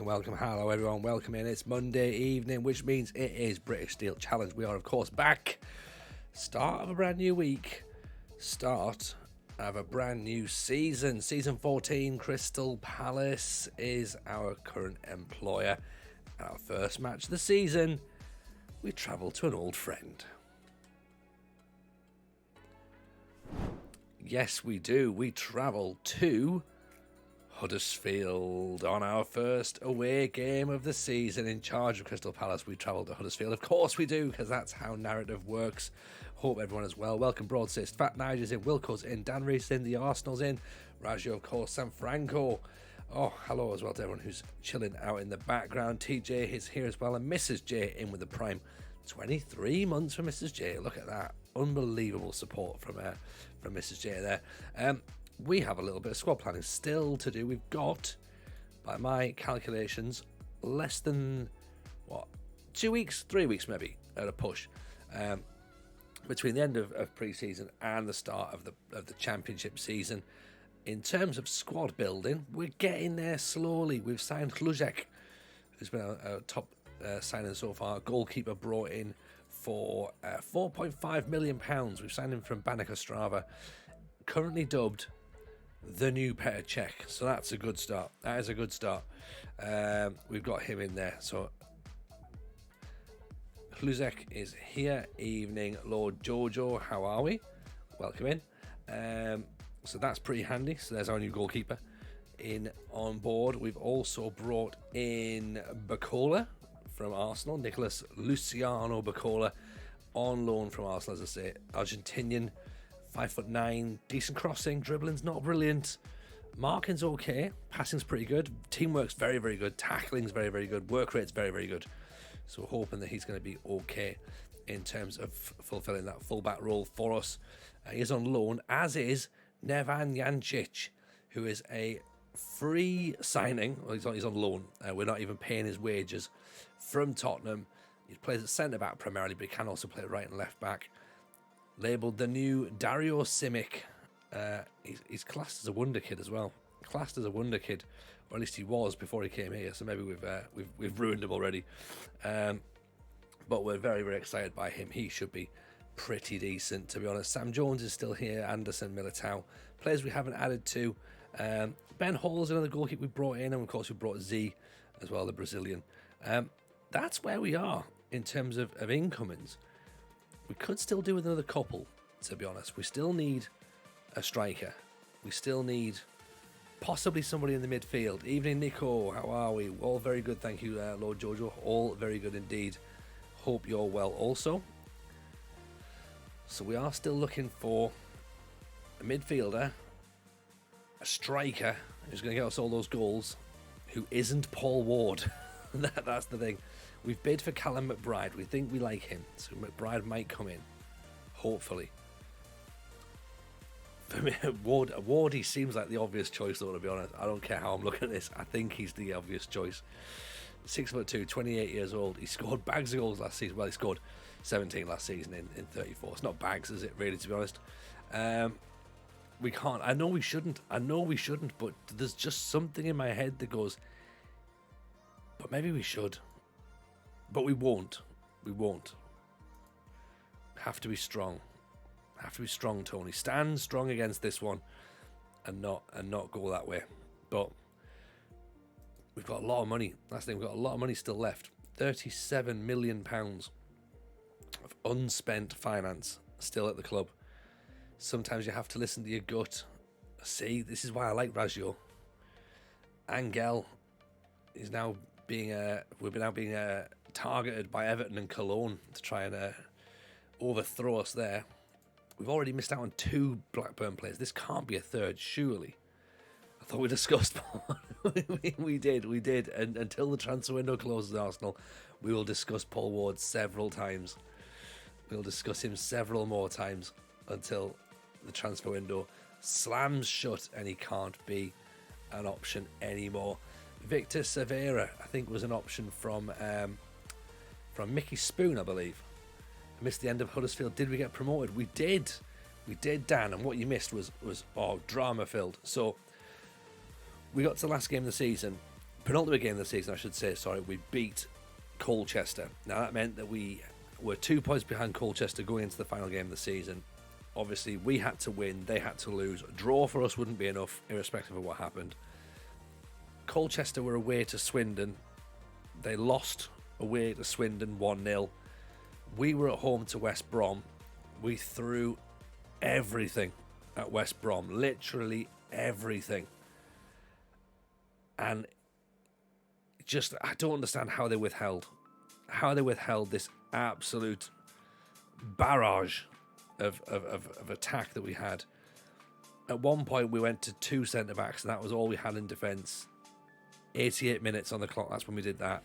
Welcome. Hello, everyone. Welcome in. It's Monday evening, which means it is British Steel Challenge. We are, of course, back. Start of a brand new week. Start of a brand new season. Season 14, Crystal Palace is our current employer. And our first match of the season, we travel to an old friend. Yes, we do. We travel to Huddersfield on our first away game of the season. In charge of Crystal Palace, we travel to Huddersfield. Of course we do, because that's how narrative works. Hope everyone is well. Welcome Broadsist, Fat Nigel's in, Wilco's in, Dan Reese in, the Arsenal's in, Raggio, of course, San Franco. Oh, hello as well to everyone who's chilling out in the background. TJ is here as well, and Mrs. J in with the prime. 23 months for Mrs. J. Look at that. Unbelievable support from Mrs. J there. We have a little bit of squad planning still to do. We've got, by my calculations, less than 3 weeks maybe at a push, between the end of pre-season and the start of the championship season. In terms of squad building, we're getting there slowly. We've signed Hluzek, who's been a top signing so far. Goalkeeper brought in for £4.5 million. We've signed him from Baník Ostrava, currently dubbed the new Petr Cech, so that's a good start. That is a good start. We've got him in there. So Hluzek is here. Evening, Lord Jojo. How are we? Welcome in. So that's pretty handy. So there's our new goalkeeper in on board. We've also brought in Bacola from Arsenal. Nicholas Luciano Bacola on loan from Arsenal, as I say. Argentinian. 5'9", decent crossing, dribbling's not brilliant, marking's okay, passing's pretty good, teamwork's very, very good, tackling's very, very good, work rate's very, very good. So hoping that he's going to be okay in terms of fulfilling that fullback role for us. He is on loan, as is Nevan Jancic, who is a free signing. Well, he's on loan. We're not even paying his wages, from Tottenham. He plays at centre back primarily, but he can also play right and left back. Labelled the new Dario Simic. He's classed as a wonder kid as well. Classed as a wonder kid, or at least he was before he came here. So maybe we've ruined him already. But we're very, very excited by him. He should be pretty decent, to be honest. Sam Jones is still here. Anderson, Militao, players we haven't added to. Ben Hall's another goalkeeper we brought in, and of course we brought Z as well, the Brazilian. That's where we are in terms of incomings. We could still do with another couple, to be honest. We still need a striker. We still need possibly somebody in the midfield. Evening, Nico. How are we? All very good, thank you, Lord Jojo. All very good indeed. Hope you're well also. So we are still looking for a midfielder, a striker who's going to get us all those goals, who isn't Paul Ward. That's the thing. We've bid for Callum McBride. We think we like him, so McBride might come in, hopefully. For me, Wardy seems like the obvious choice, though, to be honest. I don't care how I'm looking at this. I think he's the obvious choice. 6'2", 28 years old. He scored bags of goals last season. Well, he scored 17 last season in 34. It's not bags, is it, really, to be honest? We can't. I know we shouldn't, but there's just something in my head that goes, but maybe we should. But we won't. Have to be strong. Tony. Stand strong against this one and not go that way. But we've got a lot of money. That's the thing, we've got a lot of money still left. £37 million of unspent finance still at the club. Sometimes you have to listen to your gut. See, this is why I like Raggio. Angel is now being targeted by Everton and Cologne to try and overthrow us there. We've already missed out on 2 Blackburn players. This can't be a third, surely. I thought we discussed we did. And until the transfer window closes at Arsenal, we will discuss Paul Ward several times. We'll discuss him several more times until the transfer window slams shut and he can't be an option anymore. Victor Severa, I think, was an option from Mickey Spoon, I believe. I missed the end of Huddersfield. Did we get promoted? We did, Dan. And what you missed was drama filled. So we got to the last game of the season, penultimate game of the season, I should say. Sorry, we beat Colchester. Now that meant that we were 2 points behind Colchester going into the final game of the season. Obviously, we had to win, they had to lose. A draw for us wouldn't be enough, irrespective of what happened. Colchester were away to Swindon. They lost away to Swindon 1-0. We were at home to West Brom. We threw everything at West Brom, literally everything. And just, I don't understand how they withheld this absolute barrage of attack that we had. At one point, we went to 2 centre-backs, and that was all we had in defence. 88 minutes on the clock, that's when we did that.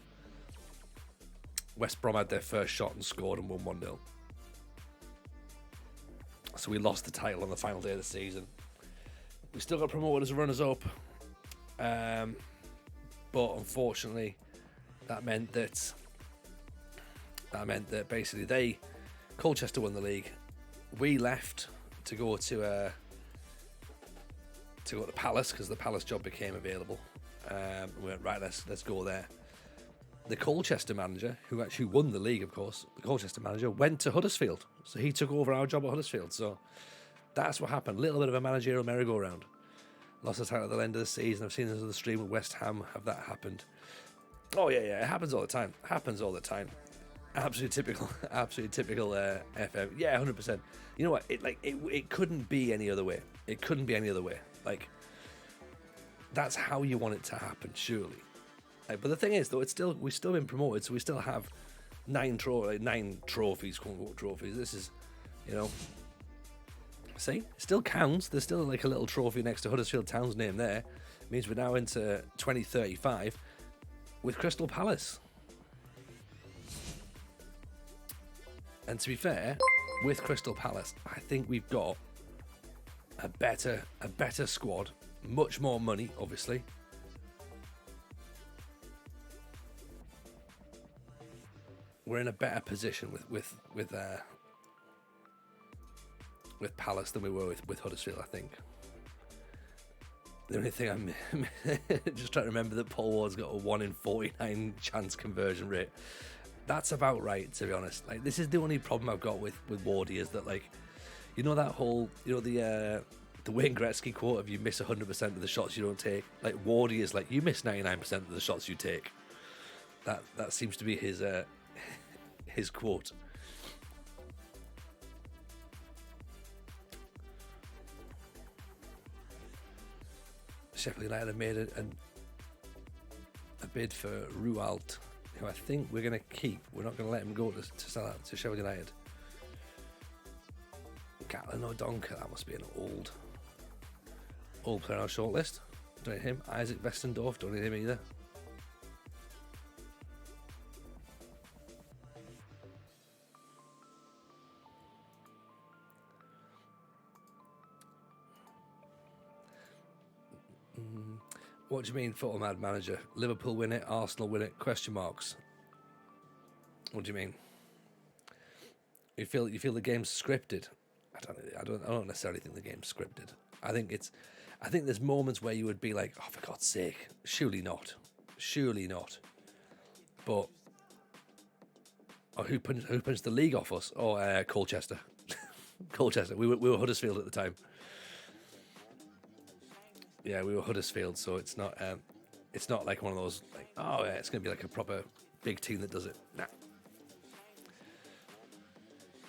West Brom had their first shot and scored and won 1-0. So we lost the title on the final day of the season. We still got promoted as runners-up. But unfortunately, that meant that basically Colchester won the league. We left to go to Palace because the Palace job became available. We went, right, let's go there. The Colchester manager, who actually won the league, of course, the Colchester manager went to Huddersfield. So he took over our job at Huddersfield. So that's what happened. A little bit of a managerial merry-go-round. Lost the title at the end of the season. I've seen this on the stream with West Ham. Have that happened? Oh, yeah. It happens all the time. Absolutely typical FM. Yeah, 100%. You know what? It couldn't be any other way. It couldn't be any other way. Like, that's how you want it to happen, surely. Like, but the thing is, though, we've still been promoted, so we still have 9 trophies, quote-unquote trophies. This is, see, it still counts. There's still like a little trophy next to Huddersfield Town's name there. It means we're now into 2035 with Crystal Palace. And to be fair, with Crystal Palace, I think we've got a better squad, much more money, obviously. We're in a better position with Palace than we were with Huddersfield, I think. The only thing I'm just trying to remember that Paul Ward's got a 1 in 49 chance conversion rate. That's about right, to be honest. Like, this is the only problem I've got with Wardy is that, like, that whole, the Wayne Gretzky quote of you miss 100% of the shots you don't take. Like, Wardy is like, you miss 99% of the shots you take. That seems to be his quote. Sheffield United have made a bid for Rualt, who I think we're going to keep. We're not going to let him go to sell out to Sheffield United. Gatlin O'Donker, that must be an old player on our shortlist. Don't need him. Isaac Westendorf, don't need him either. What do you mean, Football Mad Manager? Liverpool win it, Arsenal win it? Question marks. What do you mean? You feel the game's scripted? I don't necessarily think the game's scripted. I think there's moments where you would be like, oh, for God's sake, surely not. But who punched the league off us? Oh, Colchester. Colchester. We were Huddersfield at the time. Yeah, we were Huddersfield, so it's not like one of those like, oh yeah, it's gonna be like a proper big team that does it. Nah.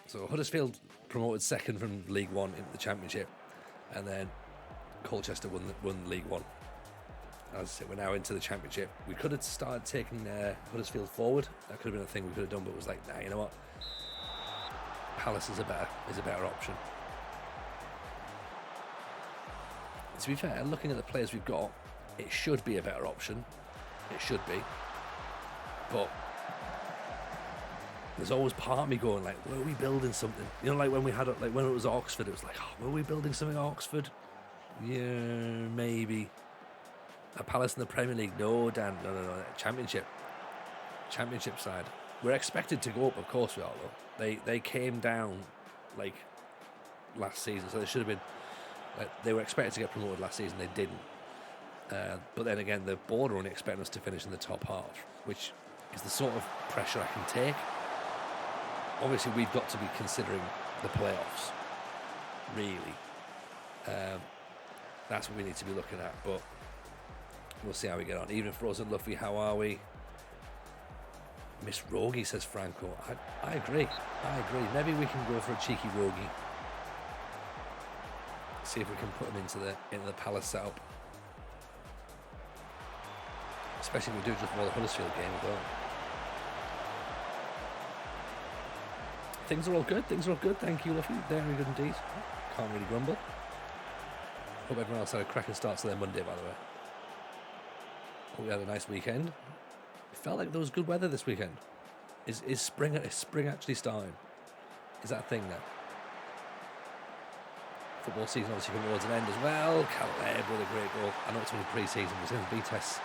So Huddersfield promoted second from League One into the Championship, and then Colchester won League One. As I said, we're now into the Championship. We could have started taking Huddersfield forward. That could have been a thing we could have done, but it was like, nah, you know what? Palace is a better option. To be fair, looking at the players we've got, it should be a better option. It should be. But there's always part of me going like, were we building something? You know, like when we had like when it was Oxford, it was like, oh, were we building something at Oxford? Yeah, maybe. A Palace in the Premier League? No, Dan. No. Championship side. We're expected to go up, of course we are. Though they came down like last season, so they should have been. Like, they were expected to get promoted last season. They didn't. But then again, the board are only expecting us to finish in the top half, which is the sort of pressure I can take. Obviously, we've got to be considering the playoffs, really. That's what we need to be looking at, but we'll see how we get on. Even Frozen Luffy, how are we? Miss Rogie, says Franco. I agree. Maybe we can go for a cheeky Rogie. See if we can put him into the Palace setup. Especially if we do it just for the Huddersfield game as well. Things are all good. Thank you, Luffy. Very good indeed. Can't really grumble. Hope everyone else had a cracking start to their Monday, by the way. Hope we had a nice weekend. It felt like there was good weather this weekend. Is spring actually starting? Is that a thing now? Football season obviously coming towards an end as well. Caleb with a great goal. I know it's only pre-season. We're seeing Vitesse.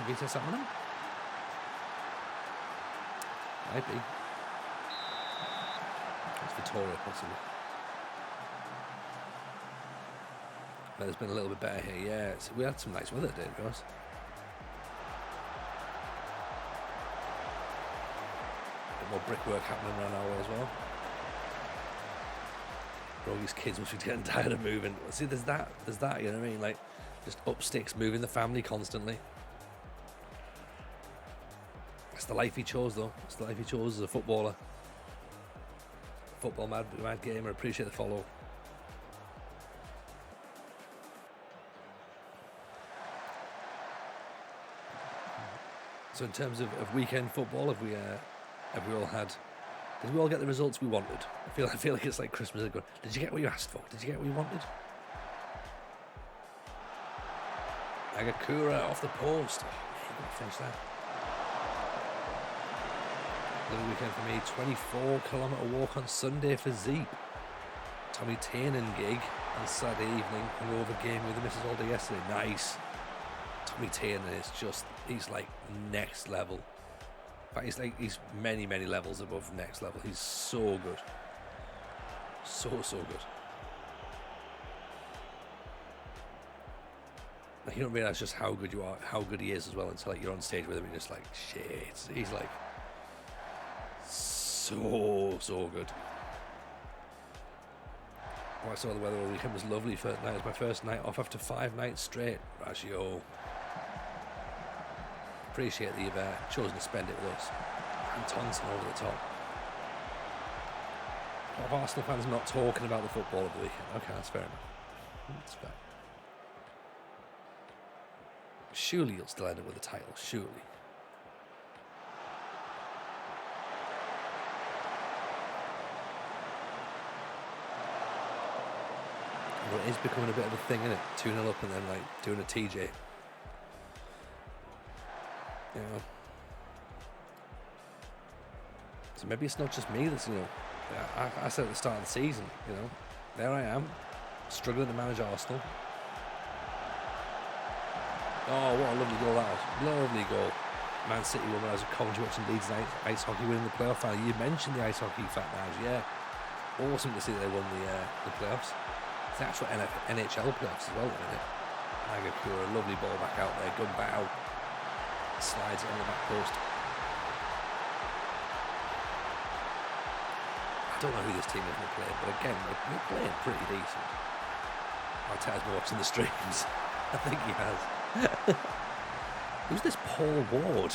Is Vitesse happening? Might be. It's Victoria, possibly. But it's been a little bit better here, yeah. So we had some nice weather today, guys. A bit more brickwork happening around our way as well. All these kids must be getting tired of moving. See, there's that, you know what I mean? Like, just up sticks, moving the family constantly. That's the life he chose, though. That's the life he chose as a footballer. Football mad gamer. Appreciate the follow. So in terms of weekend football, have we all had? Did we all get the results we wanted? I feel like it's like Christmas ago. Did you get what you asked for? Did you get what you wanted? Agakura off the post. Oh, man, you got to finish that. Lovely weekend for me. 24-kilometre walk on Sunday for Zeep. Tommy Tiernan gig on Saturday evening. Hangover game with the missus all day yesterday. Nice. Tommy Tiernan is just, he's like next level. In fact, he's many levels above next level. He's so good. So good. Like, you don't realise just how good you are, how good he is as well until like you're on stage with him and you're just like, shit. He's like so good. I saw the weather all weekend was lovely. First night, it was my first night off after 5 nights straight. Ratio. Appreciate that you've chosen to spend it with us. And Thompson over the top. A lot of Arsenal fans not talking about the football of the weekend. Okay, that's fair enough. That's fair. Surely you'll still end up with the title. Surely. Well, it is becoming a bit of a thing, isn't it? 2-0 up and then like doing a TJ. You know. So maybe it's not just me that's, you know, I said at the start of the season, you know, there I am, struggling to manage Arsenal. Oh, what a lovely goal that was. Lovely goal. Man City won when I was at Coventry watching Leeds ice hockey winning the playoff final. You mentioned the ice hockey fact now, yeah. Awesome to see that they won the playoffs. It's the actual NHL playoffs as well, isn't it? Agakura, lovely ball back out there, good bow. Slides it on the back post. I don't know who this team is going to play, but again, we're playing pretty decent. Arteta's been watching the streams. I think he has. Who's this Paul Ward?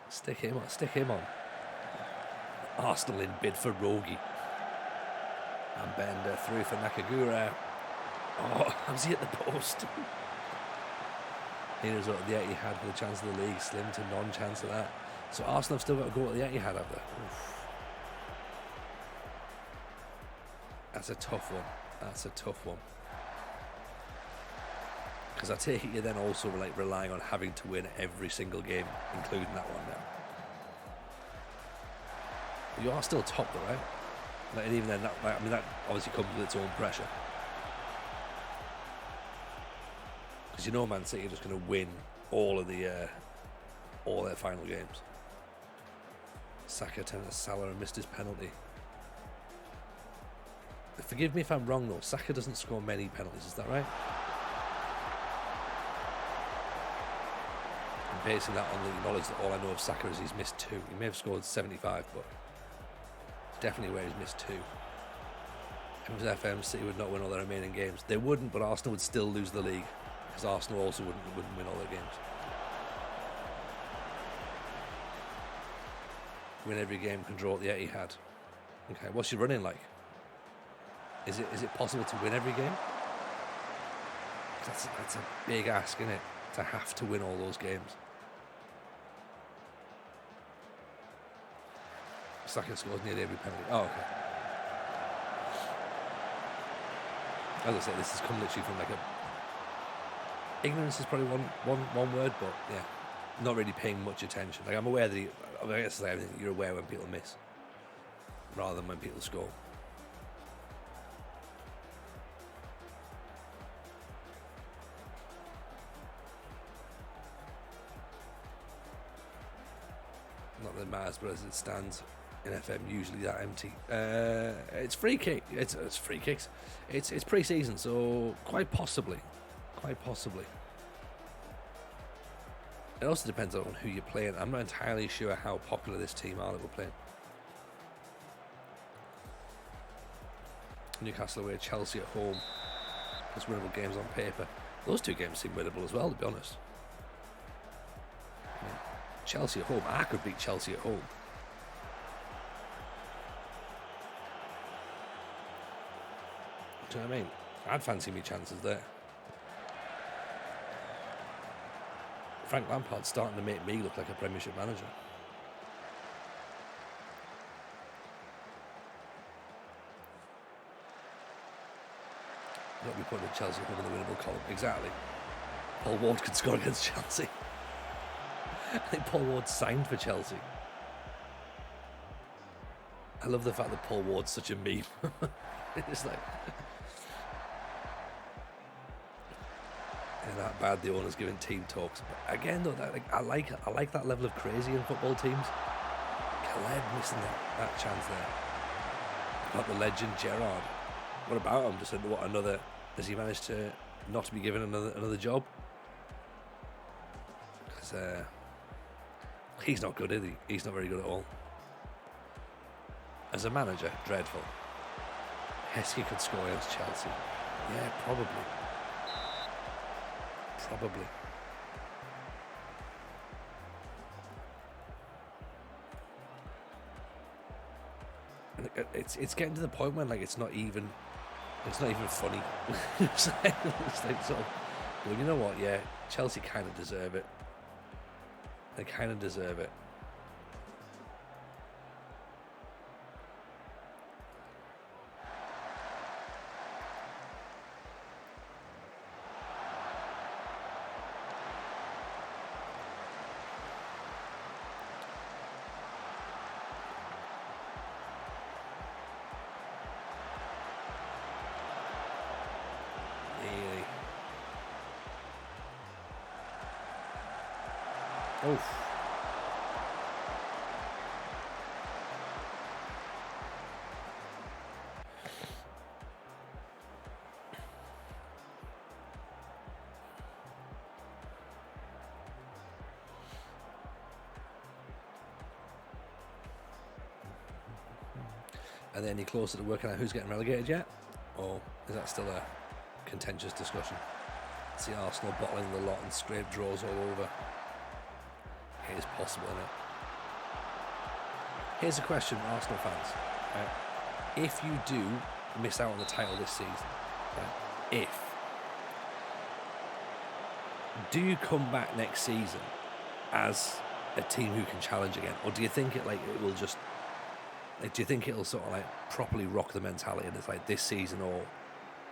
Stick him on. Arsenal in bid for Rogie. And Bender through for Nakagura. Oh, how's he at the post? Here's what the Etihad for the chance of the league. Slim to non-chance of that. So Arsenal have still got to go at the Etihad, have they? Oof. That's a tough one. Because I take it you're then also like relying on having to win every single game, including that one now. But you are still top though, right? Like, and even then, that obviously comes with its own pressure. Because you know Man City are just going to win all their final games. Saka turned to Salah and missed his penalty. Forgive me if I'm wrong though, Saka doesn't score many penalties, is that right? I'm basing that on the knowledge that all I know of Saka is he's missed 2. He may have scored 75, but definitely where he's missed 2. If it was FM, City would not win all their remaining games. They wouldn't, but Arsenal would still lose the league, because Arsenal also wouldn't win all their games. Win every game, can draw at the Etihad. Okay, what's your running like? Is it possible to win every game? That's a big ask, isn't it? To have to win all those games. Saka scores nearly every penalty. Oh, okay. As I say, this has come literally from like a... Ignorance is probably one word, but yeah, not really paying much attention. Like, I'm aware that I guess like you're aware when people miss, rather than when people score. Not that it matters, but as it stands in FM, usually that empty. It's free kick. It's free kicks. It's pre-season, so quite possibly. It also depends on who you're playing. I'm not entirely sure how popular this team are that we're playing. Newcastle away, Chelsea at home. Plus winnable games on paper. Those 2 games seem winnable as well, to be honest. I mean, Chelsea at home. I could beat Chelsea at home. Do you know what I mean? I'd fancy me chances there. Frank Lampard's starting to make me look like a Premiership manager. Not be putting Chelsea up in the winnable column. Exactly. Paul Ward could score against Chelsea. I think Paul Ward signed for Chelsea. I love the fact that Paul Ward's such a meme. It's like... that bad the owner's giving team talks. But again though, I like that level of crazy in football teams. Khaled missing that chance there. About the legend Gerrard. What about him? Just what another? Has he managed to not be given another job? Because he's not good, is he? He's not very good at all. As a manager, dreadful. Heskey could score against Chelsea. Yeah, probably. And it's getting to the point when like it's not even funny. It's like sort of, well, you know what? Yeah, Chelsea kind of deserve it. They kind of deserve it. Oof. Are they any closer to working out who's getting relegated yet? Or is that still a contentious discussion? See Arsenal bottling the lot and scrape draws all over. It is possible, isn't it? Here's a question, Arsenal fans. If you do miss out on the title this season, do you come back next season as a team who can challenge again, or do you think it will just? Do you think it'll sort of like properly rock the mentality, and it's like this season, or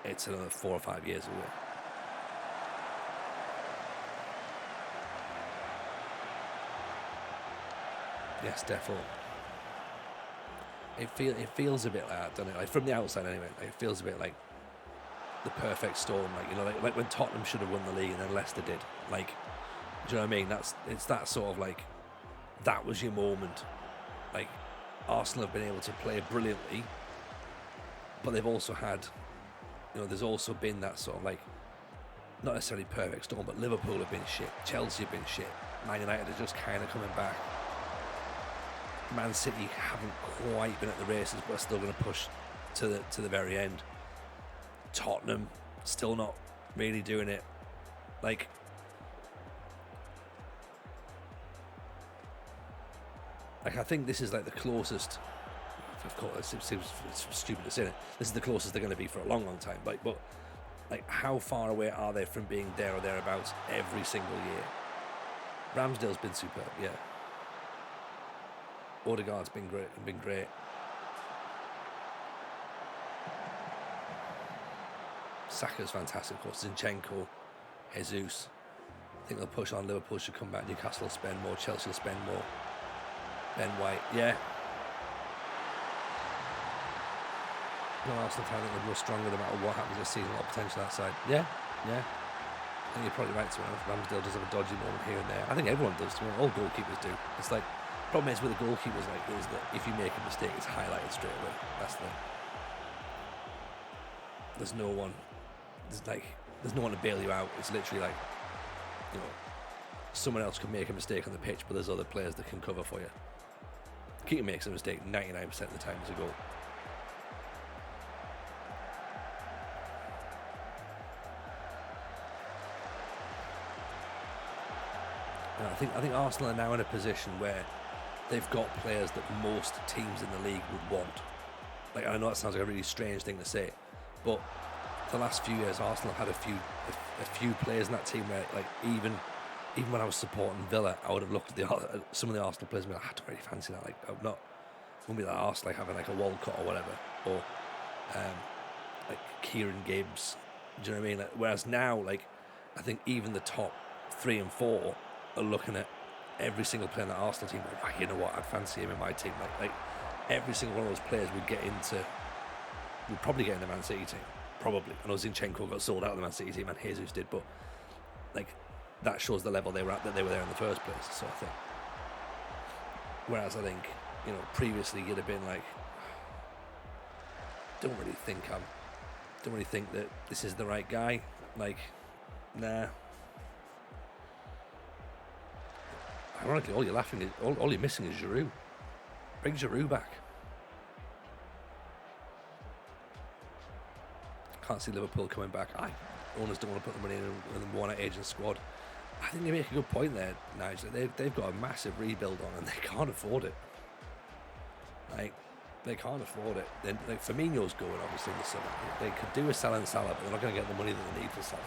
it's another 4 or 5 years away? Yes, definitely. It feels a bit like that, doesn't it? Like from the outside, anyway. Like, it feels a bit like the perfect storm. Like, you know, like when Tottenham should have won the league and then Leicester did. Like, do you know what I mean? It's that sort of like, that was your moment. Like, Arsenal have been able to play brilliantly, but they've also had, you know, there's also been that sort of like, not necessarily perfect storm, but Liverpool have been shit, Chelsea have been shit, Man United are just kind of coming back. Man City haven't quite been at the races, but are still going to push to the very end. Tottenham still not really doing it. Like, I think this is like the closest. Of course, it seems stupid to say it. This is the closest they're going to be for a long, long time. But like, how far away are they from being there or thereabouts every single year? Ramsdale's been superb, yeah. Odegaard's been great. Saka's fantastic, of course. Zinchenko, Jesus. I think they'll push on. Liverpool should come back. Newcastle will spend more. Chelsea will spend more. Ben White, yeah. No, Arsenal fan, I think they'll grow stronger no matter what happens this season. A lot of potential that side. Yeah. I think you're probably right to be honest. Ramsdale does have a dodgy moment here and there. I think everyone does. All goalkeepers do. It's like, problem is with the goalkeepers, like, is that if you make a mistake, it's highlighted straight away. That's the. There's no one. There's no one to bail you out. It's literally like, you know, someone else can make a mistake on the pitch, but there's other players that can cover for you. Keegan makes a mistake 99% of the time as a goal. And I think Arsenal are now in a position where they've got players that most teams in the league would want. Like, I know that sounds like a really strange thing to say, but the last few years, Arsenal have had a few players in that team where, like, even when I was supporting Villa, I would have looked at some of the Arsenal players and be like, I don't really fancy that. Like, wouldn't be that Arsenal like having like a Walcott or whatever, or like Kieran Gibbs. Do you know what I mean? Like, whereas now, like, I think even the top 3 and 4 are looking at every single player in the Arsenal team. Like, oh, you know what? I'd fancy him in my team. Like every single one of those players would probably get in the Man City team. Probably. I know Zinchenko got sold out of the Man City team and Jesus did, but like, that shows the level they were at, that they were there in the first place, sort of thing. Whereas I think, you know, previously you'd have been like, don't really think that this is the right guy. Like, nah. Ironically, all you're missing is Giroud. Bring Giroud back. Can't see Liverpool coming back. Owners don't want to put the money in the one agent squad. I think they make a good point there, Nigel. They've got a massive rebuild on and they can't afford it. Like, they can't afford it. Like, Firmino's going obviously this summer. They could do with selling Salah, but they're not going to get the money that they need for Salah.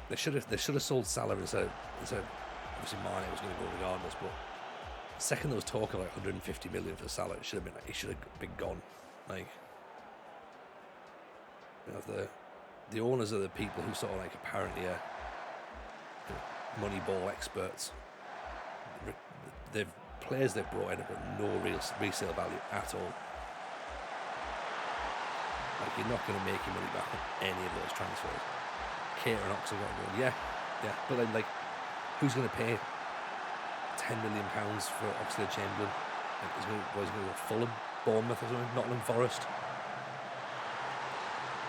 They should have sold Salah instead of obviously Mane was going to go regardless. But the second there was talk of like 150 million for Salah, it should have been like, he should have been gone. Like, you know, the owners are the people who sort of like apparently are Moneyball experts. Players they've brought in have got no real resale value at all. Like, you're not going to make your money back on any of those transfers. Keita and Ox have got to go, yeah. But then, like, who's going to pay £10 million for Oxlade-Chamberlain? Like, he's going to go to Fulham, Bournemouth or something, Nottingham Forest.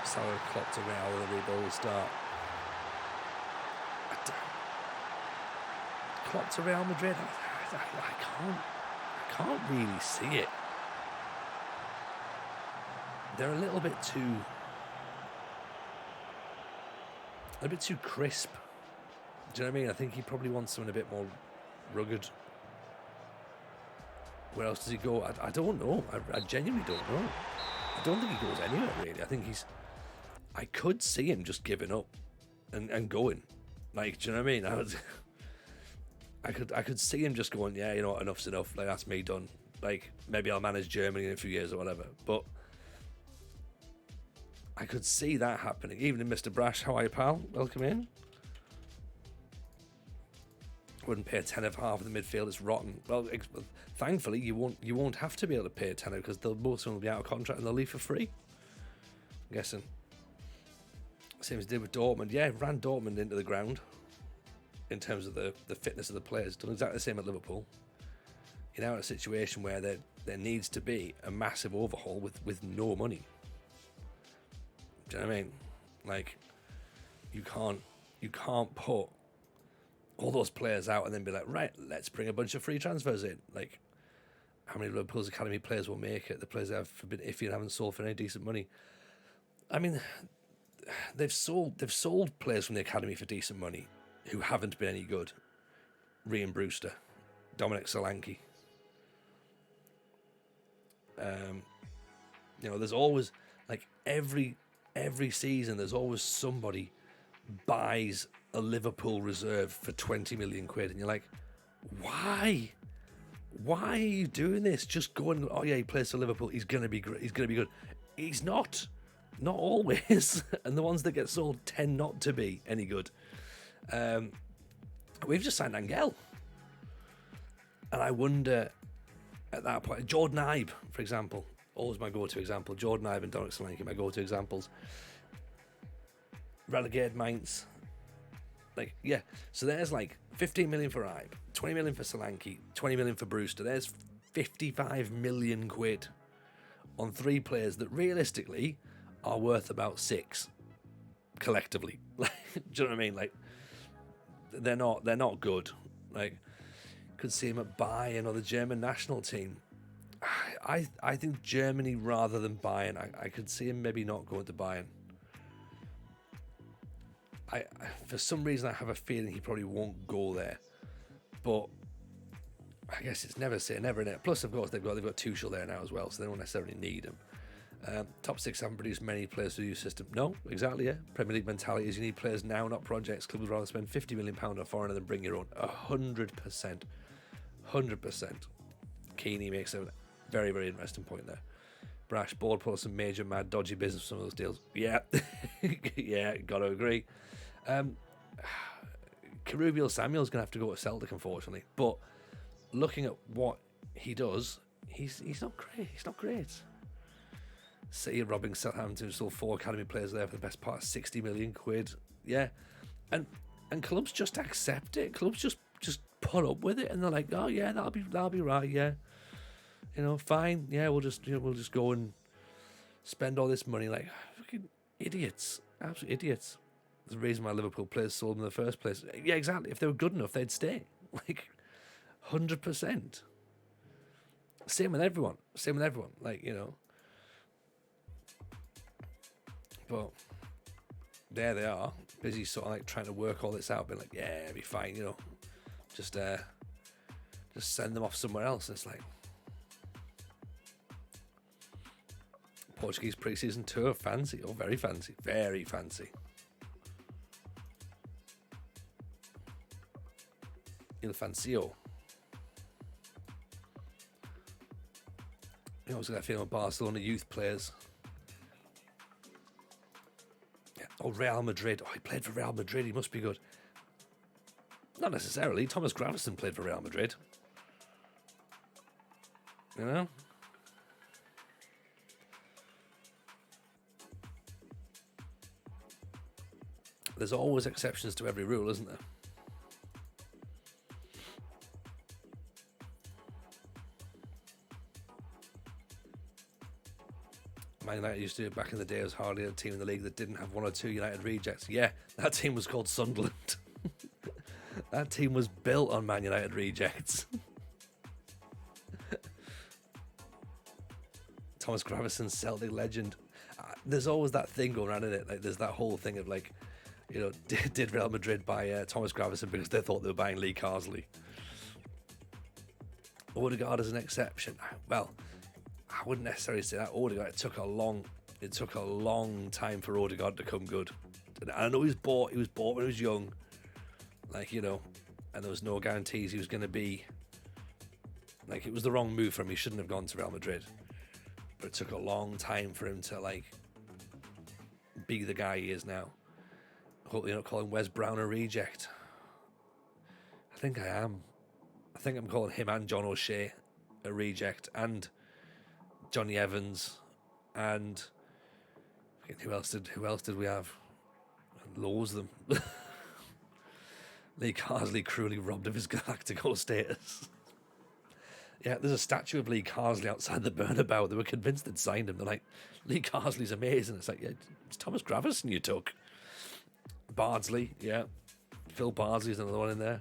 Salah clocked to Real with a rebuild start. Clocked to Real Madrid. I can't really see it. They're a little bit too crisp. Do you know what I mean? I think he probably wants something a bit more rugged. Where else does he go? I don't know. I genuinely don't know. I don't think he goes anywhere really. I think I could see him just giving up and going. Like, do you know what I mean? I could see him just going, yeah, you know what, enough's enough. Like, that's me done. Like, maybe I'll manage Germany in a few years or whatever. But I could see that happening. Even in Mr. Brash, how are you, pal? Welcome in. wouldn't pay a tenner for half of the midfield. It's rotten. Well, thankfully you won't have to be able to pay a tenner because most of them will be out of contract and they'll leave for free. I'm guessing. Same as it did with Dortmund. Yeah, ran Dortmund into the ground in terms of the fitness of the players. Done exactly the same at Liverpool. You're now in a situation where there needs to be a massive overhaul with no money. Do you know what I mean? Like, you can't put all those players out and then be like, right, let's bring a bunch of free transfers in. Like, how many Liverpool's academy players will make it? The players that have been iffy and haven't sold for any decent money. I mean, they've sold players from the academy for decent money who haven't been any good. Ryan Brewster, Dominic Solanke. There's always, like, every season there's always somebody buys a Liverpool reserve for 20 million quid, and you're like, why are you doing this? Just going, oh yeah, he plays for Liverpool, he's gonna be great, he's gonna be good. He's not always. And the ones that get sold tend not to be any good. We've just signed Angel, and I wonder at that point, Jordan Ibe, for example, always my go-to example. Jordan Ibe and Dominic Solanke, my go-to examples. Relegated Mainz. Like, yeah, so there's like 15 million for Ibe, 20 million for Solanke, 20 million for Brewster. There's 55 million quid on three players that realistically are worth about 6 collectively. Like, do you know what I mean? Like, they're not good. Like, could see him at Bayern or the German national team. I think Germany rather than Bayern. I could see him maybe not going to Bayern. I for some reason I have a feeling he probably won't go there, but I guess it's never say never, innit? Plus, of course, they've got Tuchel there now as well, so they don't necessarily need him. Top 6 haven't produced many players for the youth system. No, exactly, yeah. Premier League mentality is you need players now, not projects. Clubs would rather spend £50 million on a foreigner than bring your own. 100%. Keeney makes a very, very interesting point there. Brash, board put some major, mad, dodgy business for some of those deals. Yeah, yeah, got to agree. Carubiel Samuel's going to have to go to Celtic, unfortunately. But looking at what he does, he's not great. He's not great. City robbing Southampton, sold 4 academy players there for the best part of 60 million quid. Yeah, and clubs just accept it. Clubs just put up with it, and they're like, oh yeah, that'll be right. Yeah, fine. Yeah, we'll just go and spend all this money like fucking idiots, absolute idiots. There's a reason why Liverpool players sold them in the first place. Yeah, exactly. If they were good enough, they'd stay. Like, 100%. Same with everyone. Like, But there they are, busy sort of like trying to work all this out, being like, yeah, it'll be fine, just send them off somewhere else. And it's like, Portuguese pre-season tour, fancy, very fancy, very fancy. Il Fancio. I was going to feel with Barcelona youth players. Oh, Real Madrid. Oh, he played for Real Madrid. He must be good. Not necessarily. Thomas Gravesen played for Real Madrid. There's always exceptions to every rule, isn't there? Man United used to do it back in the day. It was hardly a team in the league that didn't have 1 or 2 United rejects. Yeah, that team was called Sunderland. That team was built on Man United rejects. Thomas Gravesen, Celtic legend. There's always that thing going on in it. Like, there's that whole thing of like, did Real Madrid buy Thomas Gravesen because they thought they were buying Lee Carsley? Odegaard is an exception. Well, I wouldn't necessarily say that. Odegaard, it took a long time for Odegaard to come good. And I know he was bought when he was young, and there was no guarantees he was going to be. Like, it was the wrong move for him. He shouldn't have gone to Real Madrid. But it took a long time for him to be the guy he is now. Hopefully, you're not calling Wes Brown a reject. I think I am. I think I'm calling him and John O'Shea a reject, and Johnny Evans, and who else did we have? Loads of them. Lee Carsley cruelly robbed of his Galactico status. Yeah, there's a statue of Lee Carsley outside the Bernabeu. They were convinced they'd signed him. They're like, Lee Carsley's amazing. It's like, yeah, it's Thomas Gravison you took. Bardsley, yeah. Phil Bardsley's another one in there.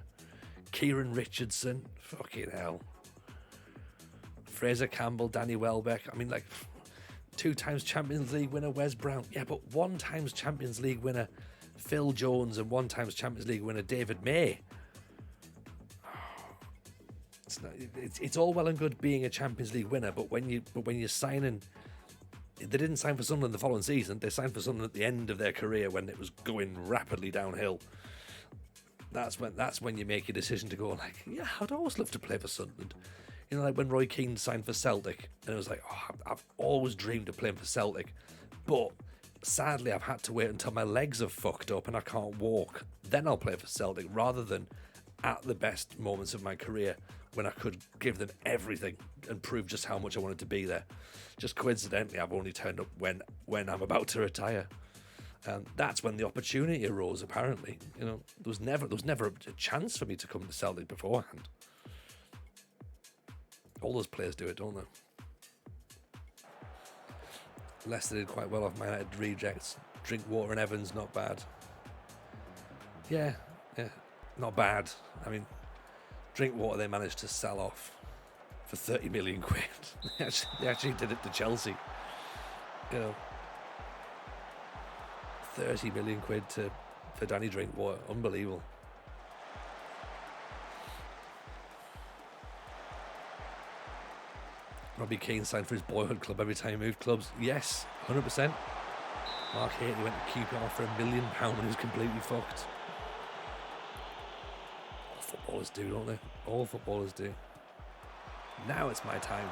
Kieran Richardson, fucking hell. Fraser Campbell, Danny Welbeck. I mean, like, 2 times Champions League winner Wes Brown. Yeah, but 1 times Champions League winner Phil Jones and 1 times Champions League winner David May. It's all well and good being a Champions League winner, but when you're signing, they didn't sign for Sunderland the following season. They signed for Sunderland at the end of their career when it was going rapidly downhill. That's when you make your decision to go like, yeah, I'd always love to play for Sunderland. You know, like when Roy Keane signed for Celtic, and it was like, oh, I've always dreamed of playing for Celtic, but sadly I've had to wait until my legs have fucked up and I can't walk. Then I'll play for Celtic, rather than at the best moments of my career when I could give them everything and prove just how much I wanted to be there. Just coincidentally, I've only turned up when I'm about to retire. And that's when the opportunity arose, apparently. You know, there was never a chance for me to come to Celtic beforehand. All those players do it, don't they? Leicester did quite well off Man United rejects. Drinkwater and Evans, not bad. Yeah, not bad. I mean, Drinkwater they managed to sell off for 30 million quid. They actually did it to Chelsea. You know, 30 million quid for Danny Drinkwater. Unbelievable. Robbie Keane signed for his boyhood club every time he moved clubs. Yes, 100%. Mark Haley went to QPR for £1 million when he was completely fucked. All footballers do, don't they? All footballers do. Now it's my time.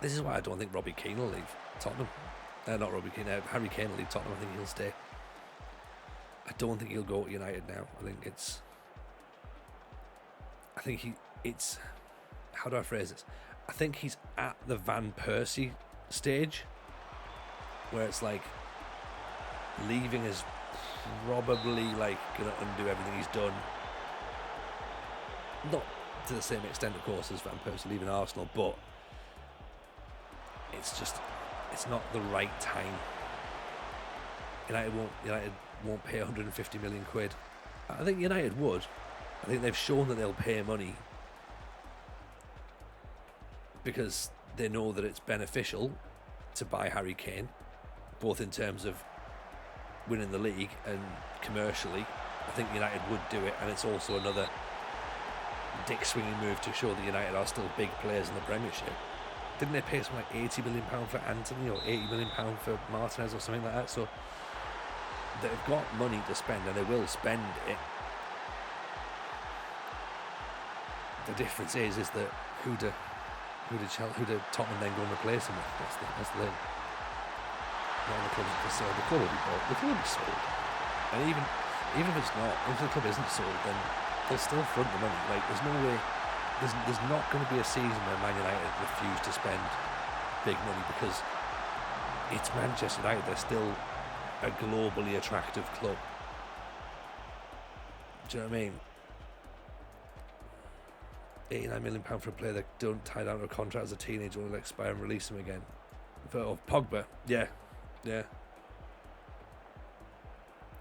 This is why I don't think Robbie Keane will leave Tottenham. Not Robbie Keane, Harry Kane will leave Tottenham. I think he'll stay. I don't think he'll go to United now. It's how do I phrase this? I think he's at the Van Persie stage where it's like leaving is probably like gonna undo everything he's done. Not to the same extent, of course, as Van Persie leaving Arsenal, but it's not the right time. United won't pay 150 million quid. I think United would. I think they've shown that they'll pay money because they know that it's beneficial to buy Harry Kane, both in terms of winning the league and commercially. I think United would do it, and it's also another dick swinging move to show that United are still big players in the Premiership. Didn't they pay something like £80 million for Anthony or £80 million for Martinez or something like that? So they've got money to spend, and they will spend it. The difference is that who do Tottenham then go and replace him with? That's the thing. Not the club's for sale. The club will be bought. The club will be sold. And even if it's not, if the club isn't sold, then they'll still front the money. Like, there's no way. There's not going to be a season where Man United refuse to spend big money because it's Manchester United. They're still a globally attractive club. Do you know what I mean? £89 million for a player that don't tie down to a contract as a teenager will expire and release him again. Pogba, yeah.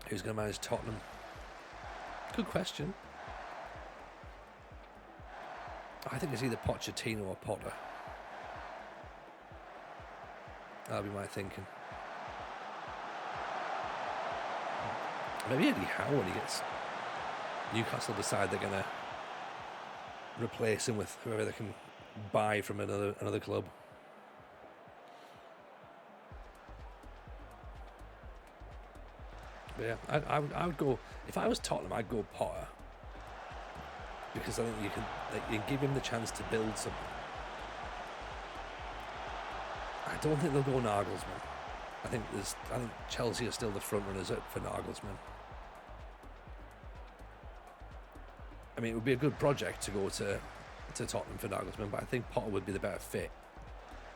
Who's going to manage Tottenham? Good question. I think it's either Pochettino or Potter. That'll be my thinking. Maybe Eddie Howe when he gets Newcastle decide they're going to replace him with whoever they can buy from another club. But yeah, I would go, if I was Tottenham, I'd go Potter. Because I think you can give him the chance to build something. I don't think they'll go Nagelsmann. I think Chelsea are still the front runners for Nagelsmann. I mean, it would be a good project to go to Tottenham for Nagelsmann, but I think Potter would be the better fit,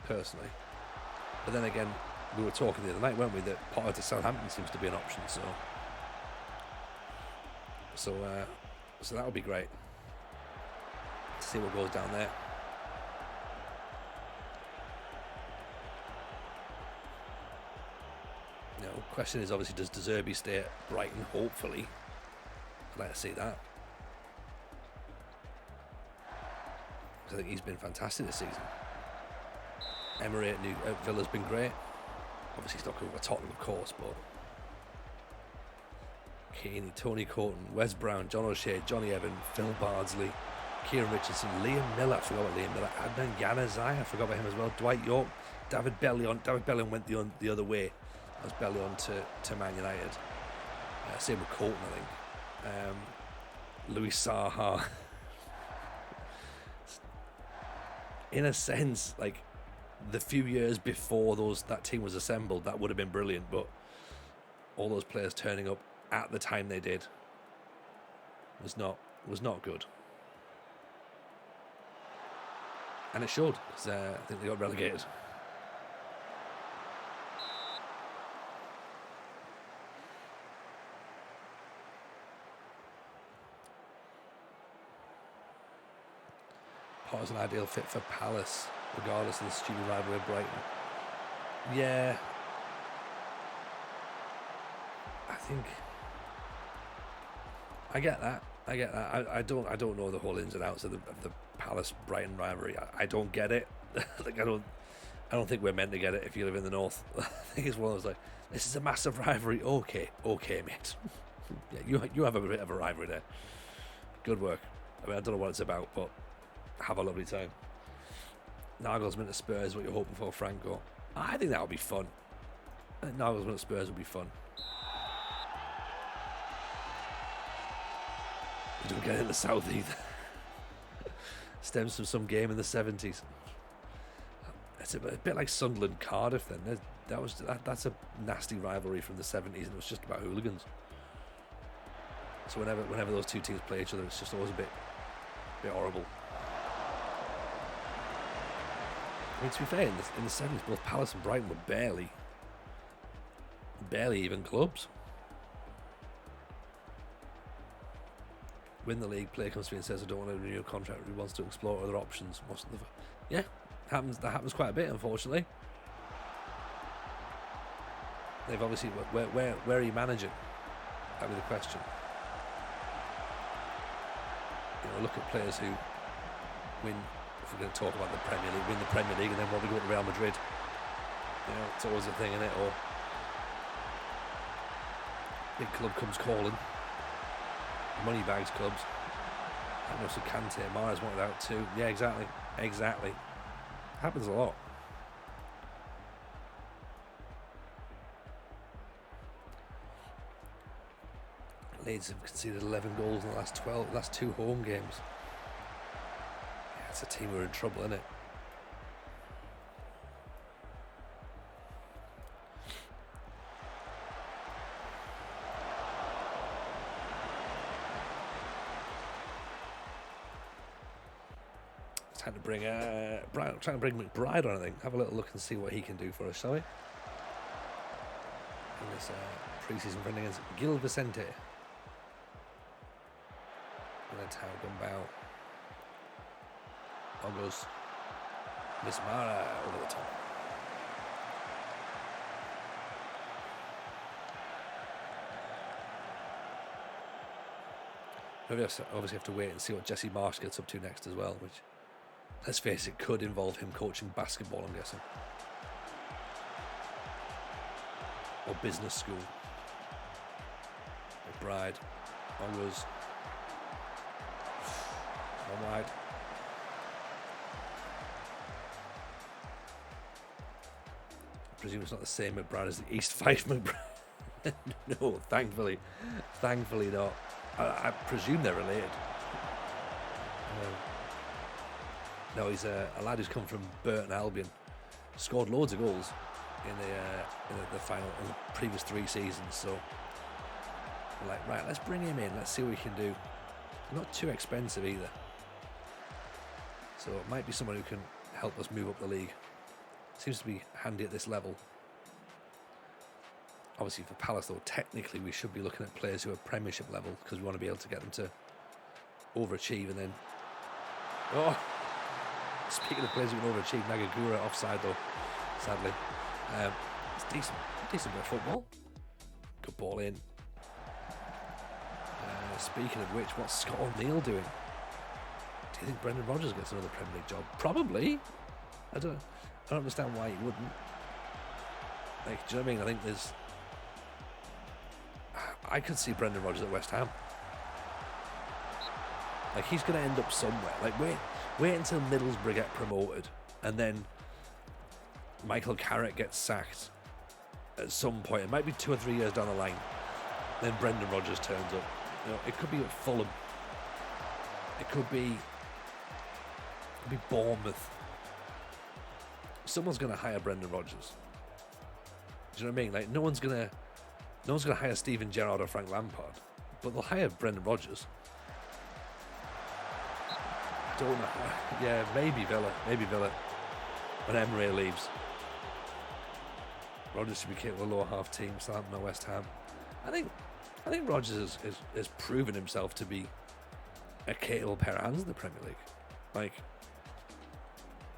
personally. But then again, we were talking the other night, weren't we, that Potter to Southampton seems to be an option, so that would be great to see what goes down there. You know, question is obviously, does De Zerbi stay at Brighton? Hopefully, I'd like to see that. I think he's been fantastic this season. Emery at Villa's been great. Obviously, he's not going to Tottenham, of course, but Keane, Tony Coton, Wes Brown, John O'Shea, Johnny Evans, Phil Bardsley, Kieran Richardson, Liam Miller, I forgot about Liam Miller, Adnan Januzaj, I forgot about him as well, Dwight York, David Bellion. David Bellion went the other way. That was Bellion to Man United. Same with Coton, I think. Louis Saha. In a sense, like, the few years before that team was assembled, that would have been brilliant, but all those players turning up at the time they did was not good. And it showed, because I think they got relegated. Potter's an ideal fit for Palace, regardless of the stupid rivalry with Brighton. Yeah, I think I get that. I don't know the whole ins and outs of the Palace Brighton rivalry. I don't get it. Like I don't think we're meant to get it if you live in the north. I think it's one of those, like, this is a massive rivalry. Okay, mate. Yeah, you have a bit of a rivalry there. Good work. I mean, I don't know what it's about, but have a lovely time. Nagelsmann at Spurs, what you're hoping for, Franco? I think that would be fun. I think Nagelsmann at Spurs would be fun. You don't get it in the south either. Stems from some game in the 70s. It's a bit like Sunderland Cardiff then. That's a nasty rivalry from the 70s, and it was just about hooligans. So whenever those two teams play each other, it's just always a bit horrible. I mean, to be fair, in the 70s, both Palace and Brighton were barely even clubs. Win the league, player comes to me and says, I don't want to renew a contract, he wants to explore other options. Yeah, that happens quite a bit, unfortunately. They've obviously, where are you managing? That'd be the question. You know, look at players who win, if we're going to talk about the Premier League, win the Premier League and then want to go to Real Madrid. You know, it's always a thing, isn't it? Or big club comes calling. Money bags clubs. I know, so Kante, Mars wanted out too. Yeah, exactly. Happens a lot. Leeds have conceded 11 goals in the last 2 home games. Yeah, it's a team who are in trouble, isn't it? Trying to bring McBride on, I think. Have a little look and see what he can do for us, shall we? In this pre-season friendly against Gil Vicente. Militao, Gumbau. Ogos. Mismara over the top. We obviously have to wait and see what Jesse Marsh gets up to next as well, which, let's face it, could involve him coaching basketball, I'm guessing. Or business school. McBride. Ogos. One wide. I presume it's not the same McBride as the East Fife McBride. No, thankfully not. I presume they're related. No, he's a lad who's come from Burton Albion, scored loads of goals in the final in the previous 3 seasons. So we're like, right, let's bring him in. Let's see what we can do. Not too expensive either. So it might be someone who can help us move up the league. Seems to be handy at this level. Obviously for Palace though, technically we should be looking at players who are Premiership level because we want to be able to get them to overachieve and then... Oh! Speaking of players who can overachieve, Nagagura offside though, sadly. It's decent bit of football. Good ball in. Speaking of which, what's Scott O'Neill doing? Do you think Brendan Rodgers gets another Premier League job? Probably. I don't understand why he wouldn't. Like, do you know what I mean? I think I could see Brendan Rodgers at West Ham. Like, he's going to end up somewhere. Like, wait until Middlesbrough get promoted, and then Michael Carrick gets sacked at some point. It might be 2 or 3 years down the line. Then Brendan Rodgers turns up. You know, it could be at Fulham. It could be Bournemouth. Someone's going to hire Brendan Rodgers. Do you know what I mean? Like, no one's gonna hire Steven Gerrard or Frank Lampard, but they'll hire Brendan Rodgers. Don't know. Yeah, maybe Villa. When Emery leaves, Rodgers should be capable of lower half team, Southampton or West Ham. I think Rodgers has proven himself to be a capable pair of hands in the Premier League. Like,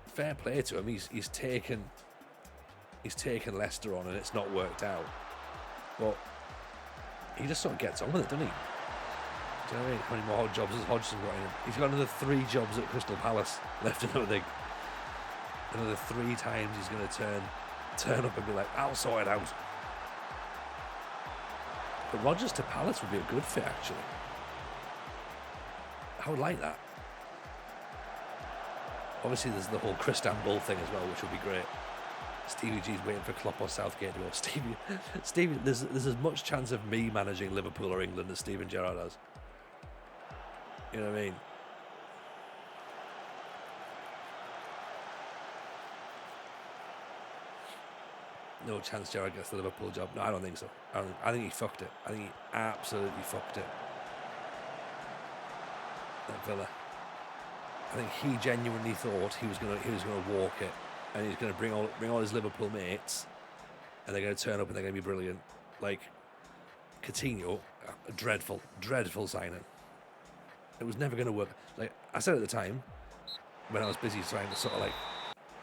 fair play to him. He's taken Leicester on and it's not worked out, but he just sort of gets on with it, doesn't he? Do you know what I mean? How many more jobs has Hodgson got in him? He's got another 3 jobs at Crystal Palace left in think. Another 3 times he's going to turn up and be like, I'll sort it out. But Rodgers to Palace would be a good fit, actually. I would like that. Obviously, there's the whole Christian Bull thing as well, which would be great. Stevie G's waiting for Klopp or Southgate to go. Stevie, there's as much chance of me managing Liverpool or England as Steven Gerrard has. You know what I mean? No chance Gerrard gets the Liverpool job. No, I don't think so. I think he fucked it. I think he absolutely fucked it. At Villa. I think he genuinely thought he was gonna walk it, and he's gonna bring all his Liverpool mates, and they're gonna turn up and they're gonna be brilliant. Like Coutinho, a dreadful signing. It was never gonna work. Like I said at the time, when I was busy trying to sort of like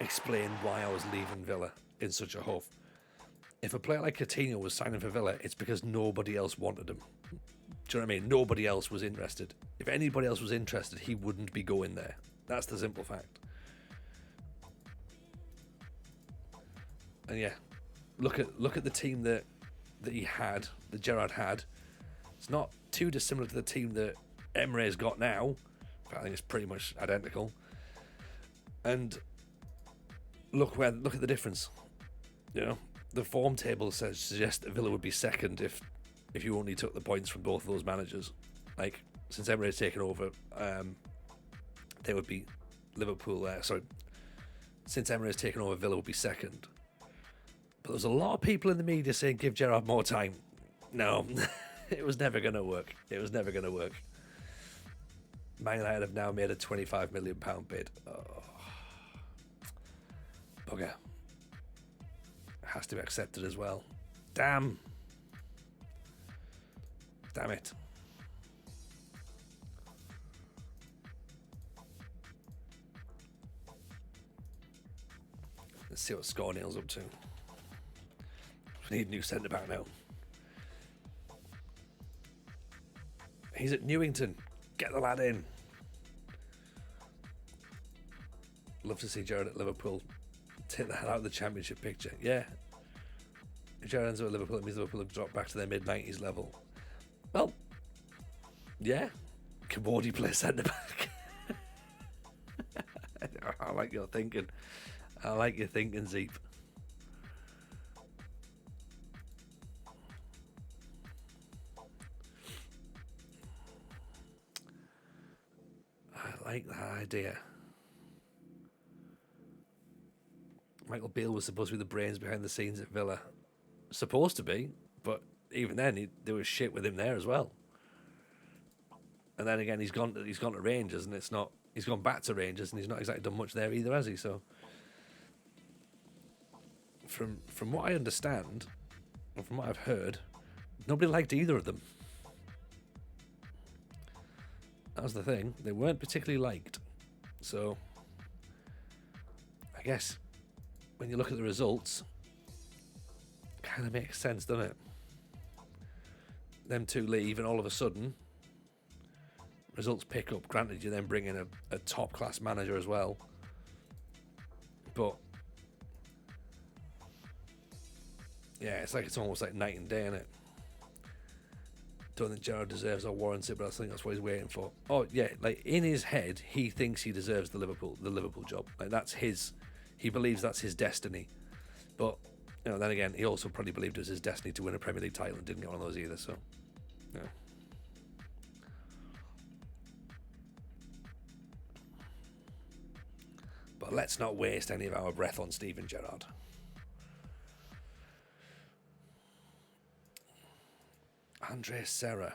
explain why I was leaving Villa in such a huff. If a player like Coutinho was signing for Villa, it's because nobody else wanted him. Do you know what I mean? Nobody else was interested. If anybody else was interested, he wouldn't be going there. That's the simple fact. And yeah, look at the team that he had, that Gerrard had. It's not too dissimilar to the team that Emery's got now. I think it's pretty much identical. And look at the difference. You know, the form table suggests that Villa would be second if you only took the points from both of those managers. Like, since Emery's taken over, they would be Liverpool. Since Emery's taken over, Villa would be second. But there's a lot of people in the media saying give Gerrard more time. No, it was never going to work. It was never going to work. Man United have now made a £25 million bid. Oh. Bugger. Has to be accepted as well. Damn it. Let's see what Scornill's up to. We need a new centre back now. He's at Newington. Get the lad in. Love to see Gerrard at Liverpool. Take the hell out of the Championship picture. Yeah. If Gerrard ends up at Liverpool, it means Liverpool have dropped back to their mid-90s level. Well, yeah. Kabodi play centre back. I like your thinking. I like your thinking, Zeep. I like that idea. Michael Beale was supposed to be the brains behind the scenes at Villa. Supposed to be, but even then, there was shit with him there as well. And then again, he's gone to Rangers, and it's not. He's gone back to Rangers, and he's not exactly done much there either, has he? So, from what I understand, and from what I've heard, nobody liked either of them. That was the thing. They weren't particularly liked. So, I guess when you look at the results, it kind of makes sense, doesn't it? Them two leave, and all of a sudden, results pick up. Granted, you then bring in a top-class manager as well. But, yeah, it's almost like night and day, isn't it? Don't think Gerrard deserves or warrants it, but I think that's what he's waiting for. Oh, yeah, like, in his head, he thinks he deserves the Liverpool job. Like, that's his... He believes that's his destiny. But, you know, then again, he also probably believed it was his destiny to win a Premier League title and didn't get one of those either, so... Yeah. But let's not waste any of our breath on Steven Gerrard. Andre Serra.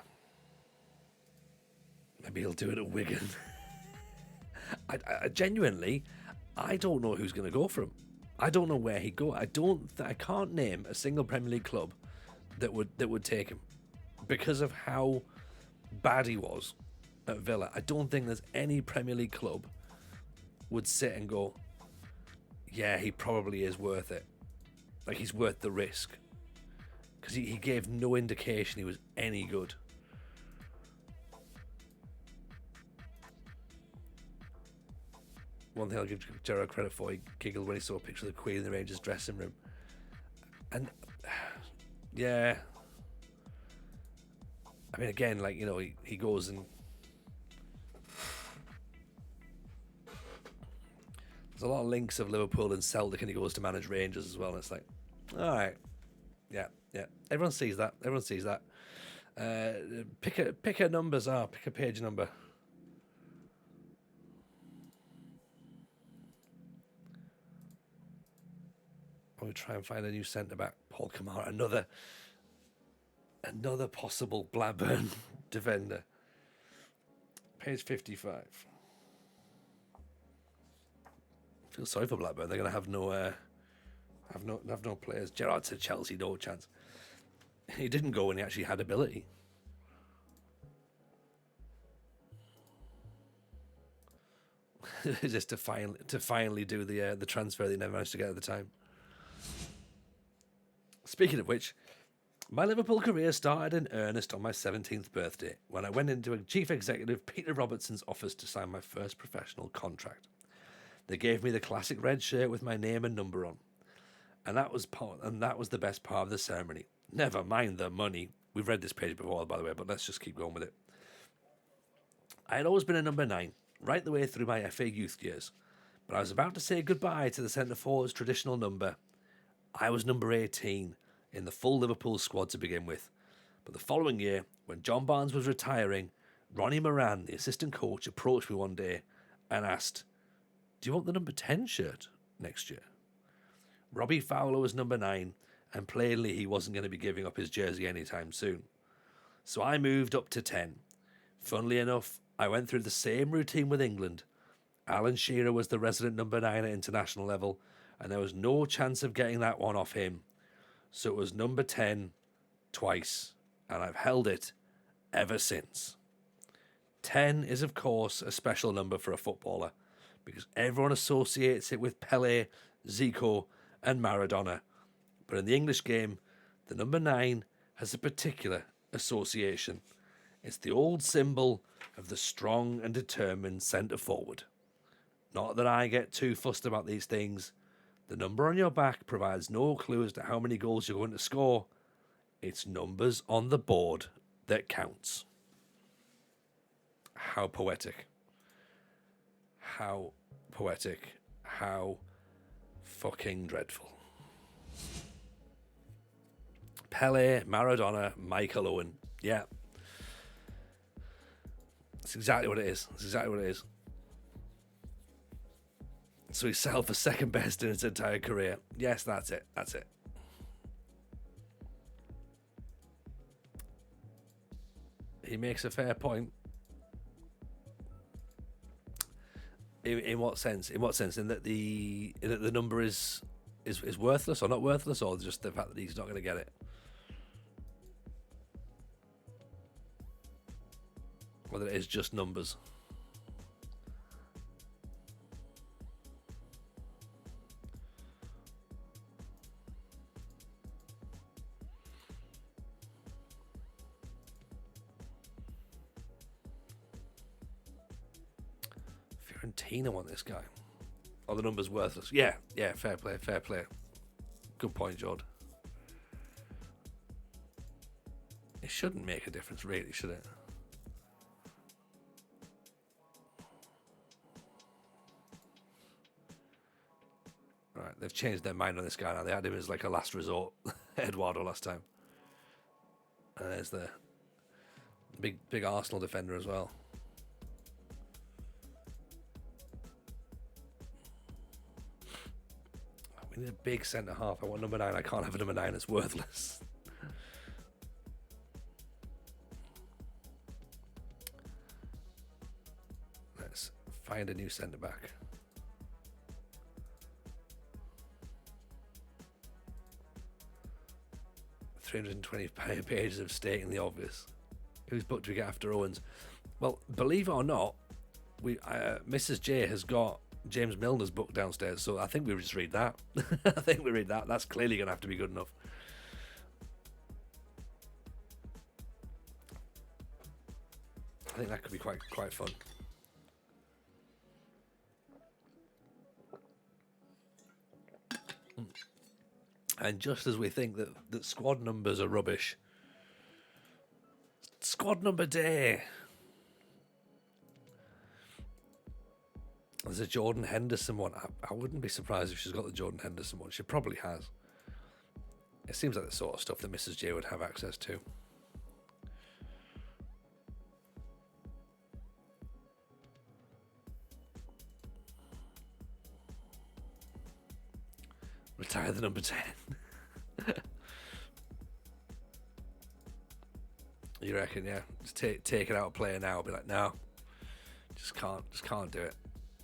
Maybe he'll do it at Wigan. I genuinely, I don't know who's going to go for him. I don't know where he'd go. I can't name a single Premier League club that would take him because of how bad he was at Villa. I don't think there's any Premier League club would sit and go, yeah, he probably is worth it. Like, he's worth the risk. Because he gave no indication he was any good. One thing I'll give Gerrard credit for, he giggled when he saw a picture of the Queen in the Rangers dressing room. And, yeah. I mean, again, like, you know, he goes and... There's a lot of links of Liverpool and Celtic, and he goes to manage Rangers as well, and it's like, all right. Yeah. Everyone sees that. Pick a numbers. Pick a page number. I'll try and find a new centre back. Paul Kamara, another possible Blackburn defender. Page 55. I feel sorry for Blackburn. They're going to have no players. Gerrard said Chelsea, no chance. He didn't go when he actually had ability. Just to finally do the transfer that he never managed to get at the time. Speaking of which, my Liverpool career started in earnest on my 17th birthday when I went into a chief executive Peter Robertson's office to sign my first professional contract. They gave me the classic red shirt with my name and number on. And that was the best part of the ceremony. Never mind the money. We've read this page before, by the way, but let's just keep going with it. I had always been a number 9, right the way through my FA youth years. But I was about to say goodbye to the centre forward's traditional number. I was number 18 in the full Liverpool squad to begin with. But the following year, when John Barnes was retiring, Ronnie Moran, the assistant coach, approached me one day and asked, "Do you want the number 10 shirt next year?" Robbie Fowler was number 9, and plainly he wasn't going to be giving up his jersey anytime soon. So I moved up to 10. Funnily enough, I went through the same routine with England. Alan Shearer was the resident number 9 at international level, and there was no chance of getting that one off him. So it was number 10 twice, and I've held it ever since. 10 is, of course, a special number for a footballer, because everyone associates it with Pelé, Zico, and Maradona. But in the English game, the number 9 has a particular association. It's the old symbol of the strong and determined centre forward. Not that I get too fussed about these things. The number on your back provides no clue as to how many goals you're going to score. It's numbers on the board that counts. How poetic. How poetic. How fucking dreadful. Pelé, Maradona, Michael Owen. Yeah. That's exactly what it is. So he settled for second best in his entire career. Yes, that's it. That's it. He makes a fair point. In what sense? In what sense? In that the number is worthless or not worthless, or just the fact that he's not going to get it? Whether it is just numbers. Fiorentina want this guy. Oh, the number's worthless. Yeah, fair play, fair play. Good point, Jord. It shouldn't make a difference, really, should it? Right, they've changed their mind on this guy now. They had him as like a last resort, Eduardo last time. And there's the big Arsenal defender as well. We need a big centre half. I want number 9. I can't have a number 9. It's worthless. Let's find a new centre back. $320 pages of stating the obvious. Whose book do we get after Owens? Well, believe it or not, Mrs. J has got James Milner's book downstairs, so I think we just read that. I think we read that. That's clearly going to have to be good enough. I think that could be quite fun. And just as we think that squad numbers are rubbish, squad number day. There's a Jordan Henderson one. I wouldn't be surprised if she's got the Jordan Henderson one. She probably has. It seems like the sort of stuff that Mrs. J would have access to. Retire the number 10. You reckon? Yeah. Just take it out of player now. Be like, no, just can't do it.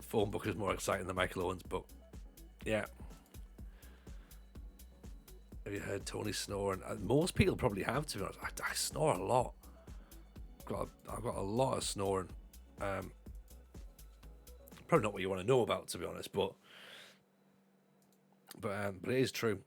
Phone book is more exciting than Michael Owen's book. Yeah. Have you heard Tony snoring? Most people probably have, to be honest. I snore a lot. I've got a lot of snoring. Probably not what you want to know about, to be honest, but it is true.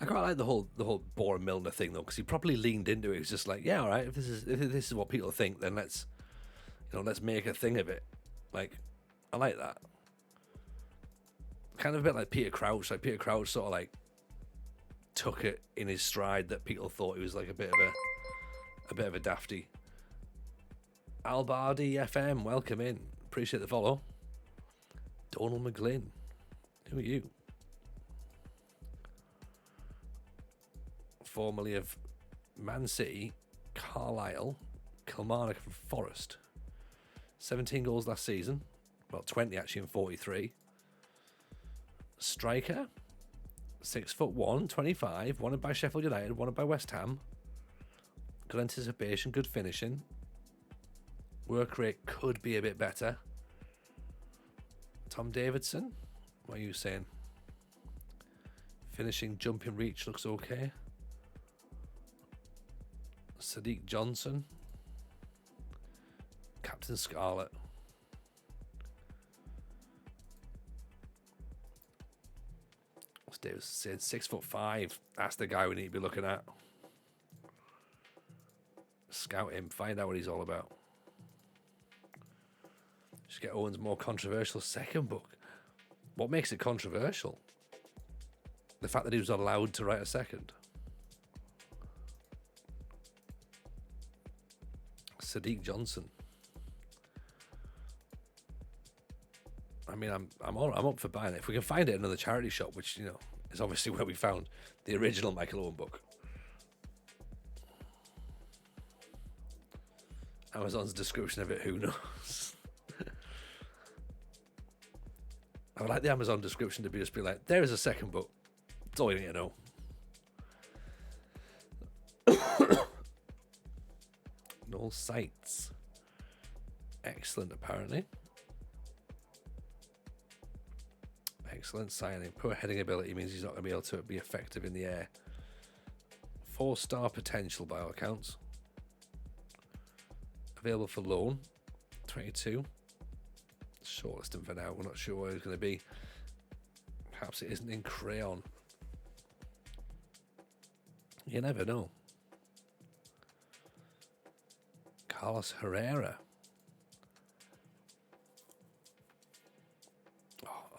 I quite like the whole Bora Milner thing though, because he probably leaned into it. He was just like, yeah, all right, if this is what people think, then let's make a thing of it. Like, I like that. Kind of a bit like Peter Crouch. Like Peter Crouch sort of like took it in his stride that people thought he was like a bit of a dafty. Albardi FM, welcome in. Appreciate the follow. Donald McGlynn, who are you? Formerly of Man City, Carlisle, Kilmarnock and Forest. 17 goals last season. Well, 20 actually in 43. Striker, 6'1", 25, wanted by Sheffield United, wanted by West Ham. Good anticipation, good finishing. Work rate could be a bit better. Tom Davidson, what are you saying? Finishing, jumping reach looks okay. Sadiq Johnson, Captain Scarlet. What's Davis saying? 6'5". That's the guy we need to be looking at. Scout him, find out what he's all about. Just get Owen's more controversial second book. What makes it controversial? The fact that he was allowed to write a second. Sadiq Johnson. I mean, I'm up for buying it if we can find it in another charity shop, which is obviously where we found the original Michael Owen book. Amazon's description of it, who knows? I would like the Amazon description to be like, there is a second book. That's all you need to know. Null sites. Excellent, apparently. Excellent signing. Poor heading ability means he's not going to be able to be effective in the air. 4-star potential by all accounts. Available for loan. 22. Shortlisting for now. We're not sure where it's going to be. Perhaps it isn't in crayon. You never know. Carlos Herrera.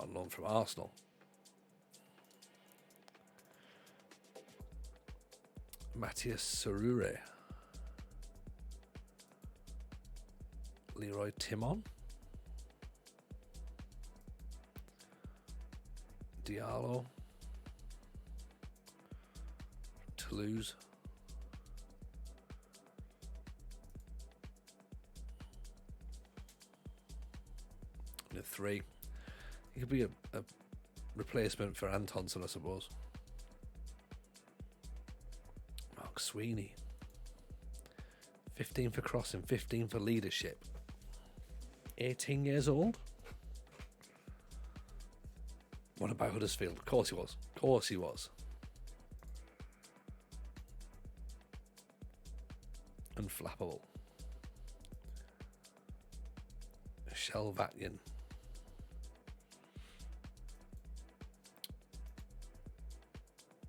On loan from Arsenal. Matthias Sarure. Leroy Timon. Diallo. Toulouse. The 3. He could be a replacement for Antonsen, I suppose. Mark Sweeney. 15 for crossing, 15 for leadership. 18 years old? What about Huddersfield? Of course he was. Of course he was. Unflappable. Shelvatian.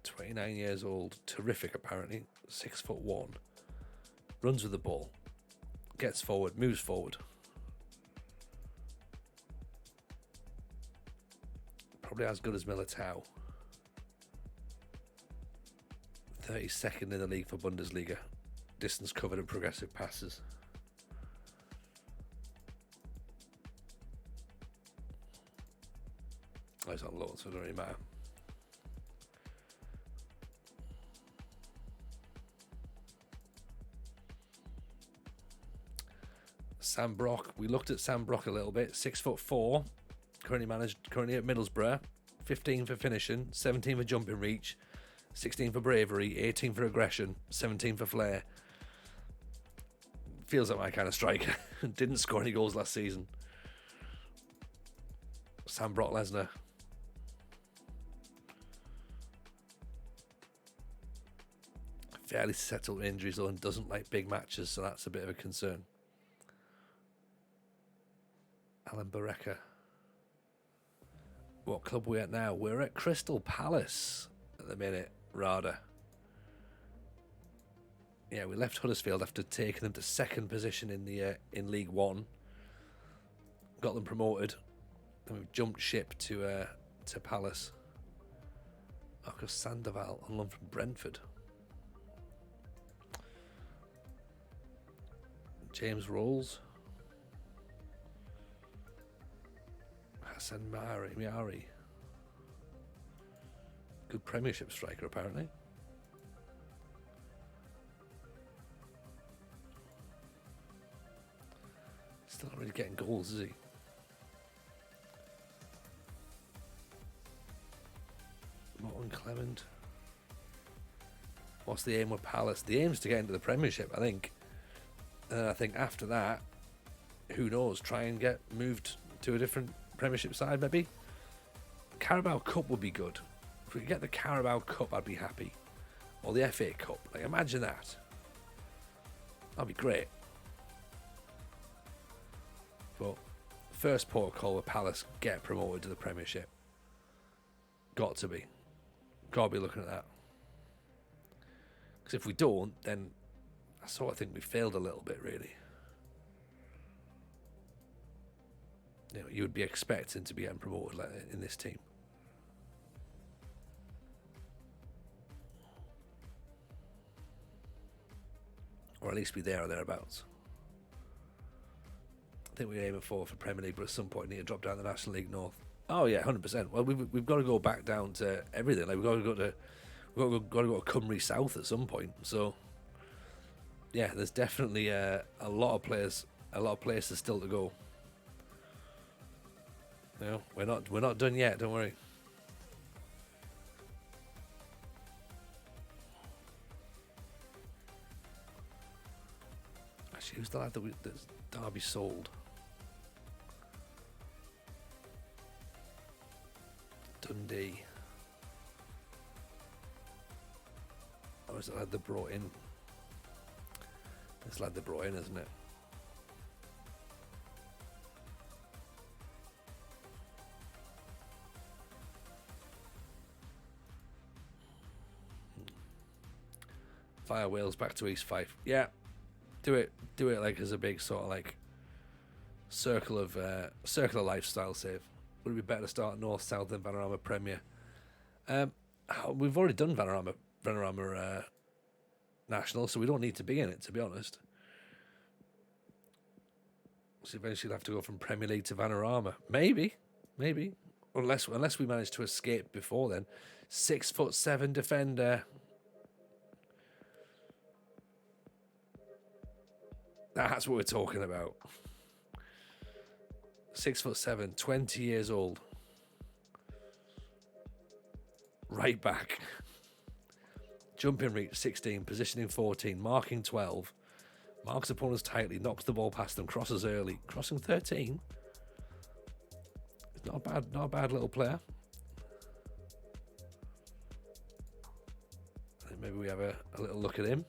29 years old. Terrific, apparently. 6'1". Runs with the ball. Gets forward. Moves forward. Probably as good as Militao. 32nd in the league for Bundesliga. Distance covered and progressive passes. Oh, he's on loan, so it doesn't really matter. Sam Brock. We looked at Sam Brock a little bit. 6'4". Currently at Middlesbrough. 15 for finishing. 17 for jumping reach. 16 for bravery. 18 for aggression. 17 for flair. Feels like my kind of striker. Didn't score any goals last season. Sam Brock Lesnar. Fairly settled injuries though and doesn't like big matches, so that's a bit of a concern. Alan Barreca. What club are we at now? We're at Crystal Palace at the minute, Rada. Yeah, we left Huddersfield after taking them to second position in League One. Got them promoted. Then we've jumped ship to Palace. Marcus Sandoval on loan from Brentford. James Rolls. Hassan Miari. Good Premiership striker, apparently. Still not really getting goals, is he? Morton Clement. What's the aim with Palace? The aim's to get into the Premiership, I think. And I think after that, who knows, try and get moved to a different Premiership side, maybe. Carabao Cup would be good. If we could get the Carabao Cup, I'd be happy. Or the FA Cup. Like, imagine that. That'd be great. But first port of call with Palace, get promoted to the Premiership. Got to be. Got to be looking at that. Because if we don't, then I sort of think we failed a little bit, really. You know, you would be expecting to be getting promoted like in this team. Or at least be there or thereabouts. I think we're aiming for Premier League, but at some point we need to drop down the National League North. Oh yeah, 100%. Well, we've got to go back down to everything. Like we've got to go to Cymru South at some point. So yeah, there's definitely a lot of places still to go. You know, we're not done yet. Don't worry. Actually, who's the lad that Derby sold? Dundee. Or is it the lad they brought in? This lad they brought in, isn't it? Fire Wales back to East Fife. Yeah, do it like as a big sort of like circle of lifestyle save. Would it be better to start North, South than Vanarama Premier? We've already done Vanarama National, so we don't need to be in it, to be honest. So eventually we'll have to go from Premier League to Vanarama. Maybe. Unless we manage to escape before then. 6'7" defender. That's what we're talking about. 6'7", 20 years old. Right back. Jumping reach 16, positioning 14, marking 12. Marks opponents tightly, knocks the ball past them, crosses early. Crossing 13. It's not a bad little player. I think maybe we have a little look at him.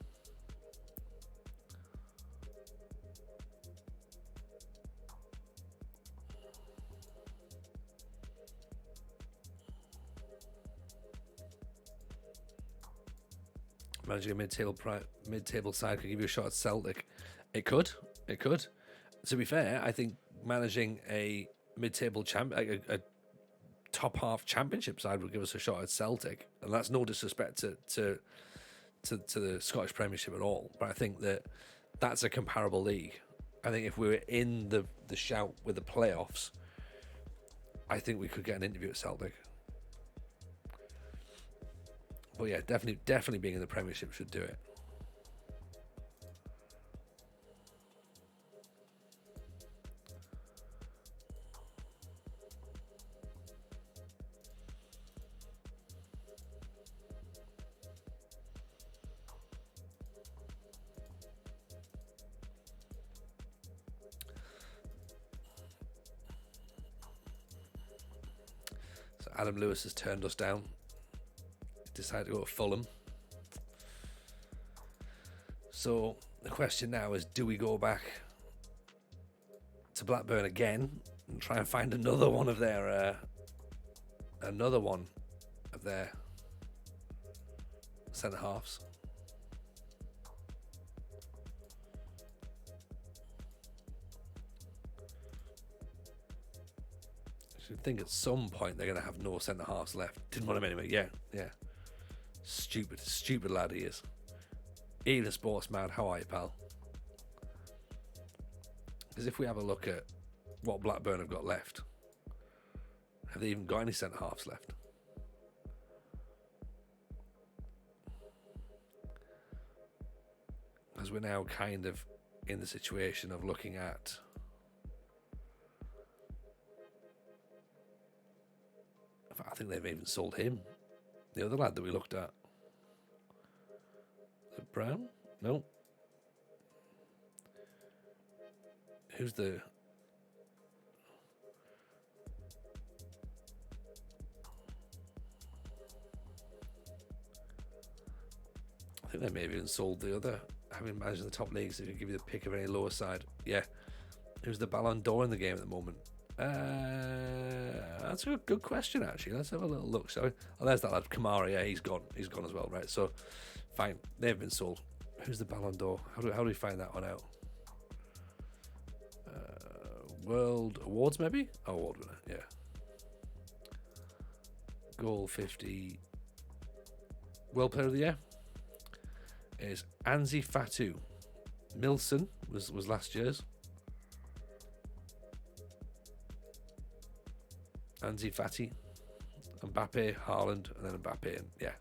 Managing a mid-table side could give you a shot at Celtic. It could. To be fair, I think managing a mid-table a top half championship side would give us a shot at Celtic, and that's no disrespect to the Scottish Premiership at all. But I think that's a comparable league. I think if we were in the shout with the playoffs, I think we could get an interview at Celtic. But yeah, definitely being in the Premiership should do it. So Adam Lewis has turned us down. Decided to go to Fulham. So the question now is, do we go back to Blackburn again and try and find another one of their centre halves? I should think at some point they're going to have no centre halves left. Didn't want him anyway. Yeah. Stupid lad he is. Even a sports mad. How are you, pal? Because if we have a look at what Blackburn have got left, have they even got any centre halves left? Because we're now kind of in the situation of looking at I think they've even sold him. The other lad that we looked at. Is it Brown? No. Who's the... I think they may have even sold the other. Having managed the top leagues, they can give you the pick of any lower side. Yeah. Who's the Ballon d'Or in the game at the moment? That's a good question, actually. Let's have a little look. So, there's that lad, Kamara. Yeah, he's gone. He's gone as well, right? So, fine. They've been sold. Who's the Ballon d'Or? How do we find that one out? World Awards, maybe? Award winner, yeah. Goal 50. World Player of the Year is Anzi Fatu. Milson was last year's. Anzi Fati, Mbappe, Haaland, and then Mbappe, and yeah.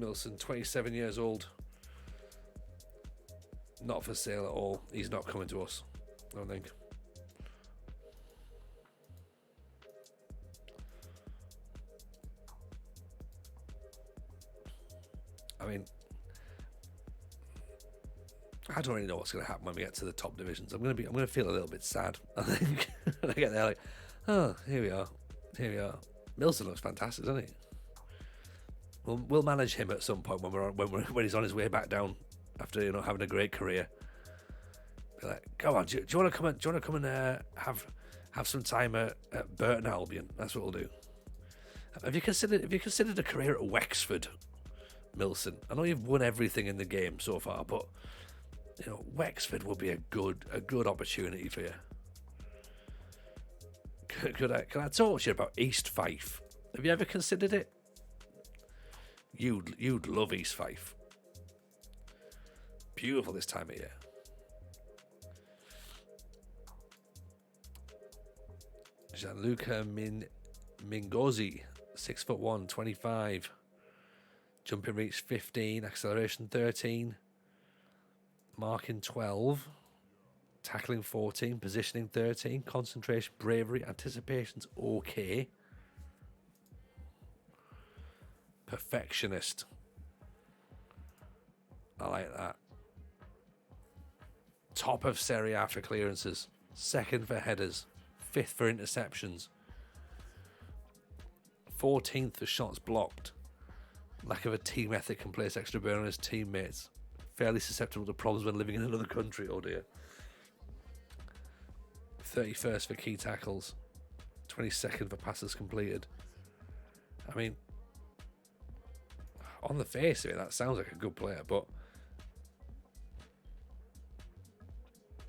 Milson, 27 years old. Not for sale at all. He's not coming to us, I don't think. I mean, I don't really know what's going to happen when we get to the top divisions. I'm going to feel a little bit sad, I think, when I get there. Like, oh, here we are. Milson looks fantastic, doesn't he? We'll manage him at some point when he's on his way back down after having a great career. Be like, come on, do you want to come and have some time at Burton Albion? That's what we'll do. Have you considered a career at Wexford, Milson? I know you've won everything in the game so far, but Wexford would be a good opportunity for you. Can I talk to you about East Fife? Have you ever considered it? You'd love East Fife. Beautiful this time of year. Gianluca Mingozi, 6'1", 25. Jumping reach 15, acceleration 13. Marking 12. Tackling 14, positioning 13, concentration, bravery, anticipation's okay. Perfectionist. I like that. Top of Serie A for clearances, second for headers, 5th for interceptions, 14th for shots blocked. Lack of a team ethic can place extra burden on his teammates. Fairly susceptible to problems when living in another country, oh dear. 31st for key tackles, 22nd for passes completed. I mean, on the face of it, that sounds like a good player, but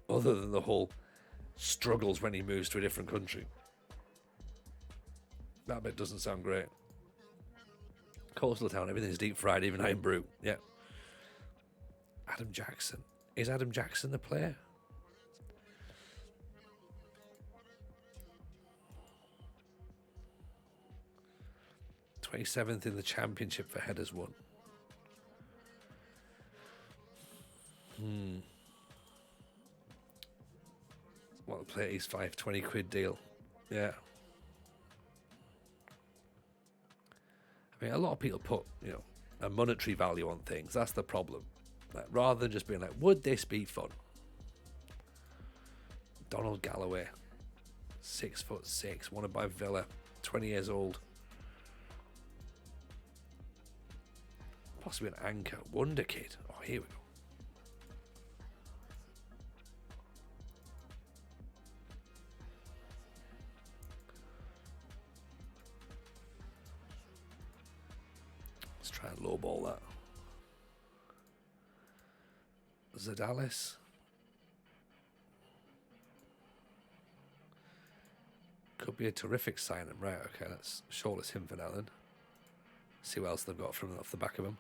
other than the whole struggles when he moves to a different country, that bit doesn't sound great. Coastal town, everything's deep fried, even iron brew. Yeah. Adam Jackson. Is Adam Jackson the player? '27th in the championship for headers won. What the player? He's 520 quid deal. Yeah. I mean, a lot of people put, a monetary value on things. That's the problem. Like, rather than just being like, would this be fun? Donald Galloway, 6'6", wanted by Villa, 20 years old. Possibly an anchor. Wonder Kid. Oh, here we go. Let's try and lowball that. Zadalis. Could be a terrific signing. Right, okay, let's shortlist him for now then. See what else they've got from off the back of him.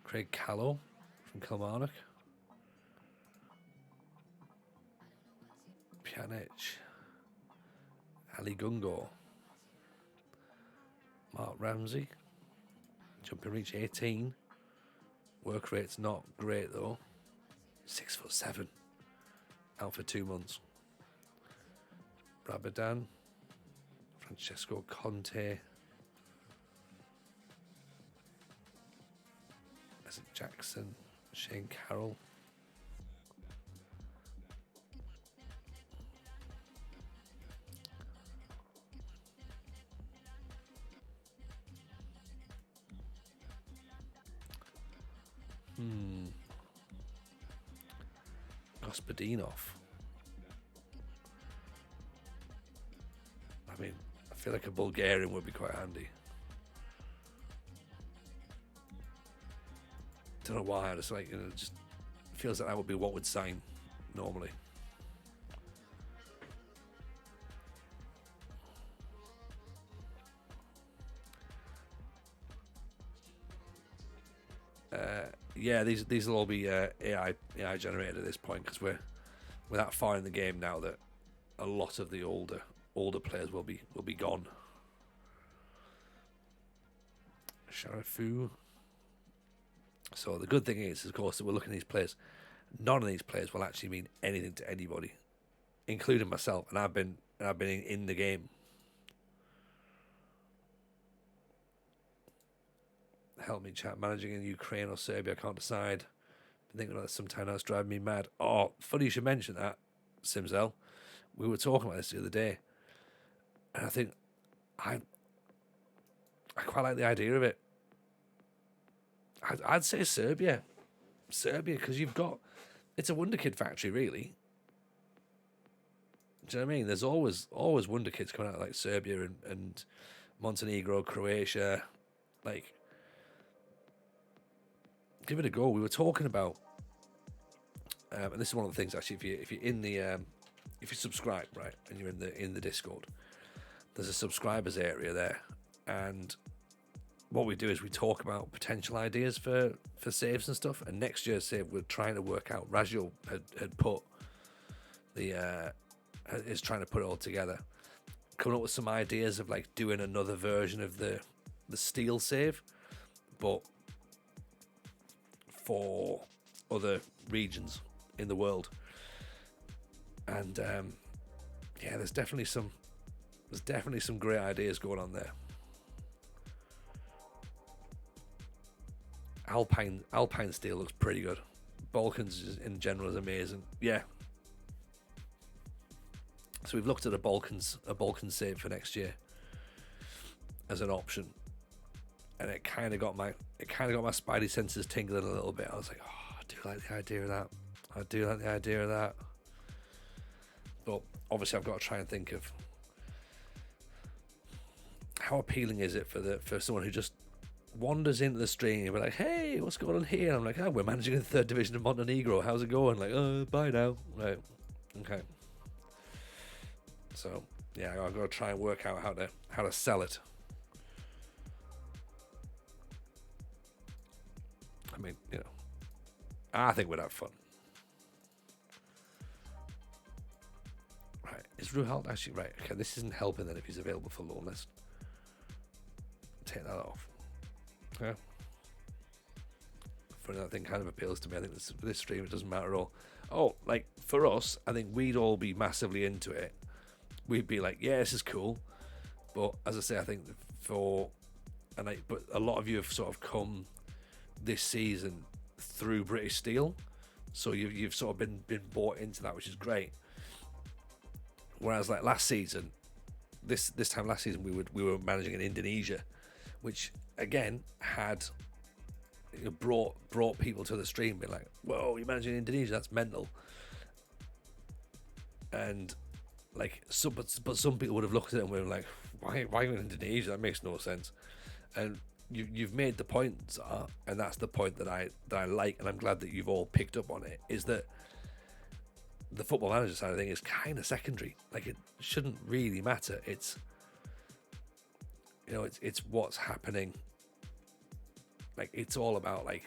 Craig Callow from Kilmarnock. Pjanic. Ali Gungo. Mark Ramsey. Jumping reach 18. Work rate's not great though. 6'7". Out for 2 months. Rabadan. Francesco Conte. Jackson, Shane Carroll. Gospodinov. I mean, I feel like a Bulgarian would be quite handy. Don't know why. I just like, just feels like that would be what would sign normally. Yeah, these will all be AI generated at this point because we're that far in the game now that a lot of the older older players will be gone. Sharafu. So the good thing is, of course, that we're looking at these players. None of these players will actually mean anything to anybody, including myself. And I've been in the game. Help me, chat. Managing in Ukraine or Serbia, I can't decide. Been thinking about that sometime. That's driving me mad. Oh, funny you should mention that, Simzel. We were talking about this the other day, and I think I quite like the idea of it. I'd say Serbia, because you've got, it's a wonder kid factory, really. Do you know what I mean? There's always wonder kids coming out, like Serbia and Montenegro, Croatia. Like, give it a go. We were talking about, and this is one of the things actually. If you're in the if you subscribe, right, and you're in the Discord, there's a subscribers area there, and what we do is we talk about potential ideas for saves and stuff. And next year's save, we're trying to work out. Rajul had put the is trying to put it all together, coming up with some ideas of like doing another version of the steel save, but for other regions in the world. And yeah, there's definitely some great ideas going on there. Alpine steel looks pretty good. Balkans in general is amazing. Yeah. So we've looked at a Balkan save for next year as an option, and it kind of got my spidey senses tingling a little bit. I was like, oh, I do like the idea of that. But obviously, I've got to try and think of how appealing is it for someone who just wanders into the stream and be like, hey, what's going on here? And I'm like, oh, we're managing in the 3rd division of Montenegro. How's it going? Like, oh, bye now. Right, okay. So yeah, I've got to try and work out how to sell it. I mean, you know, I think we'd have fun. Right, is Ruhalt actually right? Okay, this isn't helping then if he's available for loan. Let's take that off. Yeah. Funny, that thing kind of appeals to me. I think this stream, it doesn't matter at all. Oh, like for us, I think we'd all be massively into it. We'd be like, yeah, this is cool. But as I say, I think but a lot of you have sort of come this season through British Steel, so you've sort of been bought into that, which is great. Whereas like last season, this time last season, we were managing in Indonesia, which again had brought people to the stream, being like, whoa, you're managing in Indonesia, that's mental. And like, but some people would have looked at it and were like, why are you in Indonesia? That makes no sense. And you've made the point, Zar, and that's the point that I like, and I'm glad that you've all picked up on it, is that the Football Manager side of thing is kind of secondary. Like, it shouldn't really matter. It's, you know, it's what's happening. Like, it's all about like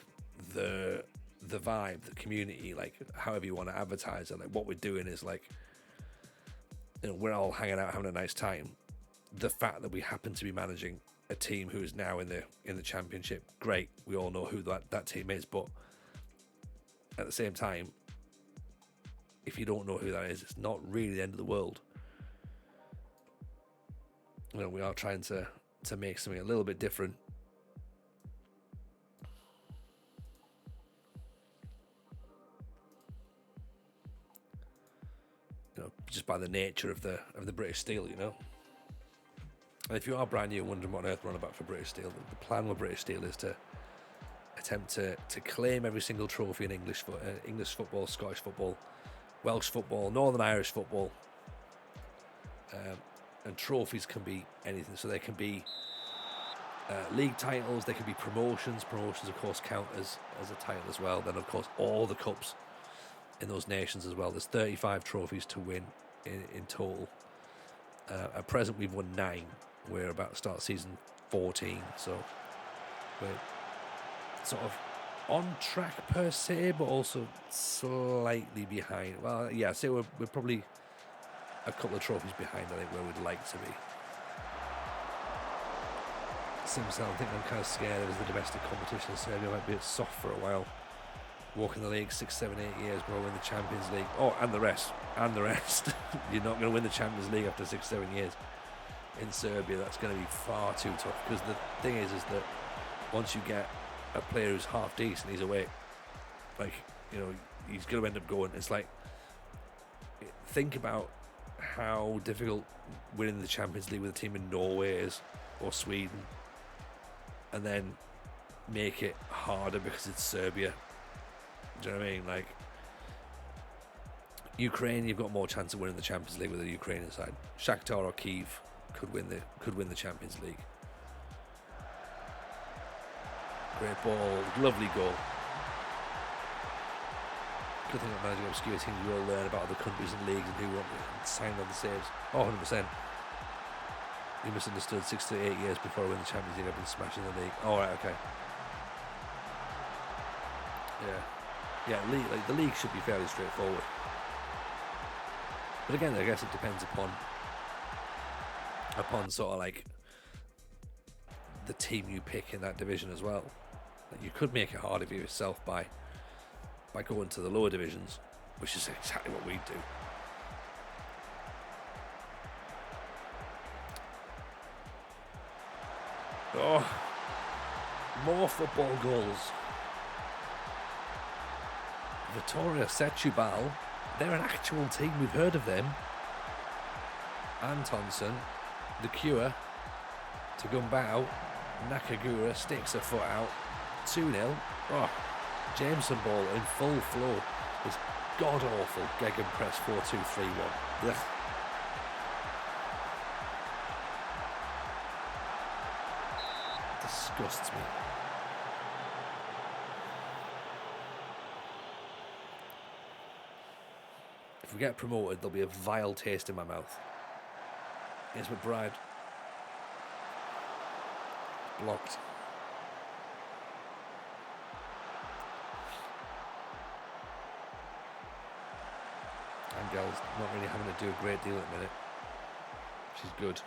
the vibe, the community, like however you want to advertise it. Like, what we're doing is like, you know, we're all hanging out, having a nice time. The fact that we happen to be managing a team who is now in the championship, great. We all know who that team is, but at the same time, if you don't know who that is, it's not really the end of the world. You know, we are trying to make something a little bit different. You know, just by the nature of the British Steel, you know. And if you are brand new and wondering what on earth we're on about for British Steel, the plan with British Steel is to attempt to claim every single trophy in English football, Scottish football, Welsh football, Northern Irish football. And trophies can be anything. So they can be league titles, they can be promotions. Promotions, of course, count as a title as well. Then, of course, all the cups in those nations as well. There's 35 trophies to win in total. At present, we've won 9. We're about to start season 14, so we're sort of on track per se, but also slightly behind. Well, yeah, so we're probably a couple of trophies behind, I think, where we'd like to be. Simpson, I think I'm kind of scared of the domestic competition in Serbia might be a bit soft for a while. Walking the league 6, 7, 8 years before we win the Champions League. Oh, and the rest. You're not going to win the Champions League after 6, 7 years in Serbia. That's going to be far too tough, because the thing is that once you get a player who's half decent, he's away. Like, you know, he's going to end up going. It's like, think about how difficult winning the Champions League with a team in Norway is, or Sweden, and then make it harder because it's Serbia. Do you know what I mean? Like, Ukraine, you've got more chance of winning the Champions League with the Ukrainian side. Shakhtar or Kiev could win the Champions League. Great ball, lovely goal. Good thing about managing obscure teams, you all learn about other countries and leagues and who want to sign on the saves. Oh, 100%. You misunderstood. 6 to 8 years before I win the Champions League, I've been smashing the league. All right, okay. Yeah. The league should be fairly straightforward. But again, I guess it depends upon sort of like the team you pick in that division as well. Like, you could make it harder for yourself by going to the lower divisions, which is exactly what we do. Oh, more football goals. Vitoria Setubal, they're an actual team, we've heard of them. Antonsson, the cure, to Gumbau, Nakagura sticks a foot out, 2-0. Oh, Jameson ball in full flow. It's god-awful gegenpress 4-2-3-1. Ugh. Disgusts me. If we get promoted, there'll be a vile taste in my mouth. Here's McBride. Blocked. Angel's not really having to do a great deal at the minute. She's good.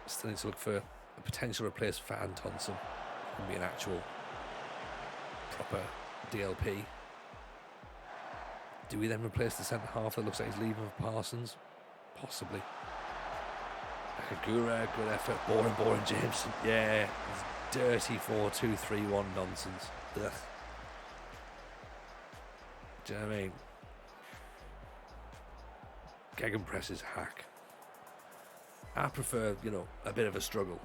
Still need to look for a potential replacement for Antonsson. Can be an actual proper DLP. Do we then replace the centre half that looks like he's leaving for Parsons? Possibly. Nakagura, good effort. Boring Jameson. Yeah, it's dirty 4-2-3-1 nonsense. Ugh. Do you know what I mean? Gegenpress is hack. I prefer, a bit of a struggle.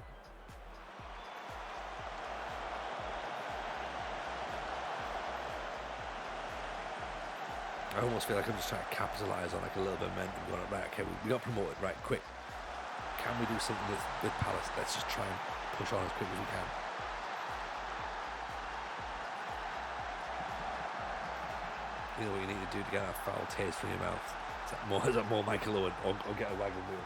I almost feel like I'm just trying to capitalise on like a little bit of momentum going, right, okay, we got promoted, right, quick. Can we do something with Palace? Let's just try and push on as quick as we can. You know what you need to do to get that foul taste from your mouth? Is that more Michael Owen or get a wagon wheel?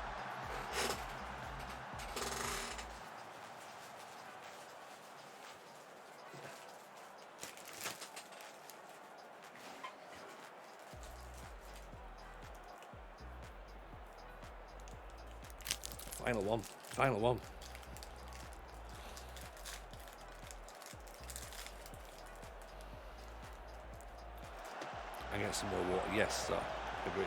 Final one. And get some more water. Yes, sir. Agreed.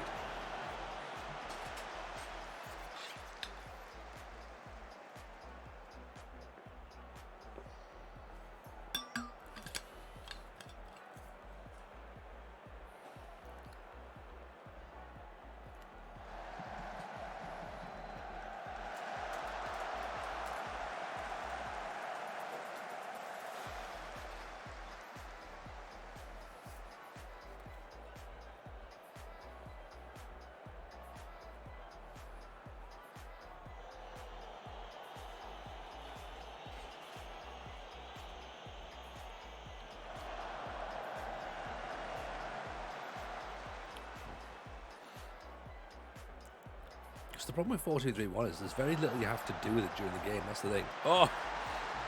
The problem with 4-2-3-1 is there's very little you have to do with it during the game. That's the thing. Oh,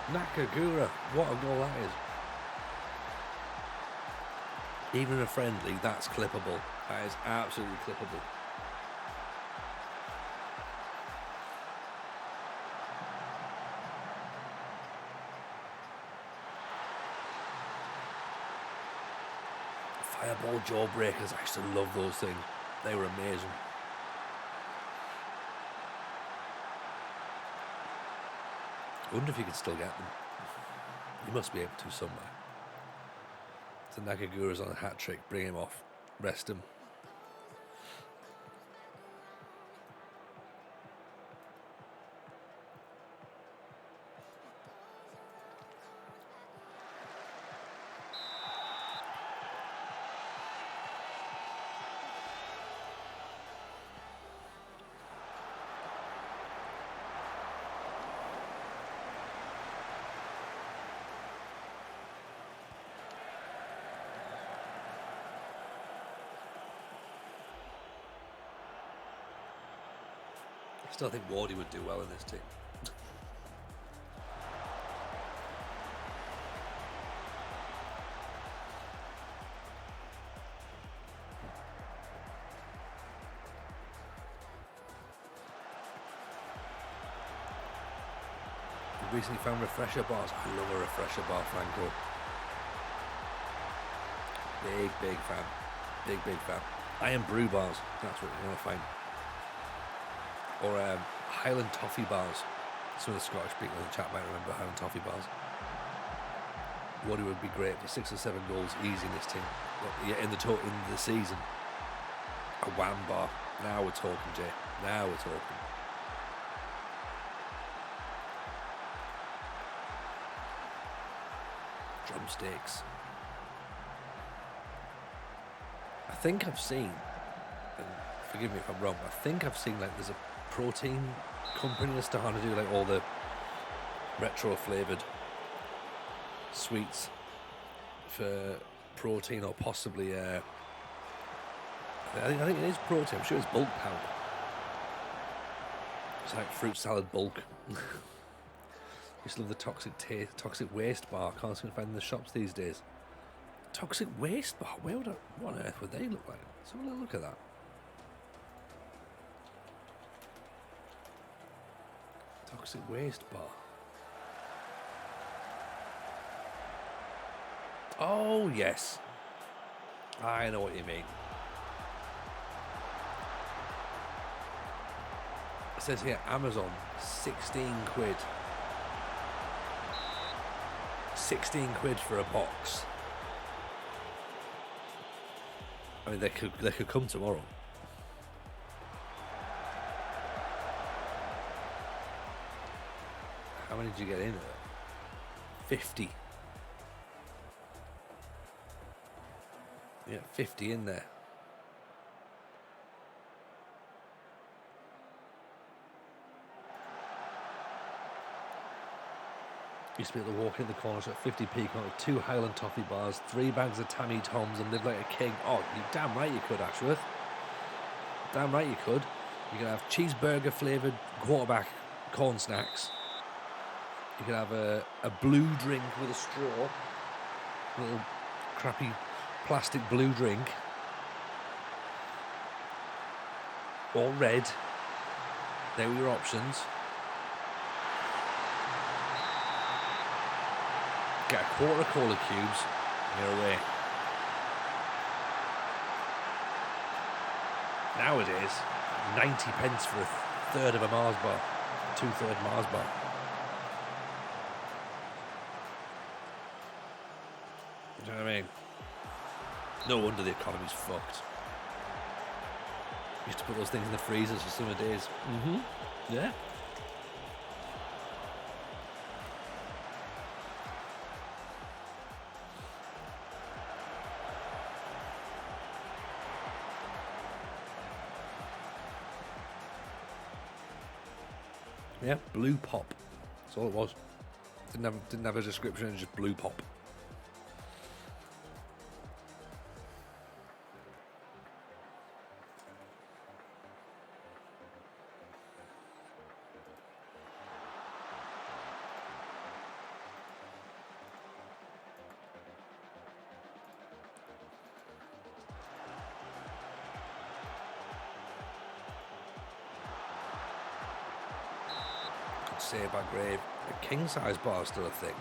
Nakagura, what a goal that Even in a friendly, that's clippable. That is absolutely clippable. Fireball jawbreakers, I used to love those things. They were amazing. I wonder if you can still get them. You must be able to somewhere. So Nakagura's on a hat trick, bring him off, rest him. I still think Wardy would do well in this team. We recently found refresher bars. I love a refresher bar, Franco. Big fan. Big fan. Iron brew bars. That's what you want to find. Or Highland toffee bars. Some of the Scottish people in the chat might remember Highland toffee bars. What would be great for 6 or 7 goals easy in this team. But in the season. A wham bar. Now we're talking, Jay. Now we're talking. Drumsticks. I think I've seen, and forgive me if I'm wrong, but I think I've seen like there's a protein company that's starting to do like all the retro flavoured sweets for protein, or possibly I think it is protein. I'm sure it's bulk powder. It's like fruit salad bulk. I used to love the toxic waste bar. Can't seem to find in the shops these days. Toxic waste bar? What on earth would they look like? Let's have a little look at that. Toxic waste bar. Oh, yes. I know what you mean. It says here, Amazon, 16 quid. 16 quid for a box. I mean, they could come tomorrow. How many did you get in there? 50. Yeah, 50 in there. Used to be able to walk in the corners at 50p, got 2 Highland toffee bars, 3 bags of Tammy Toms, and live like a king. Oh, you damn right you could, Ashworth. Damn right you could. You could have cheeseburger flavoured quarterback corn snacks. You could have a blue drink with a straw, a little crappy plastic blue drink, or red. There were your options. Get a quarter of cola cubes, and you're away. Nowadays, 90 pence for a third of a Mars bar, 2/3 Mars bar. Do you know what I mean? No wonder the economy's fucked. Used to put those things in the freezers for summer days. Yeah. Yeah, blue pop. That's all it was. Didn't have a description, it was just blue pop. say by Grave, a king size bar is still a thing.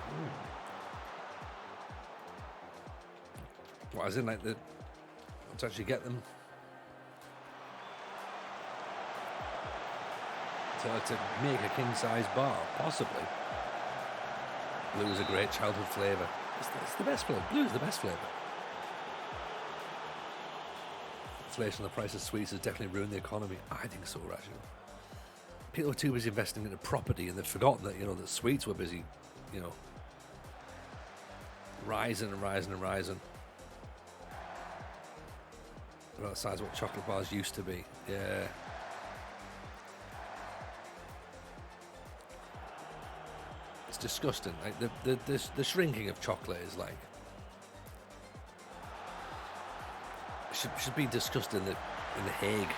What, as in like to actually get them to make a king size bar, possibly. Blue is a great childhood flavour. It's the best flavour. Blue is the best flavour. Inflation on the price of sweets has definitely ruined the economy. I think so, actually. People are too busy investing into property and they've forgotten that, that sweets were busy, rising and rising and rising. About the size of what chocolate bars used to be. Yeah. It's disgusting. Like the shrinking of chocolate is like should be discussed in the Hague.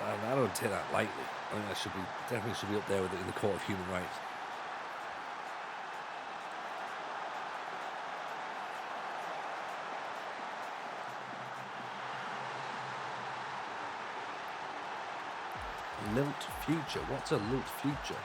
I don't take that lightly. I think that definitely should be up there with it in the Court of Human Rights. Lilt future. What's a lilt future?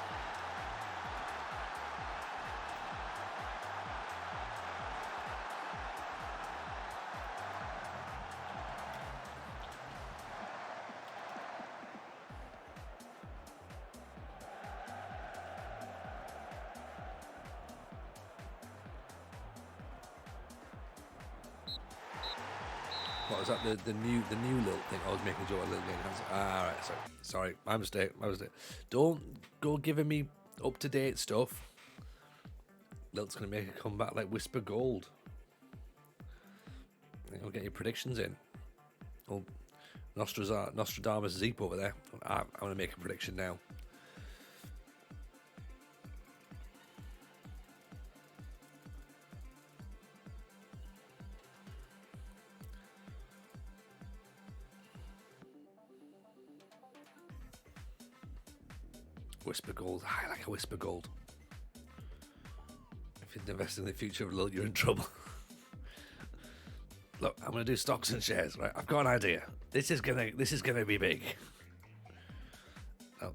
What was that? The new little thing? I was making a joke of little game. Right, sorry, my mistake. Don't go giving me up to date stuff. Lilt's gonna make a comeback like Whisper Gold. I'll get your predictions in. Oh, Nostradamus Zeep over there. I'm gonna make a prediction now. Whisper Gold. I like a Whisper Gold. If you're investing in the future of Lilt, you're in trouble. Look, I'm going to do stocks and shares, right? I've got an idea. This is gonna be big. Now,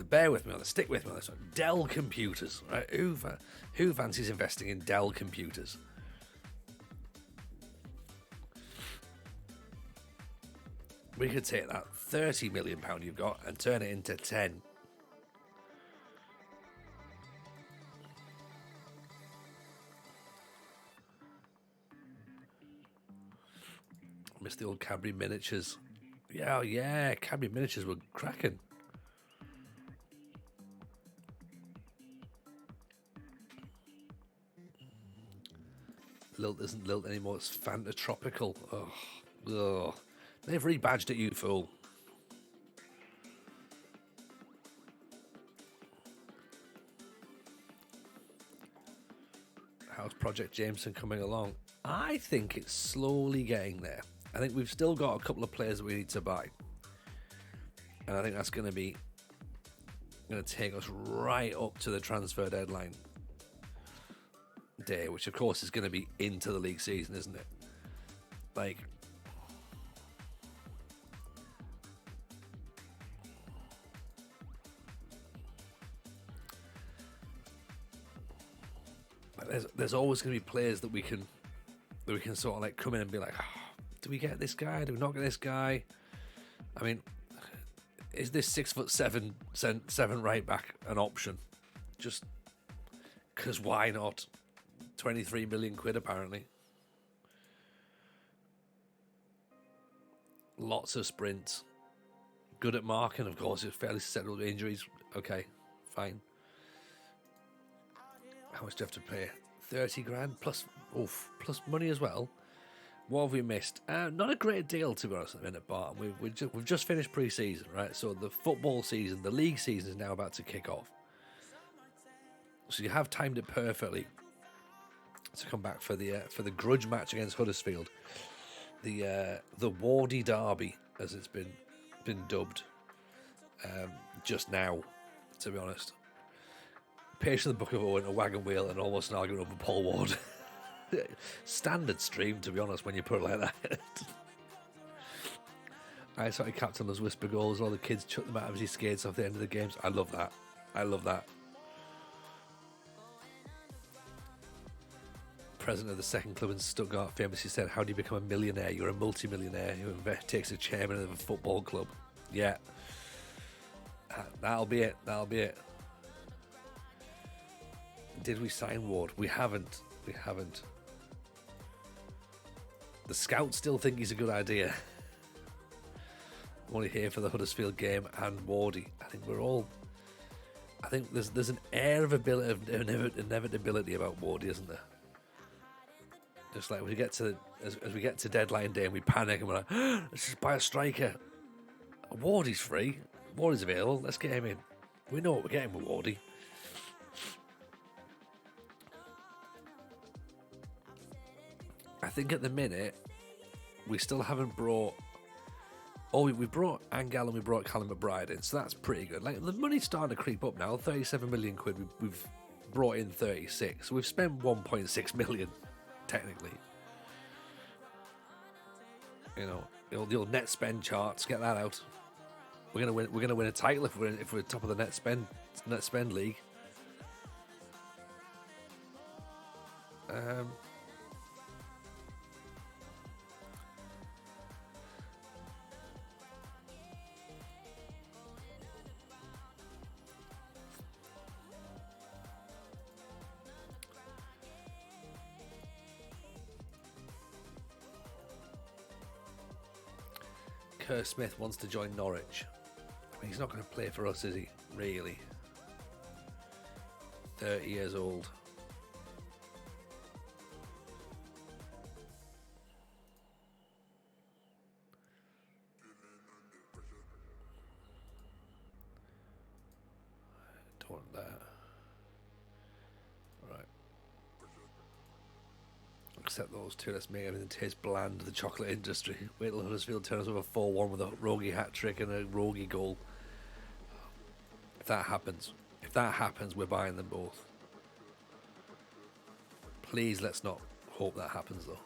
bear with me on this. Stick with me on this one. Dell Computers, right? Who fancies investing in Dell Computers? We could take that £30 million you've got and turn it into 10. Miss the old Cadbury miniatures. Yeah, Cadbury miniatures were cracking. Lilt isn't Lilt anymore, it's Fanta Tropical. Ugh. They've rebadged it, you fool. How's Project Jameson coming along? I think it's slowly getting there. I think we've still got a couple of players that we need to buy. And I think that's going to take us right up to the transfer deadline day, which of course is going to be into the league season, isn't it? Like, there's always going to be players that we can sort of like come in and be like, oh, do we get this guy? Do we not get this guy? I mean, is this 6'7" right back an option? Just because why not? 23 million quid apparently. Lots of sprints. Good at marking, of course. It's fairly susceptible to injuries. Okay, fine. How much do you have to pay? 30 grand plus money as well. What have we missed? Not a great deal, to be honest, at the minute, Bart. We've just finished pre-season, right? So the football season, the league season is now about to kick off. So you have timed it perfectly to come back for the grudge match against Huddersfield. The Wardy Derby, as it's been dubbed, just now, to be honest. Page of the Book of Owen, a wagon wheel, and almost an argument over Paul Ward. Standard stream, to be honest, when you put it like that. I started captain those Whisper goals, all the kids chuck them out as he skates off the end of the games. I love that. I love that. President of the second club in Stuttgart famously said, "How do you become a millionaire? You're a multi-millionaire who takes a chairman of a football club." Yeah. That'll be it. That'll be it. Did we sign Ward? We haven't. We haven't. The scouts still think he's a good idea. I'm only here for the Huddersfield game and Wardy. I think we're all... I think there's an air of inevitability about Wardy, isn't there? Just like we get to as we get to deadline day and we panic and we're like, let's just buy a striker. Wardy's free. Wardy's available. Let's get him in. We know what we're getting with Wardy. I think at the minute we still haven't brought. Oh, we brought Angel and we brought Callum McBride in, so that's pretty good. Like the money's starting to creep up now. 37 million quid. We've brought in 36. So we've spent 1.6 million. Technically, you know, the old net spend charts. Get that out. We're gonna win. We're gonna win a title if we're top of the net spend league. Kerr Smith wants to join Norwich. I mean, he's not going to play for us, is he? Really? 30 years old. Don't want that. Right. Except those two. Let's make everything taste bland. The chocolate industry. Wait till Huddersfield turns over 4-1 with a Rogie hat trick and a Rogie goal. If that happens, we're buying them both. Please, let's not hope that happens though.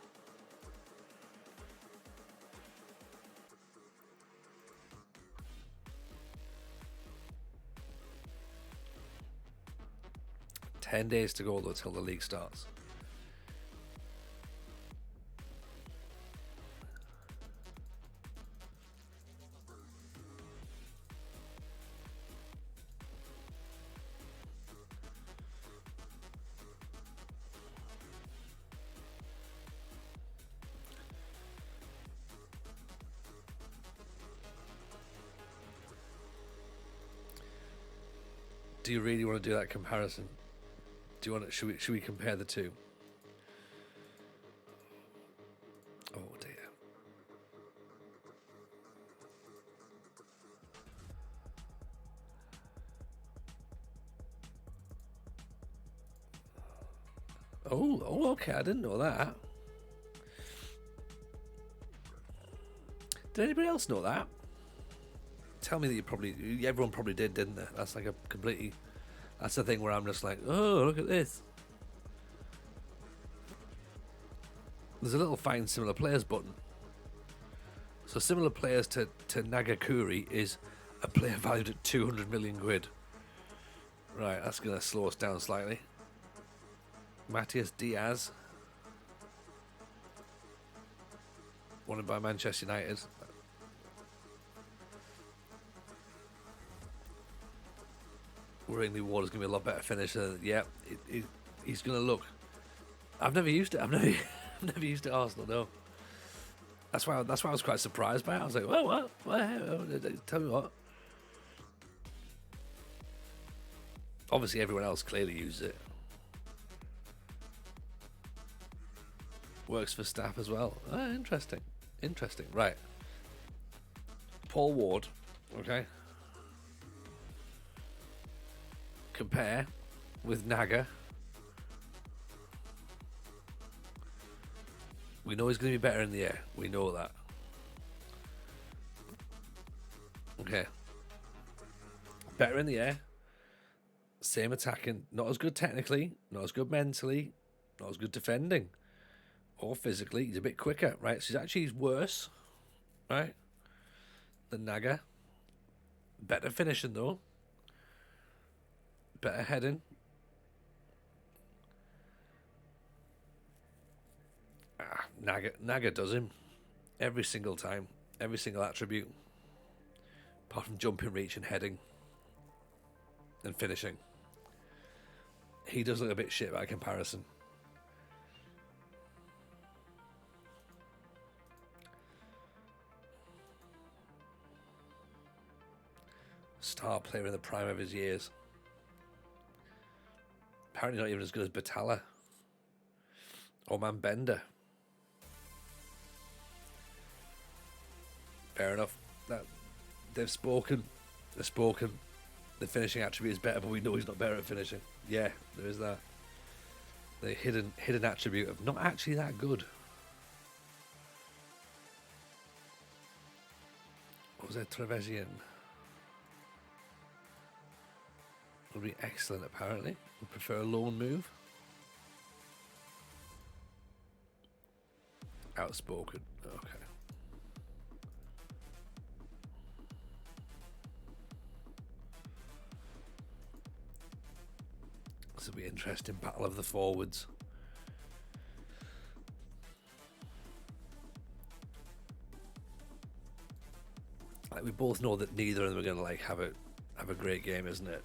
Ten days to go though till the league starts. Do you really want to do that comparison? Do you want to? Should we compare the two? Oh dear. Oh, okay. I didn't know that. Did anybody else know that? Tell me that everyone probably did, didn't they? That's like a completely, that's the thing where I'm just like, oh, look at this. There's a little find similar players button. So similar players to Nagakuri is a player valued at 200 million quid. Right, that's going to slow us down slightly. Matthias Diaz. Wanted by Manchester United. Worryingly, Ward is going to be a lot better finisher. Yeah, he's going to look. I've never used it. I've never used it at Arsenal. No. That's why I was quite surprised by it. I was like, well, what? Tell me what. Obviously, everyone else clearly uses it. Works for staff as well. Interesting. Right. Paul Ward. Okay. Compare with Naga. We know he's going to be better in the air. We know that. Okay. Better in the air. Same attacking. Not as good technically. Not as good mentally. Not as good defending. Or physically. He's a bit quicker, right? So he's worse, right, than Naga. Better finishing though. better heading. Naga does him every single time, every single attribute, apart from jumping, reach, and heading, and finishing. He does look a bit shit by comparison. Star player in the prime of his years. Apparently not even as good as Batala or Manbender. Fair enough. They've spoken. The finishing attribute is better, but we know he's not better at finishing. Yeah, there is that. The hidden attribute of not actually that good. What was that? Trevesian would be excellent, apparently. Would prefer a lone move. Outspoken. Okay. This will be interesting. Battle of the forwards. Like, we both know that neither of them are going to like have a great game, isn't it?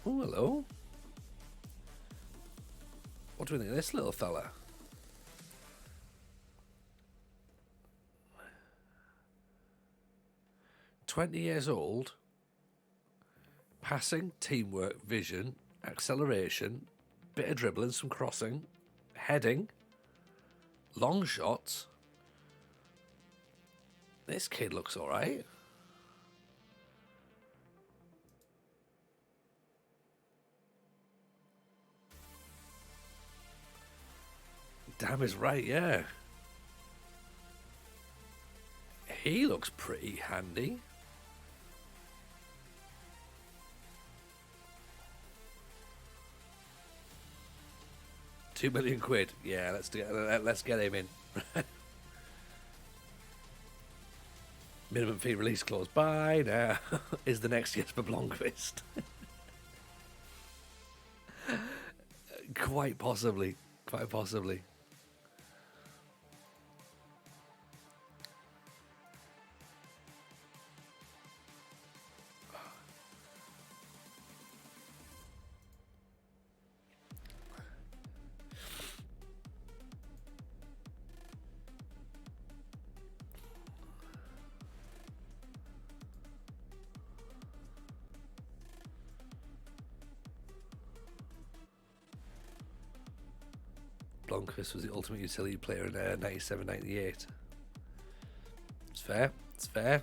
Oh, hello. What do we think of this little fella? "20 years old, passing, teamwork, vision, acceleration, bit of dribbling, some crossing, heading, long shots. This kid looks all right." Damn is right, yeah. He looks pretty handy. £2 million. Yeah, let's get him in. Minimum fee release clause. Bye now. Is the next Jesper Blomqvist. Quite possibly. Quite possibly. Blomqvist was the ultimate utility player in 97-98. It's fair. It's fair.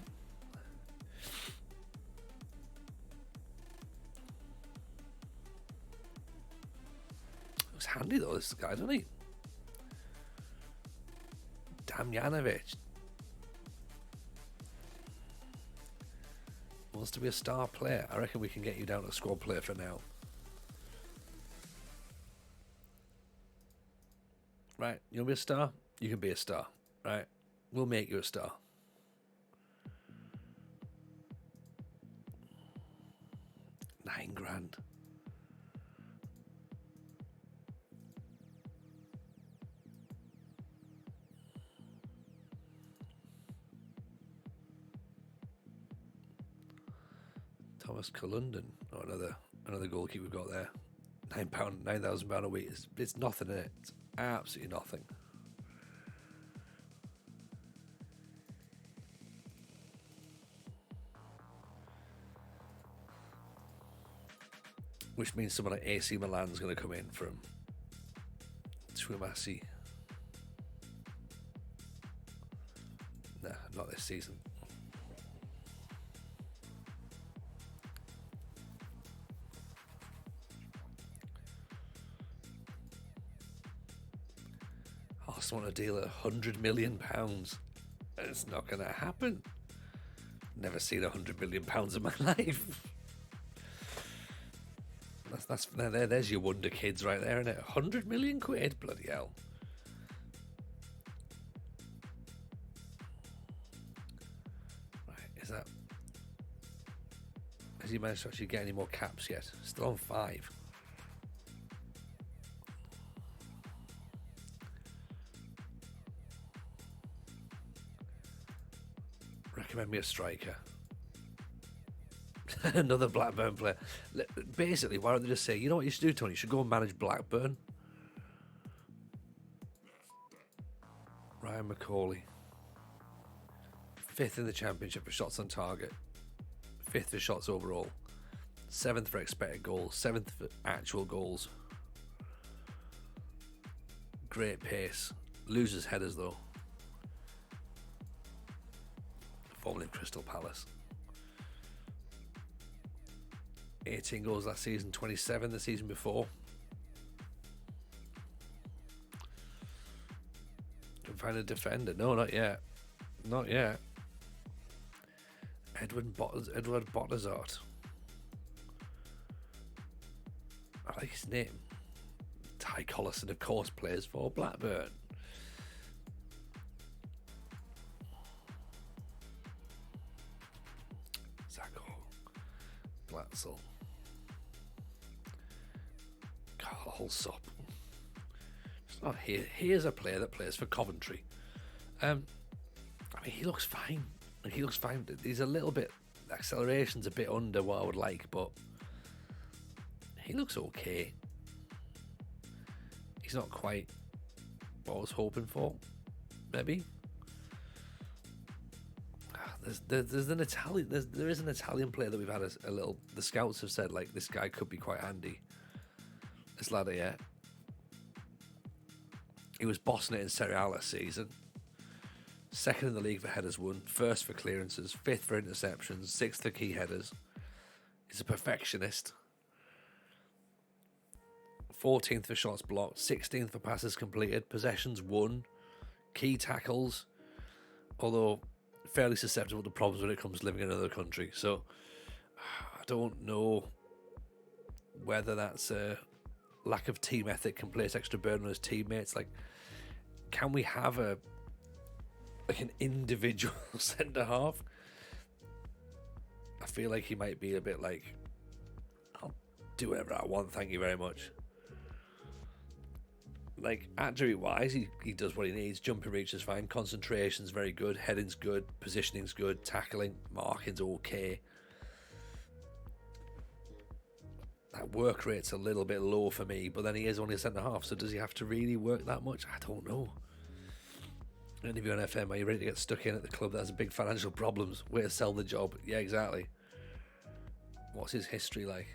Looks handy though, this guy, doesn't he? Damjanovic. Wants to be a star player. I reckon we can get you down to squad player for now. Right, you want to be a star? You can be a star, right? We'll make you a star. £9,000. Thomas Cullunden, another goalkeeper we've got there. £9,000 a week. It's nothing in it. It's absolutely nothing. Which means someone like AC Milan's going to come in from Twumasi. Nah, not this season. Arsenal want a deal at £100 million. It's not going to happen. Never seen £100 million in my life. There's your wonder kids right there, isn't it? 100 million quid, bloody hell. Right, is that? Has he managed to actually get any more caps yet? Still on 5. Recommend me a striker. Another Blackburn player. Basically, why don't they just say, you know what you should do, Tony? You should go and manage Blackburn. Ryan McCauley. 5th in the Championship for shots on target. 5th for shots overall. 7th for expected goals. 7th for actual goals. Great pace. Loses headers though. Formerly in Crystal Palace. 18 goals last season, 27 the season before. Can find a defender? No, not yet. Not yet. Edward Bottazart. I like his name. Ty Collison, of course, plays for Blackburn. Zacko. Glatzel. Carl Holsop. It's not here. Here's a player that plays for Coventry. I mean, he looks fine. He looks fine. He's a little bit, the acceleration's a bit under what I would like, but he looks okay. He's not quite what I was hoping for, maybe. There's an Italian. There is an Italian player that we've had a little. The scouts have said like this guy could be quite handy. This lad here. He was bossing it in Serie A last season. 2nd in the league for headers won, 1st for clearances, 5th for interceptions, 6th for key headers. He's a perfectionist. 14th for shots blocked, 16th for passes completed, possessions won, key tackles, although fairly susceptible to problems when it comes to living in another country. So I don't know whether that's a lack of team ethic can place extra burden on his teammates. Like, can we have an individual centre half? I feel like he might be a bit like, I'll do whatever I want, thank you very much. Like, accuracy wise, he does what he needs. Jumping reach is fine, concentration's very good, heading's good, positioning's good, tackling, marking's okay. That work rate's a little bit low for me, but then he is only a centre half, so does he have to really work that much? I don't know. Interview on FM, are you ready to get stuck in at the club that has big financial problems? Way to sell the job. Yeah, exactly. What's his history like?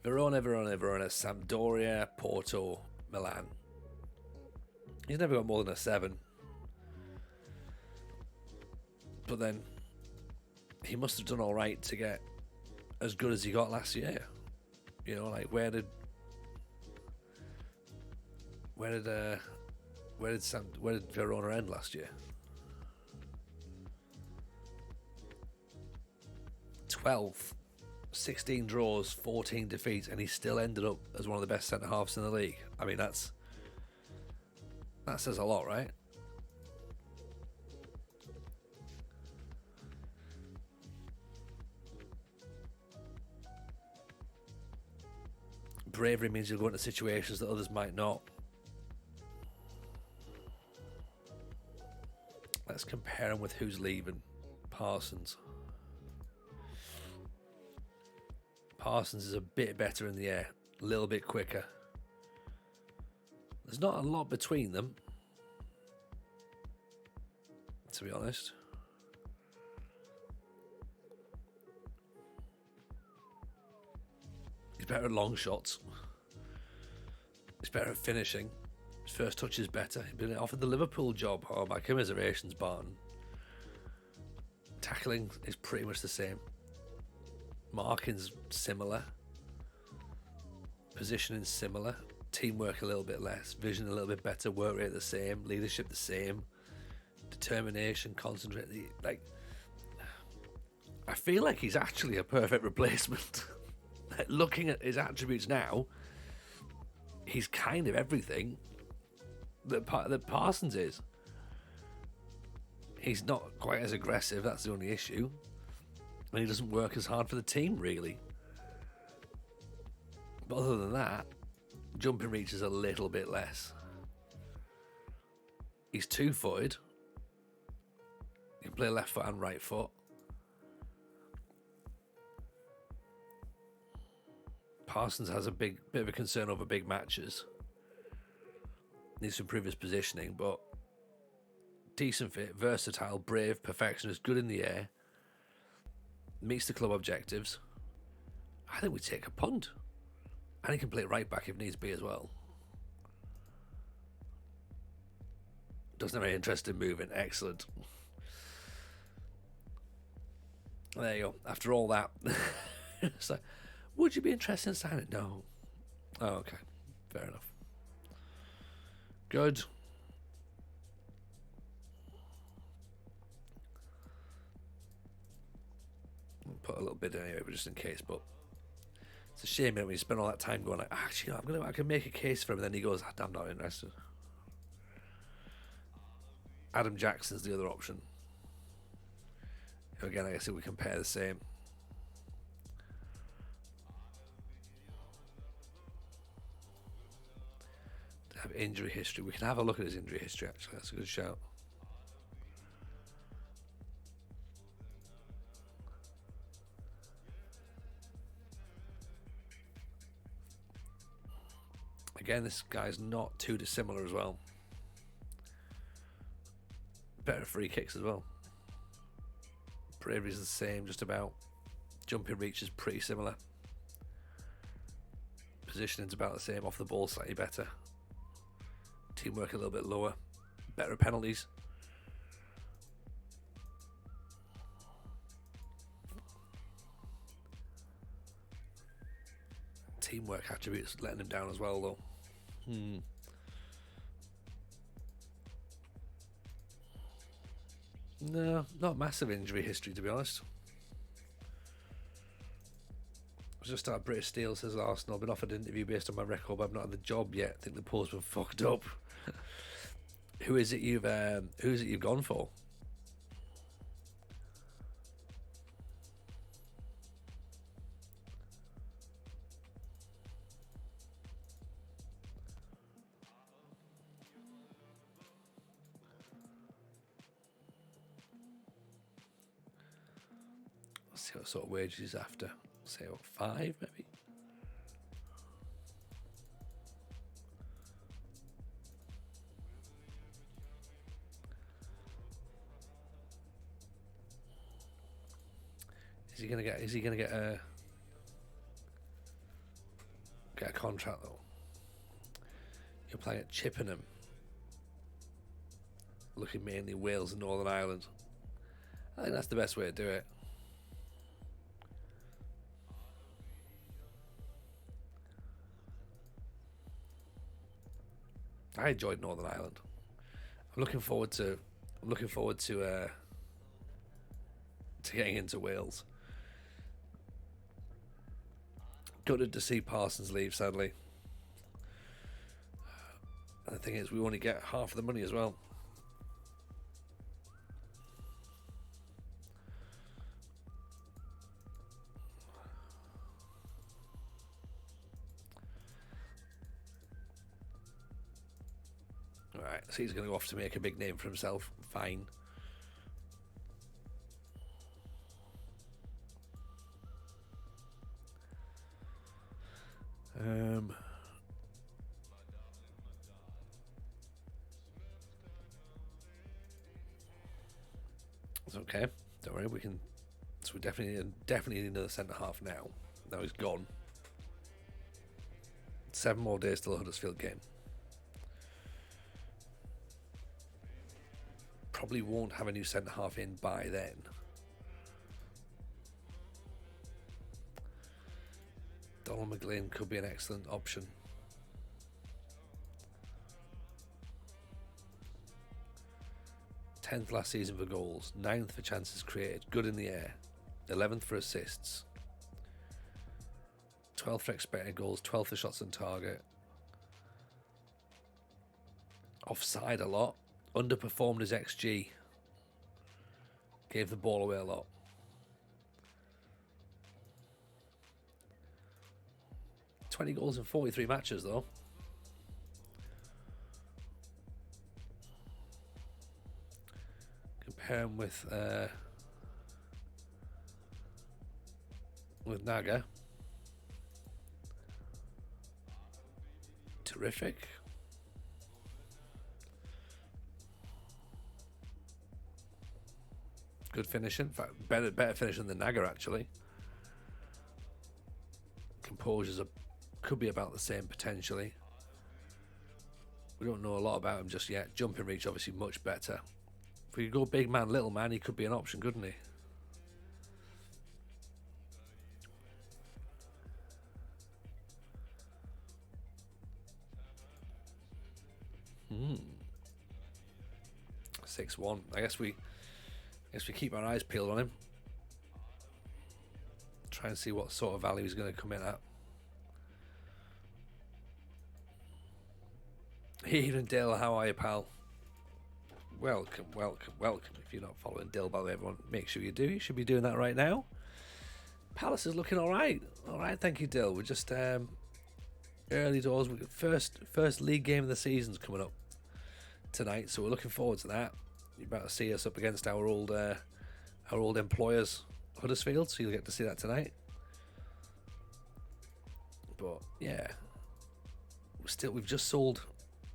Verona, Sampdoria, Porto, Milan. He's never got more than a 7. But then he must have done all right to get as good as he got last year. You know, like where did Verona end last year? 12th, 16 draws, 14 defeats, and he still ended up as one of the best centre halves in the league. I mean, that says a lot, right? Bravery means you'll go into situations that others might not. Let's compare him with who's leaving. Parsons. Parsons is a bit better in the air, a little bit quicker. There's not a lot between them, to be honest. He's better at long shots. He's better at finishing. His first touch is better. He's been offered the Liverpool job. Oh, my commiserations, Barton. Tackling is pretty much the same. Marking's similar. Positioning similar. Teamwork a little bit less. Vision a little bit better. Work rate the same. Leadership the same. Determination, concentrate. Like, I feel like he's actually a perfect replacement. Looking at his attributes now, he's kind of everything that Parsons is. He's not quite as aggressive, that's the only issue. And he doesn't work as hard for the team, really. But other than that, jumping reach is a little bit less. He's two-footed. He can play left foot and right foot. Parsons has a bit of a concern over big matches. Needs to improve his positioning, but decent fit, versatile, brave, perfectionist, good in the air. Meets the club objectives. I think we take a punt. And he can play right back if needs be as well. Doesn't have any interest in moving. Excellent. There you go. After all that. So, would you be interested in signing? No. Oh, okay. Fair enough. Good. I'll put a little bit in anyway, but just in case. But it's a shame when you spend all that time going like, actually, I can make a case for him. And then he goes, I'm not interested. Adam Jackson's the other option. Again, I guess if we compare the same. Have injury history. We can have a look at his injury history, actually. That's a good shout. Again, this guy's not too dissimilar as well. Better free kicks as well. Bravery's the same, just about. Jumping reach is pretty similar. Positioning's about the same. Off the ball, slightly better. Teamwork a little bit lower. Better penalties. Teamwork attributes letting him down as well, though. No, not massive injury history, to be honest. Just started British Steel, says Arsenal. I've been offered an interview based on my record, but I've not had the job yet. I think the post's been fucked up. Who is it you've gone for? Let's see what sort of wages he's after. Say what, 5 maybe? Is he gonna get a contract though? You're playing at Chippenham. Looking mainly Wales and Northern Ireland. I think that's the best way to do it. I enjoyed Northern Ireland. I'm looking forward to getting into Wales. Gutted to see Parsons leave, sadly. And the thing is, we only get half of the money as well. Alright, so he's going to go off to make a big name for himself. Fine. It's okay. Don't worry, we can. So we definitely need another centre half now. Now he's gone. 7 more days till the Huddersfield game. Probably won't have a new centre half in by then. Donald McGlynn could be an excellent option. 10th last season for goals, 9th for chances created, good in the air, 11th for assists. 12th for expected goals, 12th for shots on target. Offside a lot. Underperformed his XG. Gave the ball away a lot. $20 goals in 43 matches, though. Compare him with Naga. Terrific. Good finishing. In fact, better finishing than Naga, actually. Composure's could be about the same, potentially. We don't know a lot about him just yet. Jumping reach, obviously, much better. If we could go big man, little man, he could be an option, couldn't he? Hmm. 6-1. I guess we keep our eyes peeled on him. Try and see what sort of value he's going to come in at. Even Dill, how are you, pal? Welcome. If you're not following Dill, by the way, everyone, make sure you do. You should be doing that right now. Palace is looking all right. All right, thank you, Dill. We're just early doors. We got first league game of the season's coming up tonight, so we're looking forward to that. You're about to see us up against our old employers, Huddersfield, so you'll get to see that tonight. But yeah, we've just sold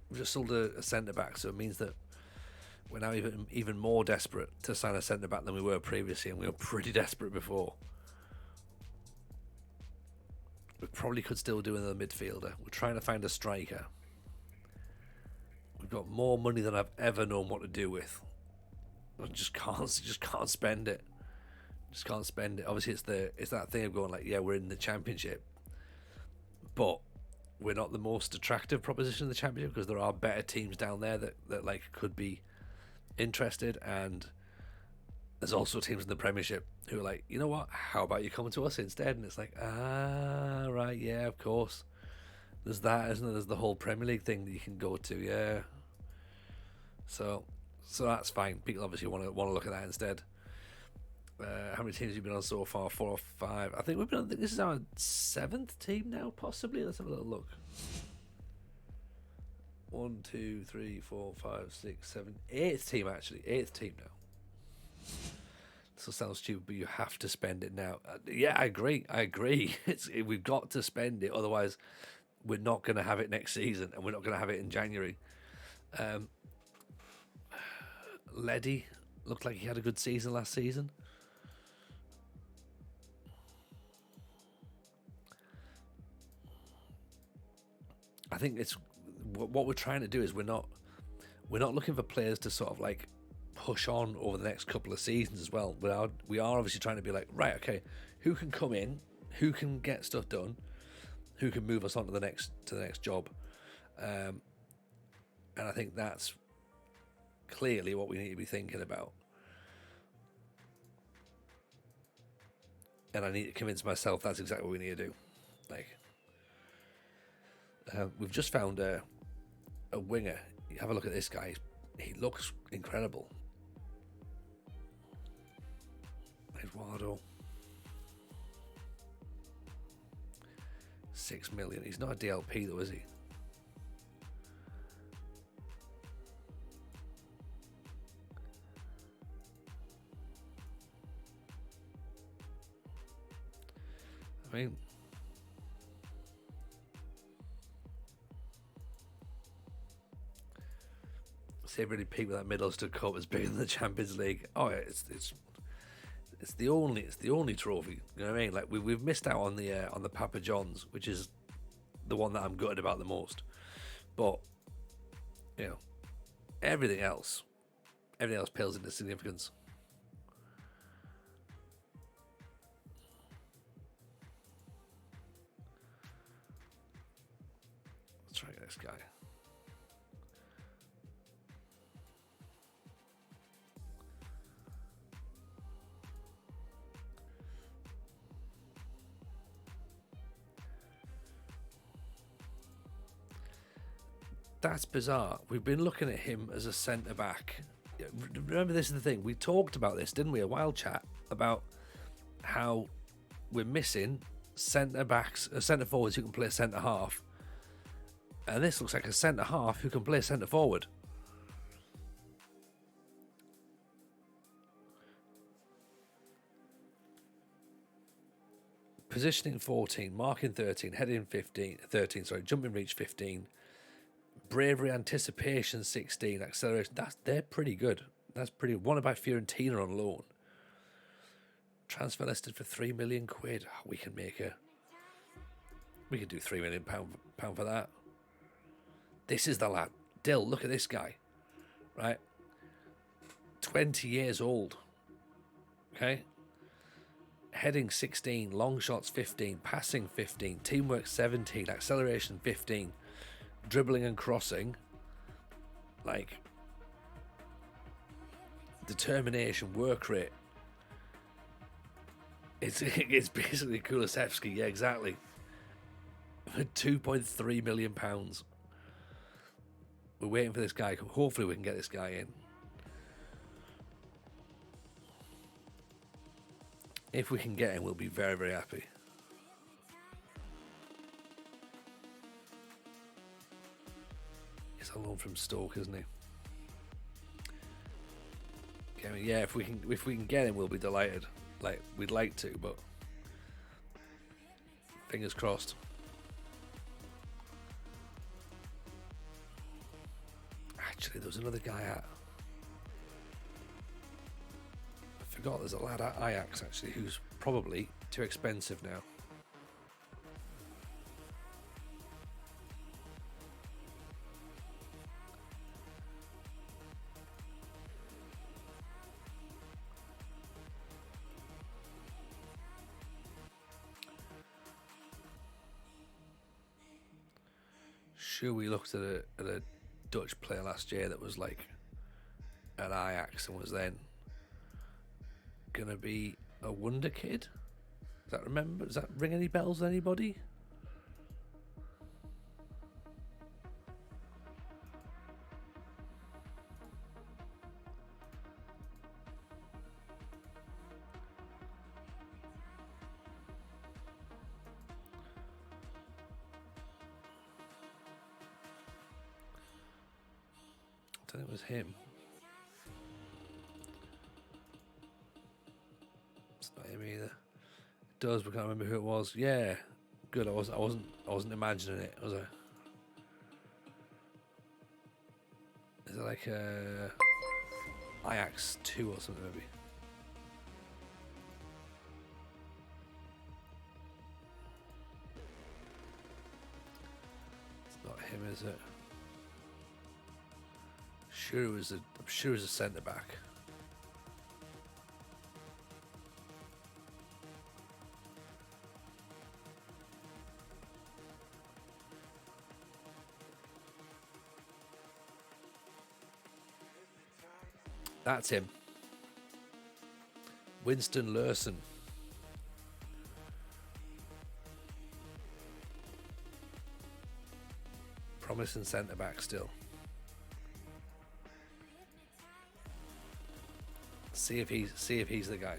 a centre back, so it means that we're now even more desperate to sign a centre back than we were previously, and we were pretty desperate before. We probably could still do another midfielder. We're trying to find a striker. We've got more money than I've ever known what to do with. I just can't spend it. Just can't spend it. Obviously, it's that thing of going like, yeah, we're in the Championship, but we're not the most attractive proposition in the Championship because there are better teams down there that like could be interested, and there's also teams in the Premiership who are like, you know what? How about you come to us instead? And it's like, right, yeah, of course. There's that, isn't there? There's the whole Premier League thing that you can go to, yeah. So that's fine. People obviously want to look at that instead. How many teams have you been on so far? 4 or 5. I think we've been on. This is our 7th team now, possibly. Let's have a little look. 1, 2, 3, 4, 5, 6, 7, 8th team actually. 8th team now. This will sound stupid, but you have to spend it now. Yeah, I agree. We've got to spend it, otherwise we're not going to have it next season, and we're not going to have it in January. Leddy looked like he had a good season last season. I think it's what we're trying to do is we're not looking for players to sort of like push on over the next couple of seasons as well. We are obviously trying to be like, right, okay, who can come in, who can get stuff done, who can move us on to the next job, and I think that's clearly what we need to be thinking about. And I need to convince myself that's exactly what we need to do. Like, we've just found a winger. You have a look at this guy. He looks incredible. Eduardo. 6 million. He's not a DLP though, is he? I mean, say really peaked with that Middlesbrough Cup as bigger than the Champions League. Oh, yeah, it's the only trophy. You know what I mean? Like we've missed out on the Papa John's, which is the one that I'm gutted about the most. But you know, everything else pales into significance. Let's try this guy. That's bizarre. We've been looking at him as a centre back. Remember, this is the thing. We talked about this, didn't we? A wild chat about how we're missing centre backs, centre forwards who can play centre half, and this looks like a centre half who can play centre forward. Positioning 14, marking 13, heading 13, jumping reach 15, bravery anticipation 16, acceleration. They're pretty good. That's pretty. One about Fiorentina on loan. Transfer listed for £3 million. We can do £3 million for that. This is the lad. Dill, look at this guy. Right? 20 years old. Okay? Heading 16, long shots 15, passing 15, teamwork 17, acceleration 15, dribbling and crossing, like, determination, work rate. It's basically Kulusevski, yeah, exactly. For £2.3 million. We're waiting for this guy. Hopefully we can get this guy in. If we can get him, we'll be very, very happy. He's on loan from Stoke, isn't he? Yeah, if we can get him, we'll be delighted. Like, we'd like to, but fingers crossed. Actually, there was another guy at. I forgot there's a lad at Ajax actually who's probably too expensive now. Sure, we looked at a Dutch player last year that was like at Ajax and was then gonna be a wonder kid. Does that ring any bells with anybody? I don't think it was him. It's not him either. It does, but I can't remember who it was. Yeah, good. I wasn't imagining it, was I? Is it like Ajax 2 or something maybe? It's not him, is it? I'm sure it was a centre back. That's him. Winston Lurson. Promising centre back still. See if he's the guy.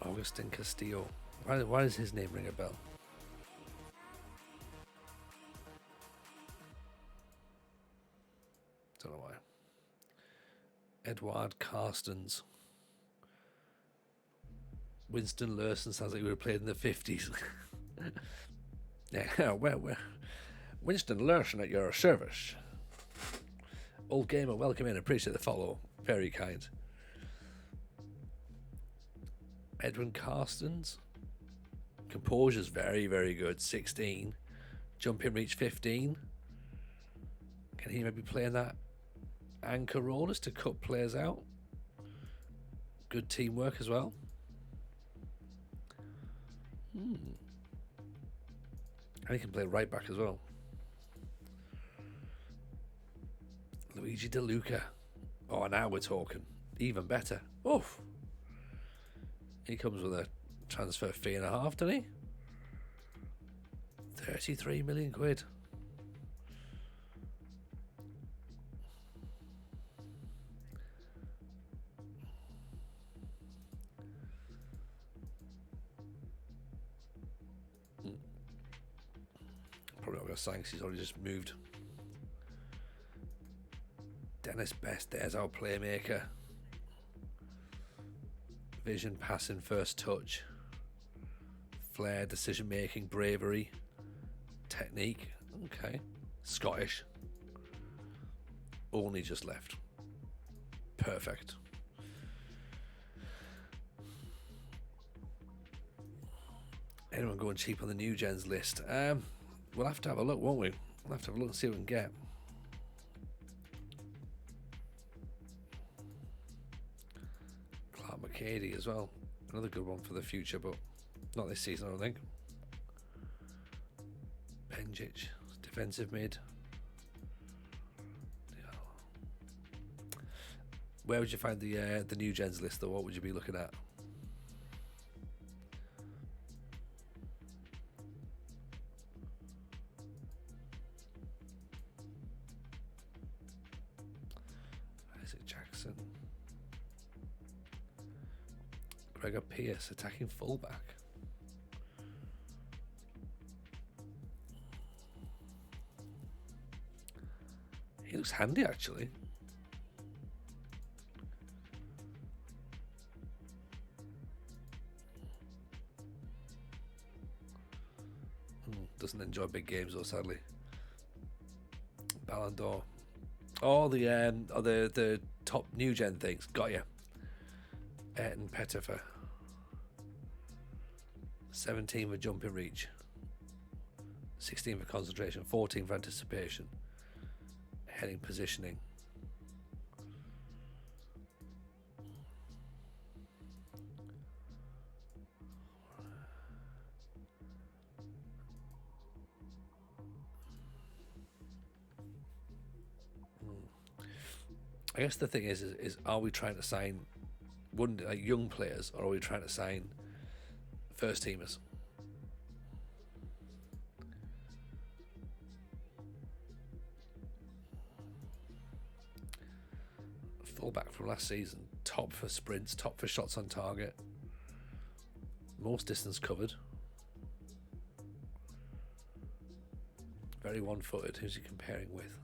Augustin Castillo. Why does his name ring a bell? Don't know why. Edward Carstens. Winston Lurson sounds like we were played in the 50s. Yeah, well, Winston Lurson at your service. Old gamer, welcome in. Appreciate the follow. Very kind. Edwin Carstens. Composure's very, very good. 16. Jumping reach 15. Can he maybe play in that anchor role as to cut players out? Good teamwork as well. And he can play right back as well. Luigi De Luca. Oh, now we're talking. Even better. Oof. He comes with a transfer fee and a half, doesn't he? 33 million quid. Probably not going to sign because he's already just moved. Dennis Best, there's our playmaker. Vision, passing, first touch. Flair, decision making, bravery, technique. Okay. Scottish. Only just left. Perfect. Anyone going cheap on the new gens list? We'll have to have a look, won't we? We'll have to have a look and see what we can get. Clark McCady as well. Another good one for the future, but not this season, I don't think. Benjic, defensive mid. Where would you find the new gens list, though? What would you be looking at? Isaac Jackson. Gregor Pierce, attacking fullback. He looks handy, actually. Doesn't enjoy big games, though, sadly. Ballon d'Or. Oh, the top new gen things. Got you. Ayrton Pettifer. 17 for jumping reach. 16 for concentration. 14 for anticipation. Heading positioning. I guess the thing is are we trying to sign young players, or are we trying to sign first teamers? Fullback from last season, top for sprints, top for shots on target, most distance covered, very one-footed. Who's he comparing with?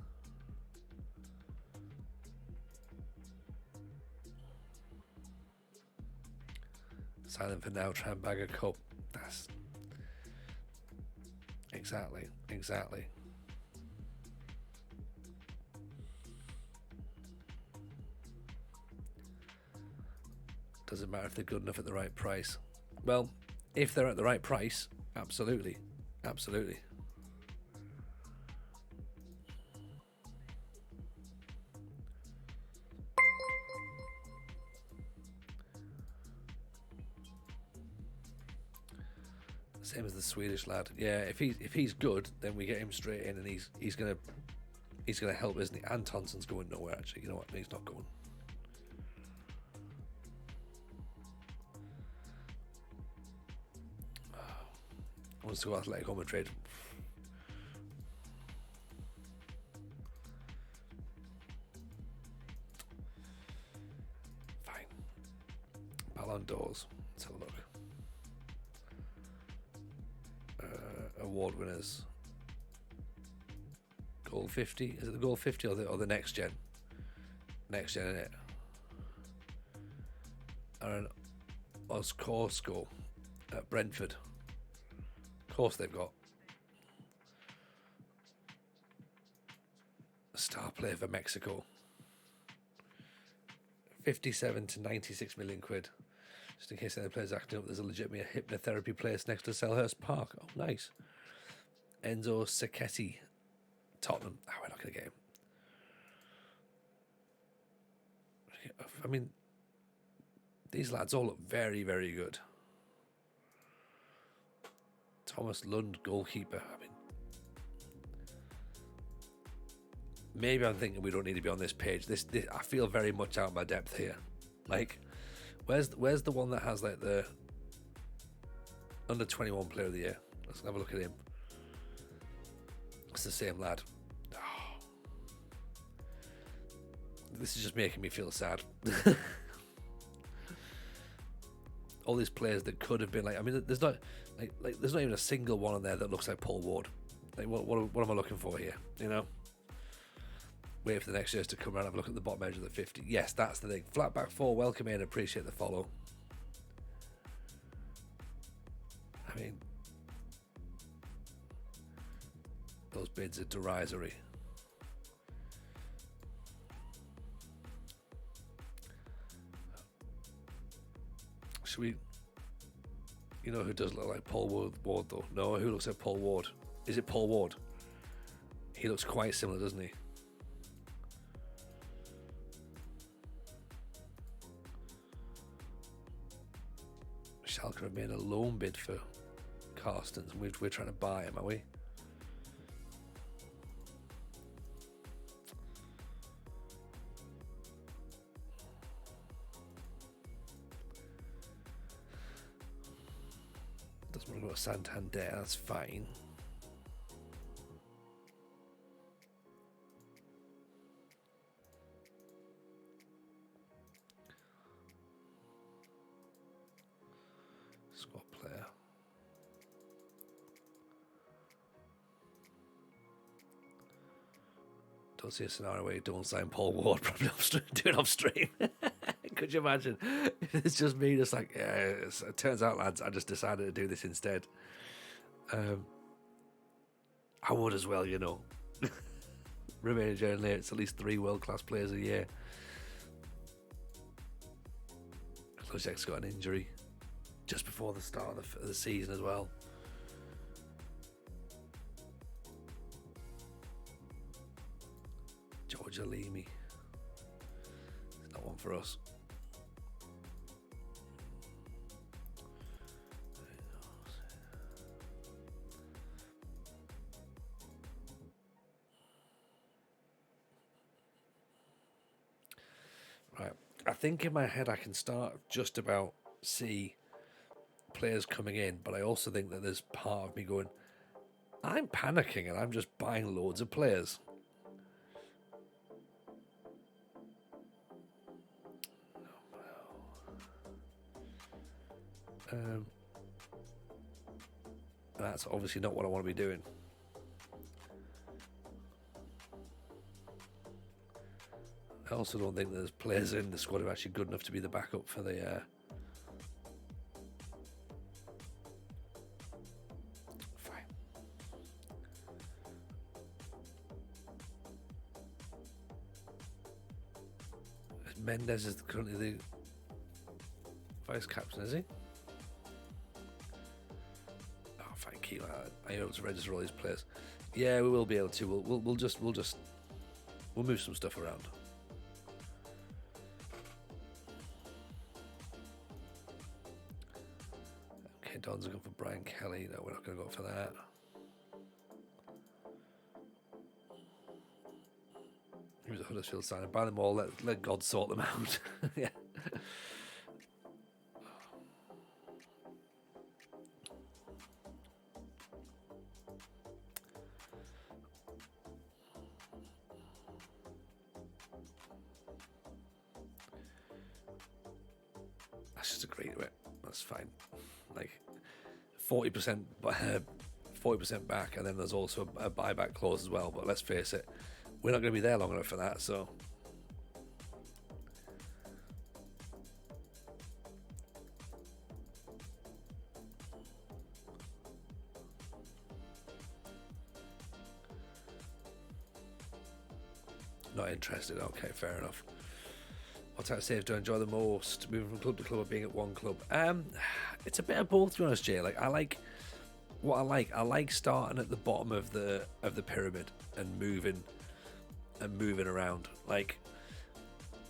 Sign for now, try and bag a cup. That's exactly. Doesn't matter if they're good enough at the right price. Well, if they're at the right price, absolutely. Same as the Swedish lad. Yeah, if he's good, then we get him straight in, and he's gonna help, isn't he? Antonson's going nowhere, actually. You know what? He's not going. Wants to go Atletico Madrid. Fine. Ballon d'Ors. Let's have a look. Award winners. Goal 50. Is it the goal 50 or the next gen? Next gen, innit? Aaron Oscorsko at Brentford. Of course they've got a star player for Mexico. 57 to 96 million quid. Just in case any players acting up, there's a legitimate hypnotherapy place next to Selhurst Park. Oh, nice. Enzo Sacchetti, Tottenham. Oh, we're not going to get him. I mean, these lads all look very, very good. Thomas Lund, goalkeeper. I mean, maybe I'm thinking we don't need to be on this page. This I feel very much out of my depth here. Like, where's the one that has like the under 21 player of the year? Let's have a look at him. It's the same lad. Oh. This is just making me feel sad. All these players that could have been like, I mean, there's not there's not even a single one on there that looks like Paul Ward. Like, what am I looking for here? You know, wait for the next years to come around. Have a look at the bottom edge of the 50. Yes, that's the thing. Flatback 4, welcome in. Appreciate the follow. I mean, those bids are derisory. Should we? You know who does look like Paul Ward though? No, who looks like Paul Ward? Is it Paul Ward? He looks quite similar, doesn't he? Schalke have made a loan bid for Carstens, and we're trying to buy him, are we? Doesn't want to go to Santander, that's fine. Squad player. Don't see a scenario where you don't sign Paul Ward, probably do it off stream. Could you imagine? It's just me, just like, yeah, it turns out, lads, I just decided to do this instead. I would as well, you know. Remaining journey, it's at least 3 world-class players a year. Klozek's got an injury just before the start of the season as well. George Alimi. It's not one for us. Right. I think in my head I can start just about see players coming in, but I also think that there's part of me going, I'm panicking and I'm just buying loads of players. That's obviously not what I want to be doing. I also don't think there's players in the squad who are actually good enough to be the backup for the fine. Mendes is currently the vice captain, is he? Oh, thank you. I able to register all these players. Yeah, we will be able to. We'll move some stuff around. Okay, Don's going for Brian Kelly. No, we're not going to go for that. He was a Huddersfield signing. Buy them all. Let God sort them out. Yeah. That's just a great bit. That's fine. Like 40% back, and then there's also a buyback clause as well. But let's face it, we're not going to be there long enough for that. So not interested. Okay, fair enough. What type of saves do I enjoy the most? Moving from club to club or being at one club? It's a bit of both, to be honest, Jay. I like starting at the bottom of the pyramid and moving around. Like,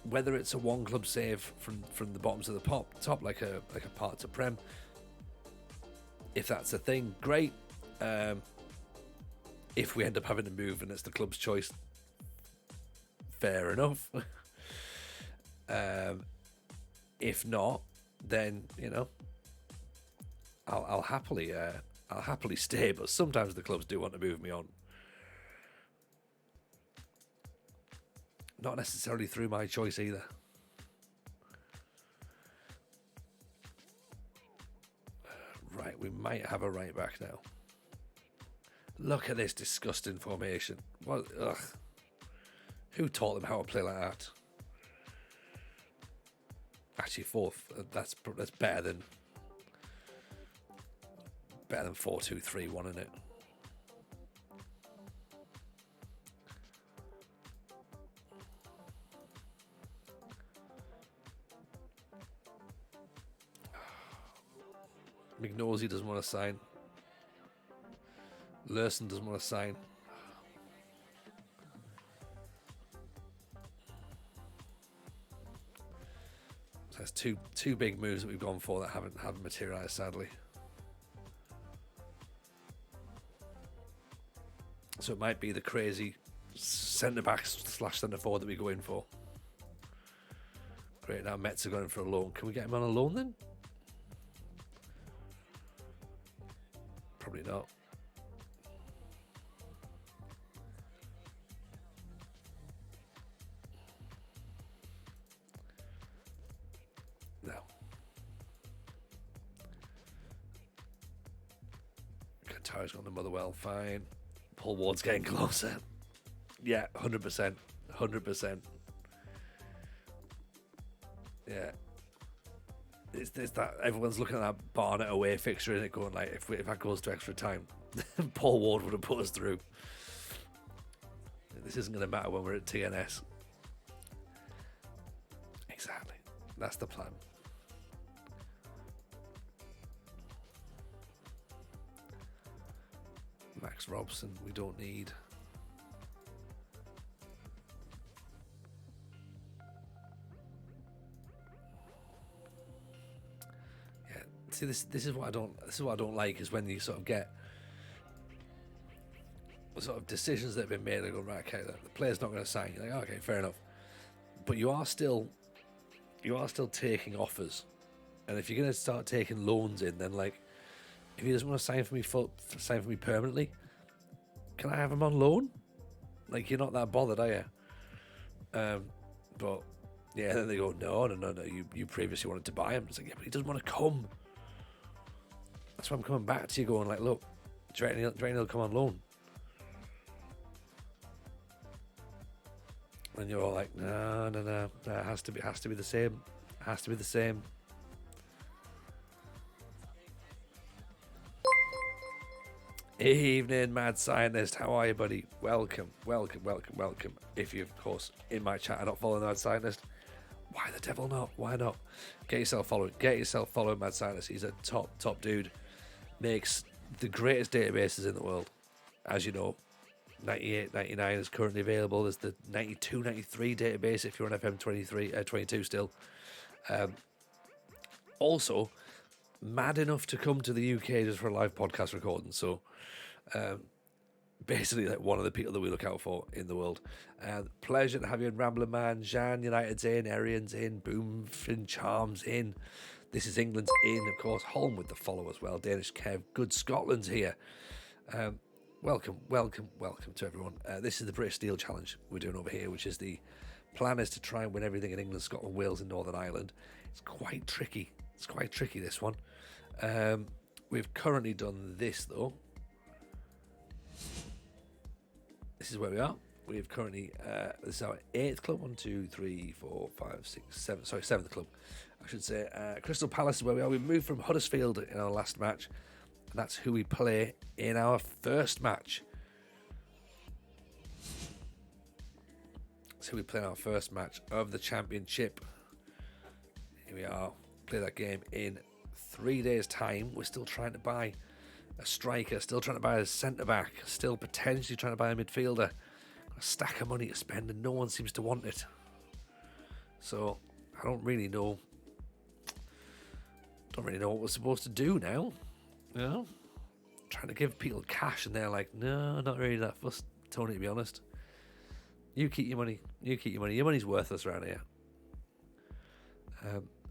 whether it's a one club save from the bottom to the top, like a part to Prem, If that's a thing, great. If we end up having to move and it's the club's choice, fair enough. If not, then I'll happily stay. But sometimes the clubs do want to move me on, not necessarily through my choice either. Right, we might have a right back now. Look at this disgusting formation. What? Ugh. Who taught them how to play like that? Actually, fourth. That's better than 4-2-3-1, isn't it? McNosey doesn't want to sign. Lurson doesn't want to sign. So that's two big moves that we've gone for that haven't materialised, sadly. So it might be the crazy centre back / centre forward that we go in for. Great, now Mets are going for a loan. Can we get him on a loan then? Probably not. No. Qatar's gone to Motherwell, fine. Paul Ward's getting closer. Yeah, 100%. 100%. Yeah. It's that everyone's looking at that Barnet away fixture and it going like, if that goes to extra time, Paul Ward would have put us through. This isn't going to matter when we're at TNS. Exactly. That's the plan. Max Robson, we don't need. Yeah, see, this is what I don't. This is what I don't like is when you sort of get sort of decisions that have been made. They go, right, okay, the player's not going to sign. You're like, okay, fair enough. But you are still taking offers, and if you're going to start taking loans in, then like, if he doesn't want to sign for me permanently, can I have him on loan? Like, you're not that bothered, are you? But yeah, then they go, no. You previously wanted to buy him. It's like, yeah, but he doesn't want to come. That's why I'm coming back to you, going like, look, do you reckon he'll come on loan? And you're all like, no, it has to be the same. Has to be the same. Evening, Mad Scientist. How are you, buddy? Welcome. If you, of course, in my chat are not following Mad Scientist, why the devil not? Why not? Get yourself following Mad Scientist. He's a top dude. Makes the greatest databases in the world. As you know, 98, 99 is currently available. There's the 92, 93 database if you're on FM23, 22 still. Also, mad enough to come to the UK just for a live podcast recording. So, basically, like one of the people that we look out for in the world. Pleasure to have you in Rambling Man. Jan United's in, Arian's in, Boomfin Charms in. This is England's in, of course. Holm with the follow as well. Danish Kev, Good Scotland's here. Welcome to everyone. This is the British Steel Challenge we're doing over here, which is the plan is to try and win everything in England, Scotland, Wales, and Northern Ireland. It's quite tricky. This one. We've currently done this though. This is where we are. We've currently this is our 8th club. 1, 2, 3, 4, 5, 6, 7. Sorry, 7th club, I should say. Crystal Palace is where we are. We moved from Huddersfield in our last match, and that's who we play in our first match. So we play our first match of the championship. Here we are. Play that game in 3 days' time. We're still trying to buy a striker, still trying to buy a centre-back, still potentially trying to buy a midfielder. Got a stack of money to spend and no one seems to want it. So I don't really know what we're supposed to do now. You know, trying to give people cash, and they're like, no, not really that fussed, Tony, to be honest. You keep your money. You keep your money. Your money's worthless around here.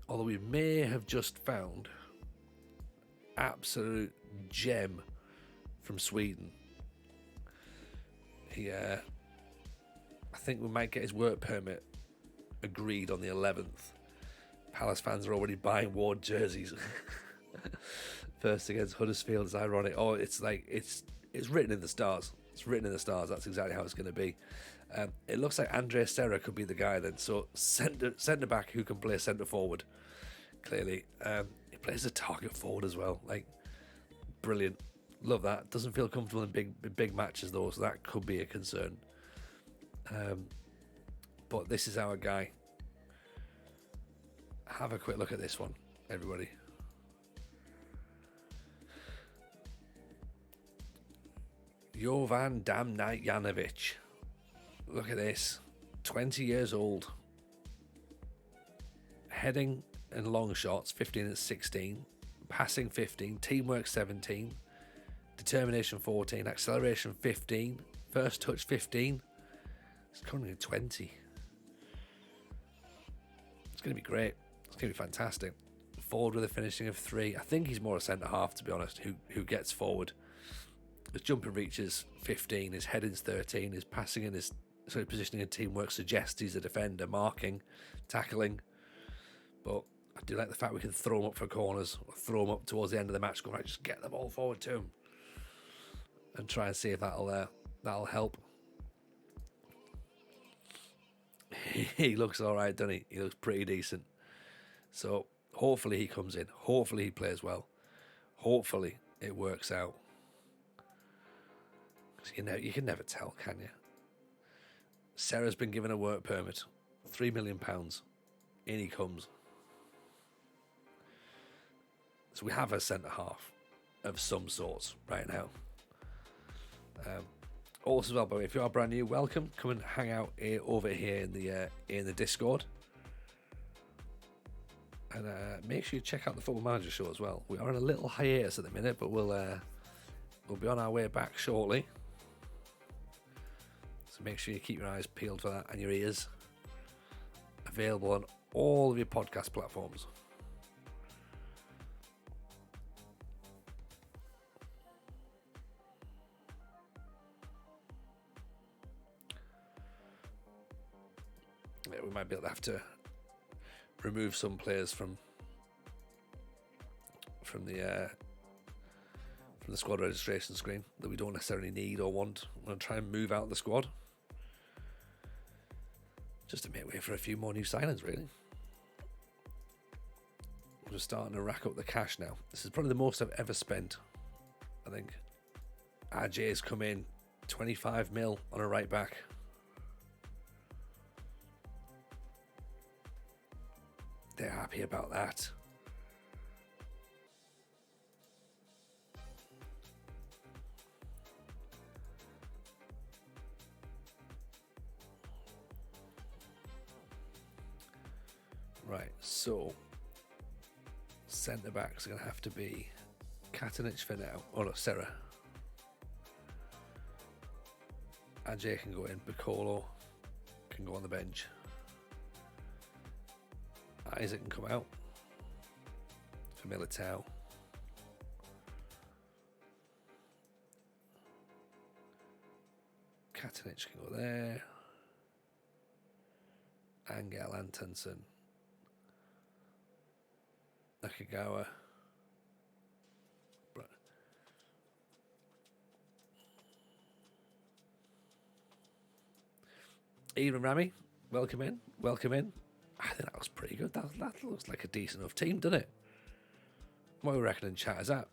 Although we may have just found absolute gem from Sweden. I think we might get his work permit agreed on the 11th. Palace fans are already buying Ward jerseys. First against Huddersfield is ironic. Oh, it's like it's written in the stars. It's written in the stars. That's exactly how it's going to be. It looks like Andre Serra could be the guy then. So centre back who can play centre forward. Clearly, he plays a target forward as well. Like, brilliant. Love that. Doesn't feel comfortable in big matches though, so that could be a concern. But this is our guy. Have a quick look at this one, everybody. Jovan Damjanovic. Look at this. 20 years old. Heading and long shots, 15 and 16. Passing, 15. Teamwork, 17. Determination, 14. Acceleration, 15. First touch, 15. It's currently 20. It's going to be great. It's going to be fantastic. Forward with a finishing of 3. I think he's more a centre-half, to be honest, who gets forward. His jumping reaches 15. His heading's 13. His passing and his positioning and teamwork suggests he's a defender, marking, tackling. But I do like the fact we can throw him up for corners, or throw him up towards the end of the match, go right, just get the ball forward to him, and try and see if that'll help. He looks all right, doesn't he? He looks pretty decent. So hopefully he comes in. Hopefully he plays well. Hopefully it works out. Because you can never tell, can you? Sarah's been given a work permit, £3 million. In he comes. So we have a centre half of some sorts right now. Also, as well, but if you are brand new, welcome. Come and hang out over here in the Discord, and make sure you check out the Football Manager show as well. We are in a little hiatus at the minute, but we'll be on our way back shortly. So make sure you keep your eyes peeled for that and your ears. Available on all of your podcast platforms. Yeah, we might be able to have to remove some players from the squad registration screen that we don't necessarily need or want. I'm going to try and move out the squad just to make way for a few more new signings, really. I'm just starting to rack up the cash now. This is probably the most I've ever spent, I think. RJ's come in, 25 mil on a right back. They're happy about that. Right, so centre backs are going to have to be Katanich for now. Oh no, Serra. Ajay can go in. Bacolo can go on the bench. Isaac can come out for Militao. Katanich can go there. Angel Antonsen. Nakagawa. Even Rami, welcome in. Welcome in. I think that was pretty good. That looks like a decent enough team, doesn't it? What are we reckoning, chat? Is that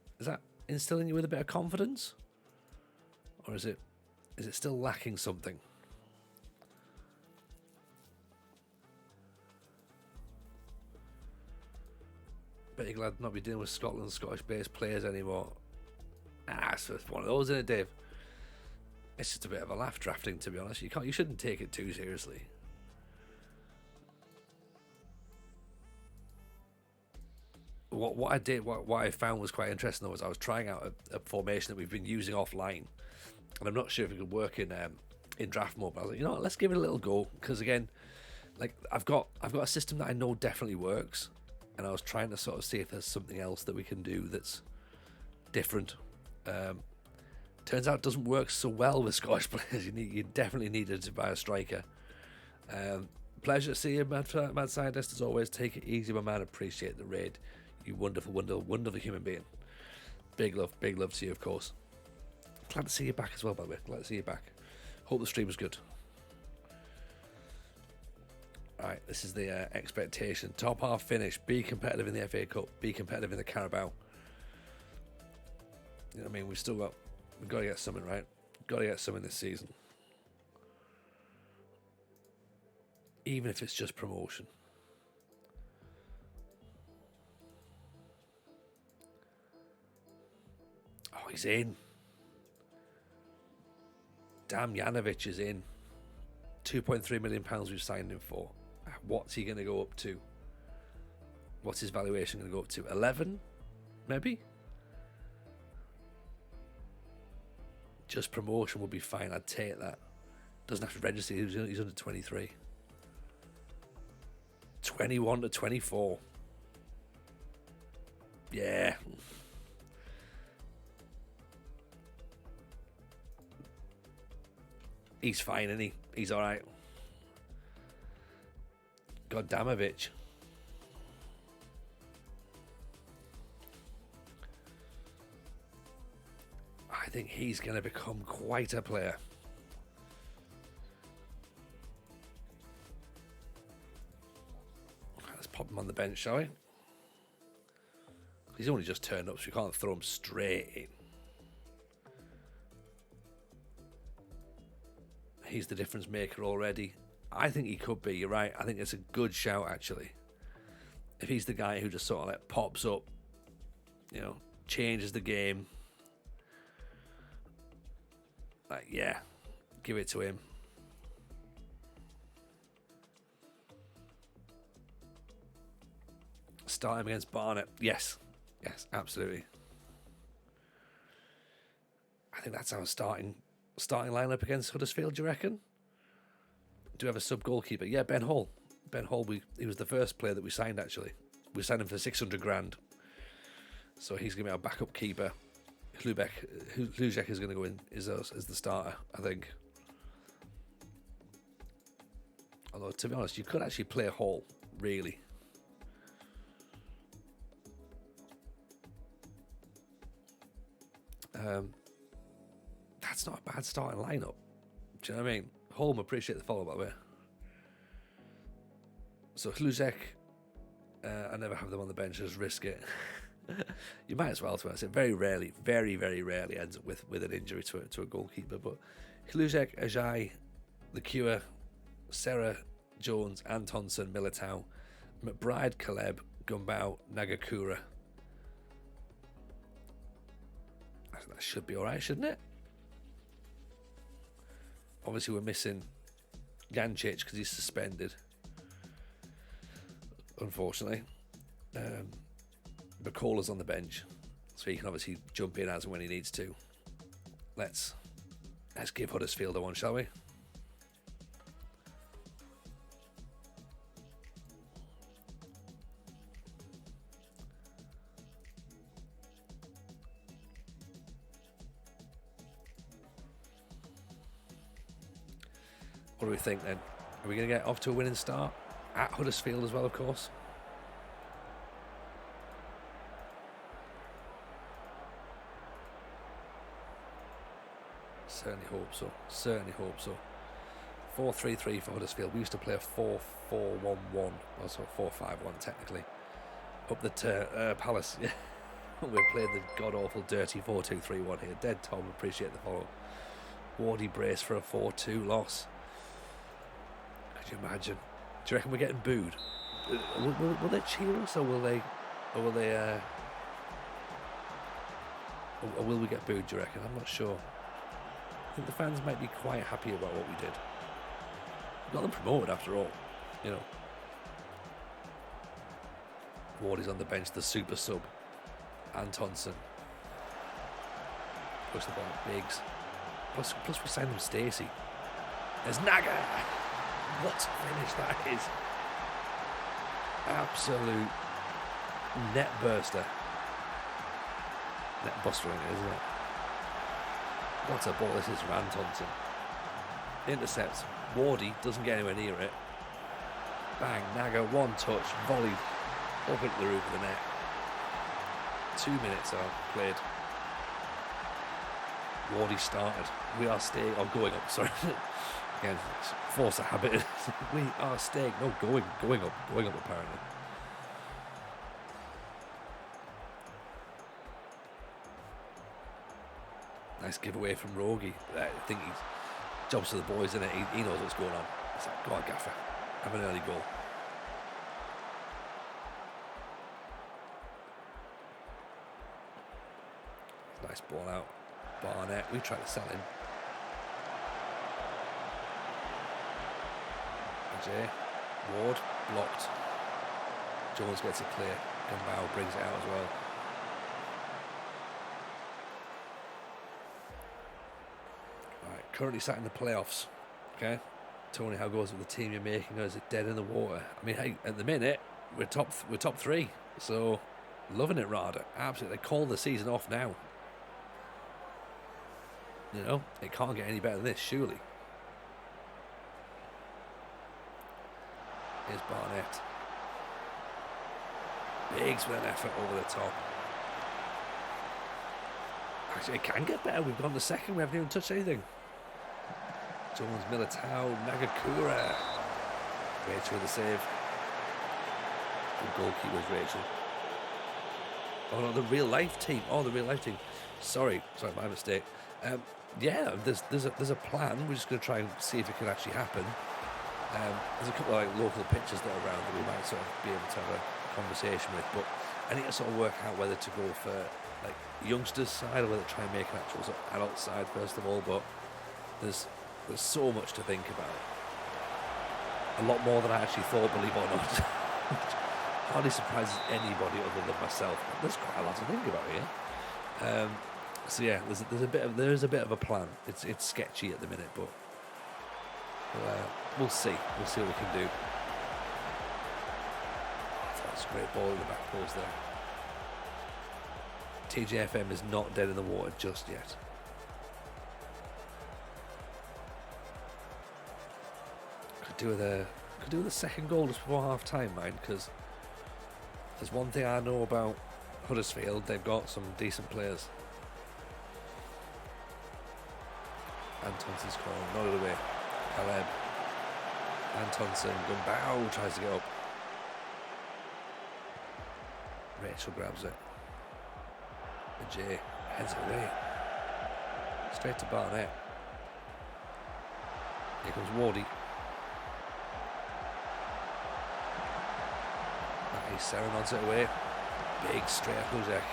instilling you with a bit of confidence? Or is it still lacking something? Bet you're glad not be dealing with Scotland, Scottish-based players anymore. It's just one of those, isn't it, Dave? It's just a bit of a laugh drafting, to be honest. You shouldn't take it too seriously. what I did, what I found was quite interesting though, was I was trying out a formation that we've been using offline, and I'm not sure if it could work in draft mode. But I was like, you know what, let's give it a little go, because again, like I've got a system that I know definitely works, and I was trying to sort of see if there's something else that we can do that's different. Turns out it doesn't work so well with Scottish players. You definitely needed to buy a striker. Pleasure to see you, Mad Scientist. As always, take it easy, my man. Appreciate the raid. You wonderful, wonderful, wonderful human being. Big love to you, of course. Glad to see you back as well, by the way. Glad to see you back. Hope the stream was good. Alright, this is the expectation. Top half finish. Be competitive in the FA Cup. Be competitive in the Carabao. You know what I mean? We've got to get something, right? Got to get something this season. Even if it's just promotion. Oh, he's in. Damjanovic is in. £2.3 million we've signed him for. What's he going to go up to? What's his valuation going to go up to? 11? Maybe? Just promotion would be fine. I'd take that. Doesn't have to register. He's under 23. 21 to 24. Yeah. He's fine, isn't he? He's alright. Goddamovich. I think he's going to become quite a player. Let's pop him on the bench, shall we? He's only just turned up, so we can't throw him straight in. He's the difference maker already. I think he could be, you're right. I think it's a good shout, actually. If he's the guy who just sort of like pops up, you know, changes the game. Like, yeah, give it to him. Start him against Barnet. Yes, absolutely. I think that's our starting lineup against Huddersfield, do you reckon? Do we have a sub goalkeeper? Yeah, Ben Hall. Ben Hall, he was the first player that we signed, actually. We signed him for 600 grand. So he's going to be our backup keeper. Hluzek is going to go in as the starter, I think. Although, to be honest, you could actually play Hall, really. That's not a bad starting lineup. Do you know what I mean? Holm, appreciate the follow, by the way. So Hluzek, I never have them on the bench, just risk it. You might as well, to us. It very rarely ends up with an injury to a goalkeeper. But Hluzek, Ajay, The Cure, Serra, Jones, Antonsen, Militao, McBride, Caleb, Gumbau, Nagakura. That should be alright, shouldn't it? Obviously, we're missing Gancic because he's suspended, unfortunately. Bacola's on the bench, so he can obviously jump in as and when he needs to. Let's give Huddersfield a one, shall we? What do we think then? Are we going to get off to a winning start at Huddersfield as well, of course? Certainly hope so. Certainly hope so. 4-3-3 for Huddersfield. We used to play a 4-4-1-1, also 4-5-1 technically. Up the Palace. Yeah. We played the god-awful dirty 4-2-3-1 here. Dead Tom, appreciate the follow. Wardy brace for a 4-2 loss. Could you imagine? Do you reckon we're getting booed? Will they cheer us, or will we get booed, do you reckon? I'm not sure. I think the fans might be quite happy about what we did. We got them promoted after all, you know. Wardy's on the bench, the super sub. Antonsen. Push the ball, Biggs. Plus we signed him Stacey. There's Naga. What a finish that is. Absolute net burster. Net buster, isn't it? What a ball this is from Antonsen. Intercepts. Wardy doesn't get anywhere near it. Bang, Naga, one touch, volleyed up into the roof of the net. 2 minutes are played. Wardy started. We are staying, or going up, sorry. Again, force of habit. We are staying, no, going up apparently. Nice giveaway from Rogie. I think he's jobs to the boys, isn't it? He knows what's going on. He's like, go on, Gaffer, have an early goal. Nice ball out. Barnett, we tried to sell him. Ajay, Ward, blocked. Jones gets it clear. Gumbau brings it out as well. Right, currently sat in the playoffs. Okay, Tony, how goes it with the team you're making? Or is it dead in the water? I mean, hey, at the minute we're top three, so loving it, Rada. Absolutely, they call the season off now. You know, it can't get any better than this, surely. Here's Barnett. Biggs with an effort over the top. Actually, it can get better. We've gone the second. We haven't even touched anything. Jones, Militao, Nagakura. Rachel with the save. The goalkeeper's Rachel. Oh no, the real life team. Oh, the real life team. Sorry, my mistake. Yeah, there's a plan. We're just going to try and see if it can actually happen. There's a couple of local pitches that are around that we might sort of be able to have a conversation with, but I need to sort of work out whether to go for like youngsters side or whether to try and make an actual sort of adult side first of all. But there's so much to think about. A lot more than I actually thought, believe it or not. Hardly surprises anybody other than myself. There's quite a lot to think about here. So yeah, there is a bit of a plan. It's sketchy at the minute, but we'll see. We'll see what we can do. That's a great ball in the back post there. TJFM is not dead in the water just yet. Could do with a second goal just before half time, mind, because there's one thing I know about Huddersfield, they've got some decent players. Antonsen's calling, nodded away. Caleb. Antonsen, Gumbau tries to get up. Rachel grabs it. Ajay heads it away. Straight to Barnett. Here comes Wardy. Nice, Sarah nods it away. Big straight up Huzek.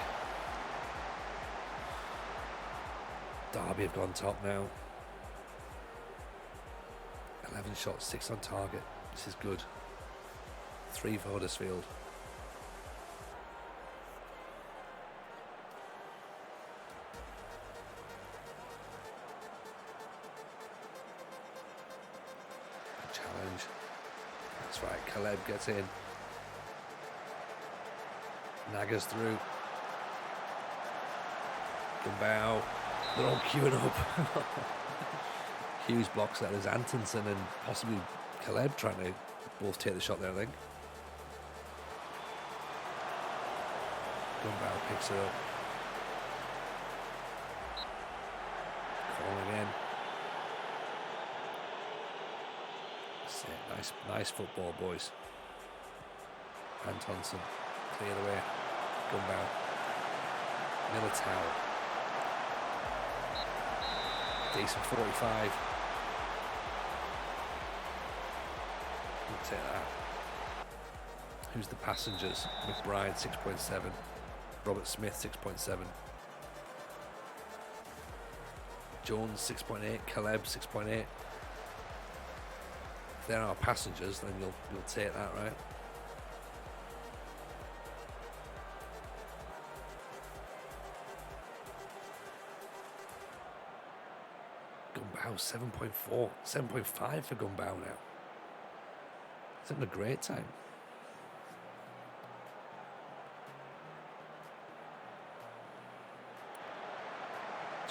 Derby have gone top now. 11 shots, 6 on target. This is good. 3 for Huddersfield. Challenge. That's right, Caleb gets in. Naga's through. Gumbau. They're all queuing up. Hughes blocks that. There's Antonsen and possibly Caleb trying to both take the shot there, I think. Gumbau picks it up. Calling again. That's it. Nice football, boys. Antonsen cleared away. Gumbau. Militao. Decent 45. We'll take that. Who's the passengers? McBride 6.7. Robert Smith 6.7. Jones 6.8. Caleb 6.8. If they're our passengers, then you'll take that, right? Wow, 7.4, 7.5 for Gumbau now. He's having a great time.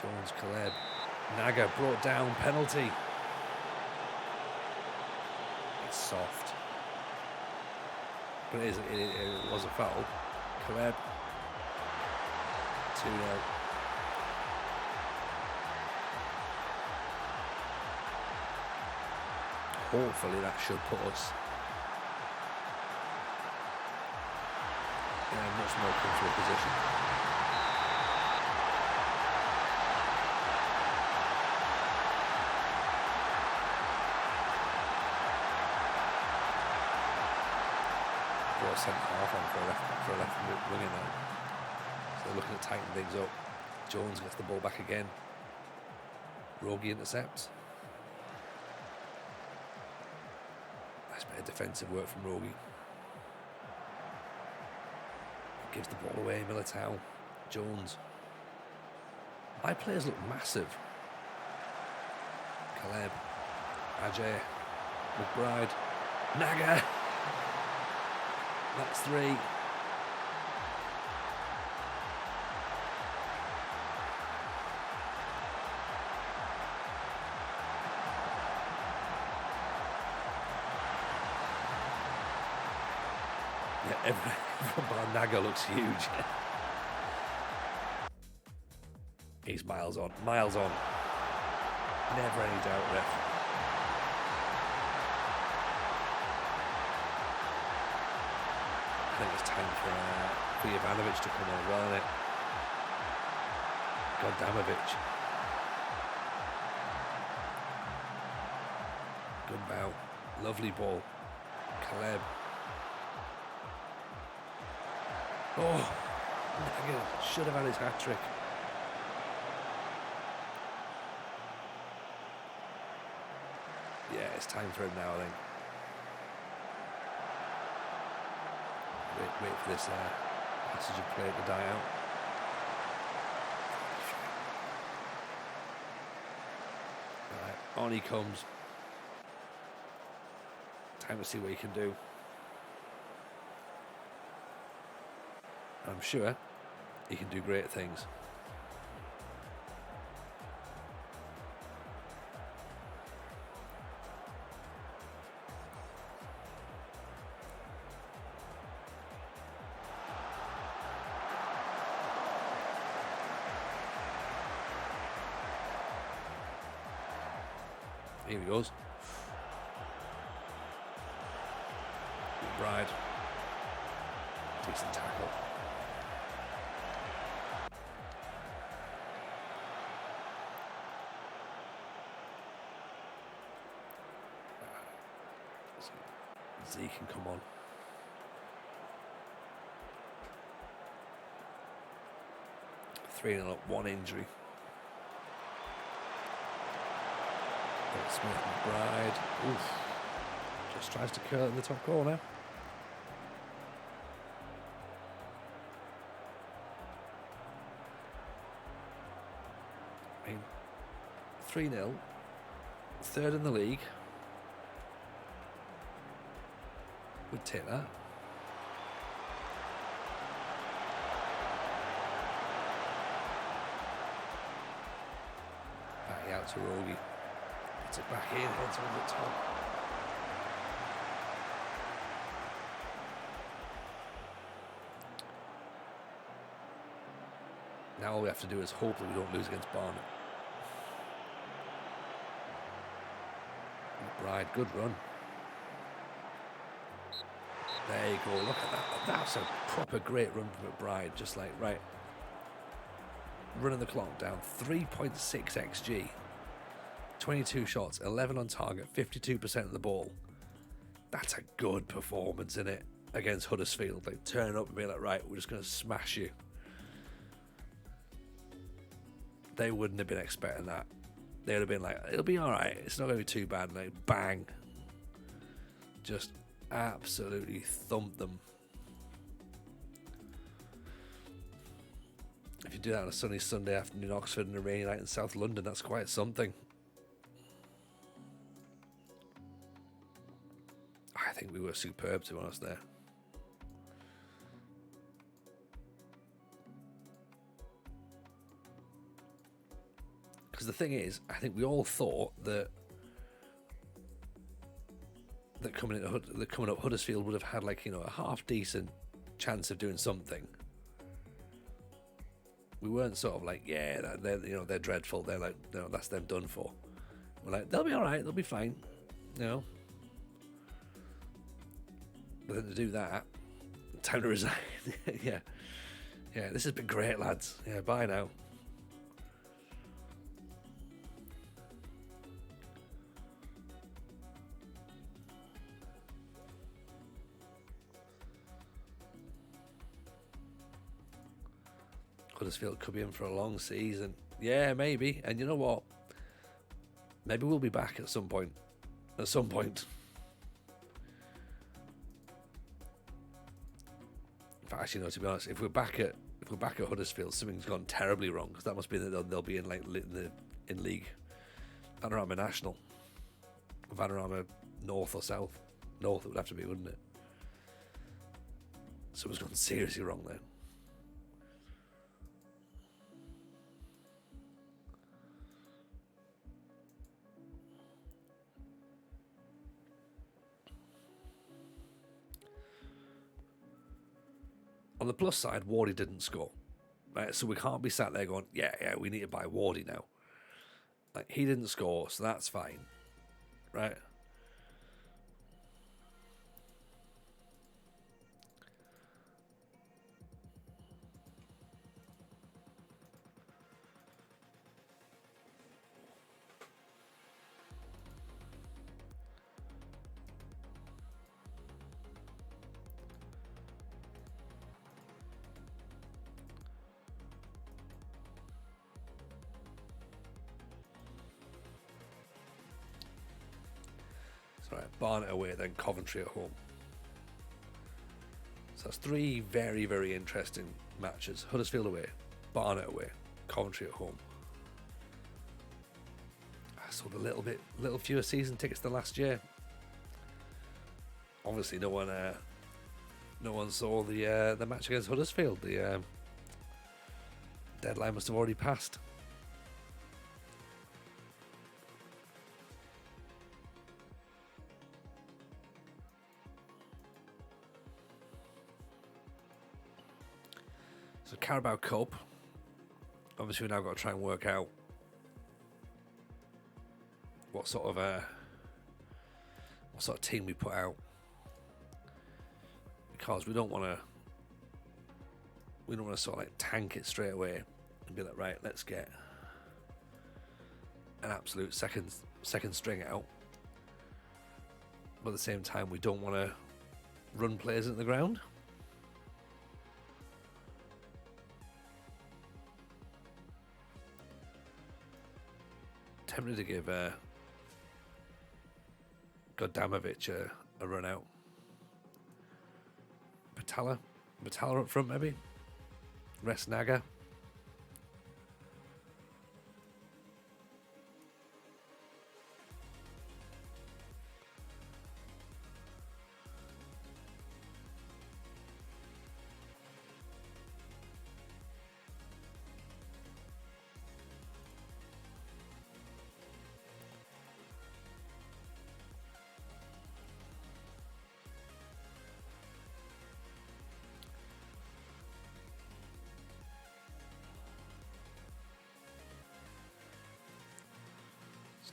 Jones, Caleb. Naga brought down, penalty. It's soft. But it was a foul. Caleb. 2-0. Hopefully that should put us in a much more comfortable position. Brought centre half on for a left winger now. So they're looking to tighten things up. Jones gets the ball back again. Rogie intercepts. Nice bit of defensive work from Rogie. Gives the ball away, Militao. Jones. My players look massive. Caleb. Ajay. McBride. Naga. That's 3. Yeah, everyone Naga looks huge. He's miles on. Never any doubt, ref. I think it's time for Ivanovic to come on as well, isn't it? Goddamovich. Gumbau. Lovely ball. Caleb. Oh, Naga should have had his hat-trick. Yeah, it's time for him now, I think. Wait for this passage of play to die out. Right, on he comes. Time to see what he can do. I'm sure he can do great things. Here he goes. McBride. Decent tackle. Z can come on. Three and up, 1 injury. Smith McBride. Oof. Just tries to curl in the top corner. I mean, 3-0. 3rd in the league. Would take that. Back out to Rogie. Puts it back in, heads on the top. Now all we have to do is hope that we don't lose against Barnet. McBride, good run. There you go, look at that. That's a proper great run from McBride. Just like, right, running the clock down. 3.6 XG. 22 shots, 11 on target, 52% of the ball. That's a good performance, isn't it? Against Huddersfield. Like, turning up and being like, right, we're just going to smash you. They wouldn't have been expecting that. They would have been like, it'll be alright. It's not going to be too bad. And like, bang. Just absolutely thumped them. If you do that on a sunny Sunday afternoon in Oxford and a rainy night in South London, that's quite something. think we were superb, to be honest, there. Because the thing is, I think we all thought that coming up Huddersfield would have had like, you know, a half decent chance of doing something. We weren't sort of like, yeah, they're dreadful. They're like, no, that's them done for. We're like, they'll be all right. They'll be fine. You know. But then to do that, time to resign. Yeah. This has been great, lads. Yeah, bye now. Huddersfield could be in for a long season. Yeah, maybe. And you know what? Maybe we'll be back at some point. In fact, actually, no. To be honest, if we're back at Huddersfield, something's gone terribly wrong, because that must be that they'll be in like in League Panorama National, Panorama North or South. North it would have to be, wouldn't it? Something's gone seriously wrong then. On the plus side, Wardy didn't score, right? So we can't be sat there going, yeah, we need to buy Wardy now. Like, he didn't score, so that's fine, right? Right, Barnet away, then Coventry at home. So that's three very, very interesting matches. Huddersfield away, Barnet away, Coventry at home. I sold a little fewer season tickets than last year. Obviously, no one saw the match against Huddersfield. The deadline must have already passed. So Carabao Cup, obviously we've now got to try and work out what sort of team we put out, because we don't want to sort of like tank it straight away and be like, right, let's get an absolute second string out, but at the same time we don't want to run players into the ground. Tempted to give Godamovic a run out. Batalla up front, maybe. Rest Naga.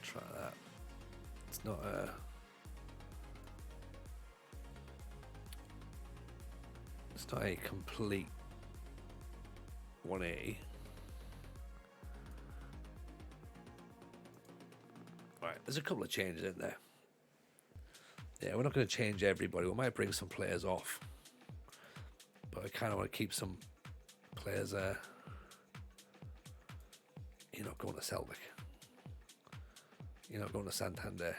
Try that. It's not a complete 180. Right, there's a couple of changes in there. Yeah, we're not going to change everybody. We might bring some players off, but I kind of want to keep some players. You're not going to Celtic. You're not going to Santander.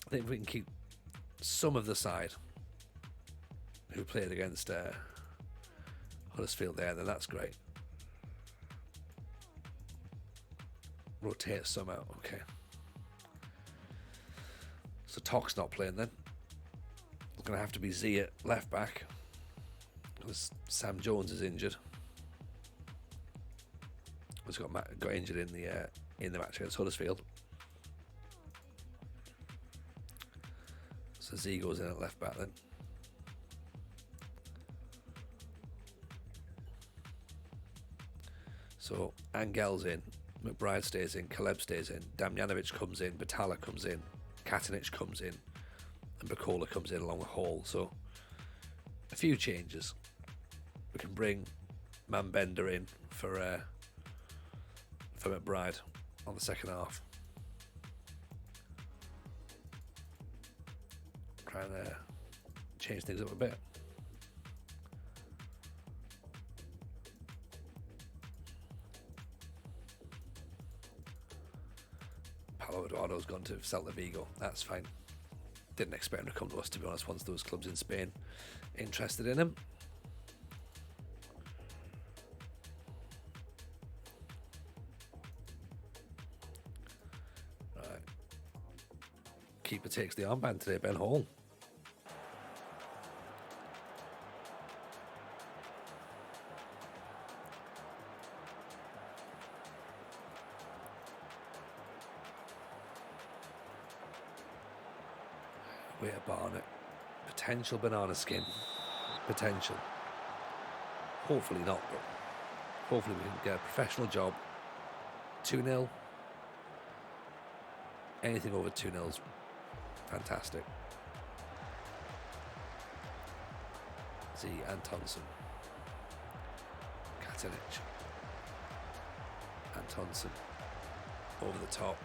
I think if we can keep some of the side who played against Huddersfield there, then that's great. Rotate some out, okay. So Tock's not playing then. It's going to have to be Z at left back because Sam Jones is injured. He's got injured in the match against Huddersfield. So Z goes in at left back then. So Angel's in, McBride stays in, Caleb stays in, Damjanovic comes in, Batala comes in, Katanic comes in, and Bakola comes in along with Hall. So a few changes. We can bring Manbender in for McBride on the second half. Trying to change things up a bit. Paulo Eduardo's gone to Celta Vigo. That's fine. Didn't expect him to come to us, to be honest, once those clubs in Spain interested in him. Right. Keeper takes the armband today, Ben Hall. Wait a Barnett. Potential banana skin. Potential. Hopefully not, but hopefully we can get a professional job. 2-0. Anything over 2-0 is fantastic. Z Antonsen. Katanic. Antonsen. Over the top.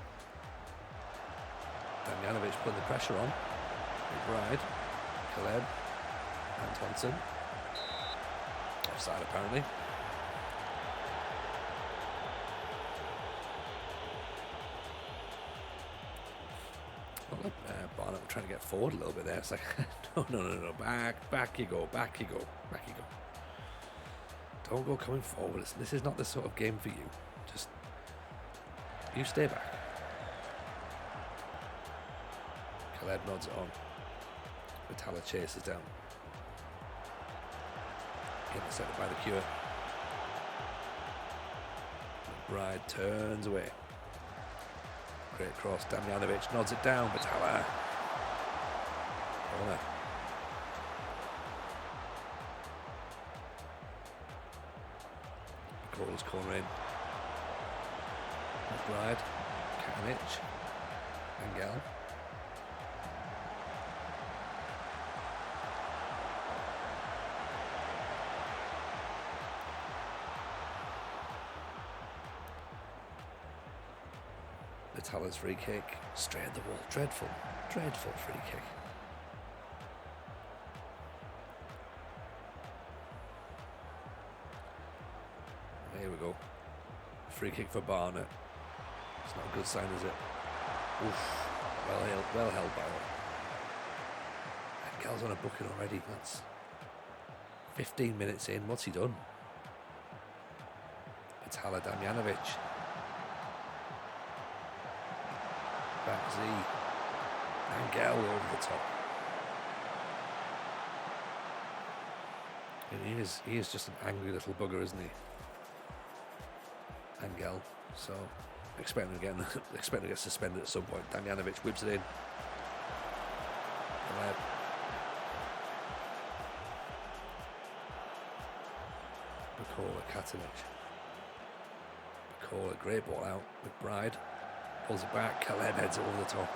Damjanovic putting the pressure on. McBride, Caleb, Antonsen. Offside apparently. Well, look, Barnett trying to get forward a little bit there. It's like, no, back you go. Don't go coming forward. This is not the sort of game for you. Just, you stay back. Caleb nods it on. Batala chases down. Intercepted by the cure. McBride turns away. Great cross. Damjanovic nods it down. Batala. Corner. Calls corner in. McBride. Katanic. Angel. Batala's free kick, straight at the wall. Dreadful free kick. Here we go. Free kick for Barnett. It's not a good sign, is it? Oof. Well held by him. Angel's on a booking already. That's 15 minutes in. What's he done? Batala Damjanovic. Back Z. Angel over the top. And he is just an angry little bugger, isn't he? Angel. So expecting to get suspended at some point. Damjanovic whips it in. Bakola, Katanic. Bakola, great ball out. McBride. Pulls it back, Caleb heads it over the top.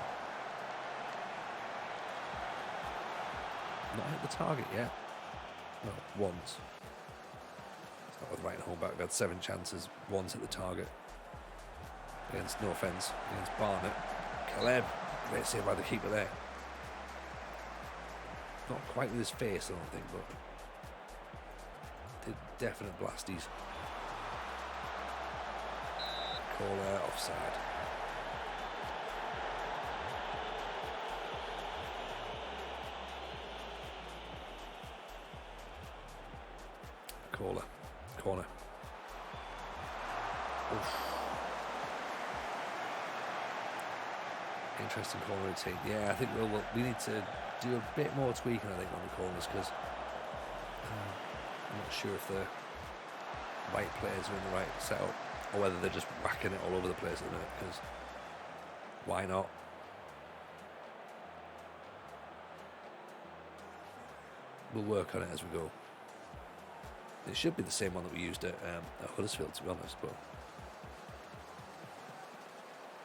Not hit the target yet. No, once. It's not with right home back. We've had 7 chances. Once hit the target. Against, no offence, against Barnett. Caleb, great save by the keeper there. Not quite with his face, I don't think, but did definite blasties. Caller offside. Corner. Oof. Interesting corner routine. Yeah, I think we need to do a bit more tweaking, I think, on the corners, because I'm not sure if the right players are in the right setup or whether they're just whacking it all over the place at the minute, because why not? We'll work on it as we go. It should be the same one that we used at Huddersfield, to be honest, but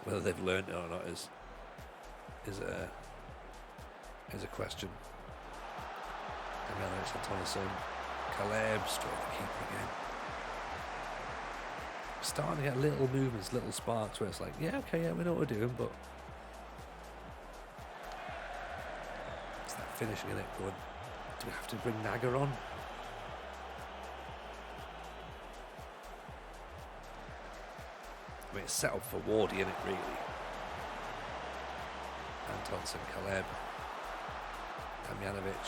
whether they've learned it or not is a question. Damianovic and Tonison. Caleb straight at the keeper again. Starting to get little movements, little sparks where it's like, yeah, okay, yeah, we know what we're doing, but it's that finishing in it going, do we have to bring Naga on? I mean, it's set up for Wardy, isn't it, really? Antonsen, Caleb, Damjanovic,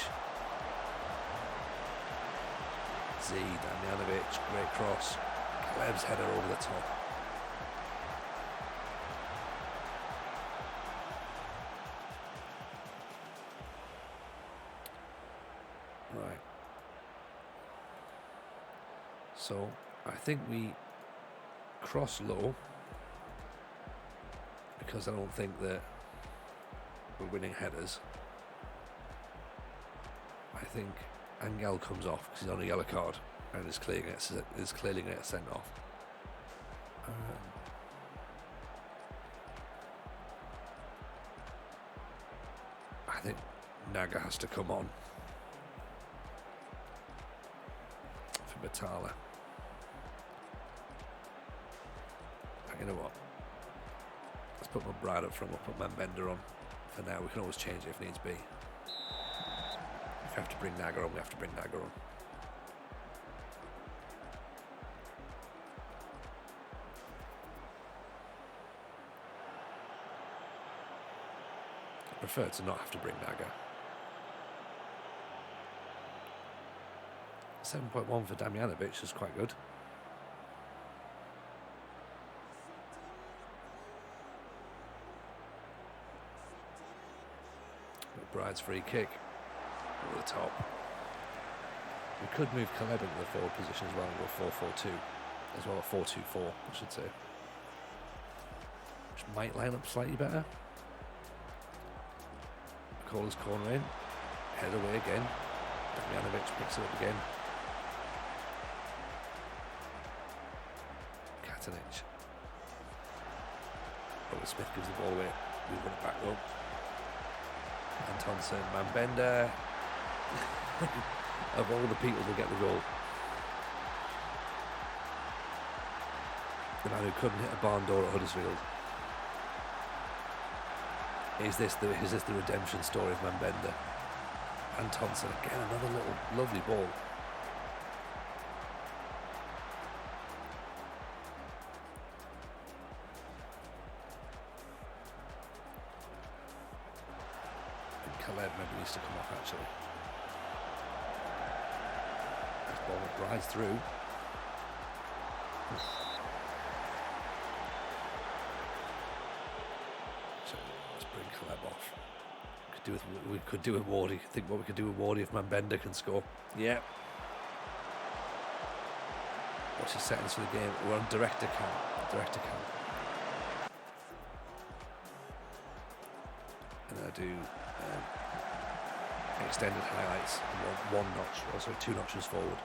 Z, Damjanovic, great cross, Caleb's header over the top. Right. So, I think we cross low, because I don't think that we're winning headers. I think Angel comes off because he's on a yellow card and is clearly going to get sent off. I think Naga has to come on for Batala. You know what? Let's put McBride up front. We'll put Manbender on for now. We can always change it if needs be. If we have to bring Naga on, we have to bring Naga on. I prefer to not have to bring Naga. 7.1 for Damjanovic is quite good. McBride's free kick over the top. We could move Caleb into the forward position as well and go 4-4-2 as well, or 4-2-4 I should say, which might line up slightly better. Caller's corner in, head away again. Damjanovic picks it up again. Katanic. Robert Smith gives the ball away. We win it back up. Antonsen, Manbender. Of all the people to get the goal, the man who couldn't hit a barn door at Huddersfield. Is this the redemption story of Manbender? Antonsen again, another little lovely ball. Caleb maybe needs to come off actually. This ball that rides through. So let's bring Caleb off. We could do with Wardy. Think what we could do with Wardy if Manbender can score. Yeah. What's his settings for the game? We're on director cam. And then I do extended highlights, one notch, also 2 notches forward.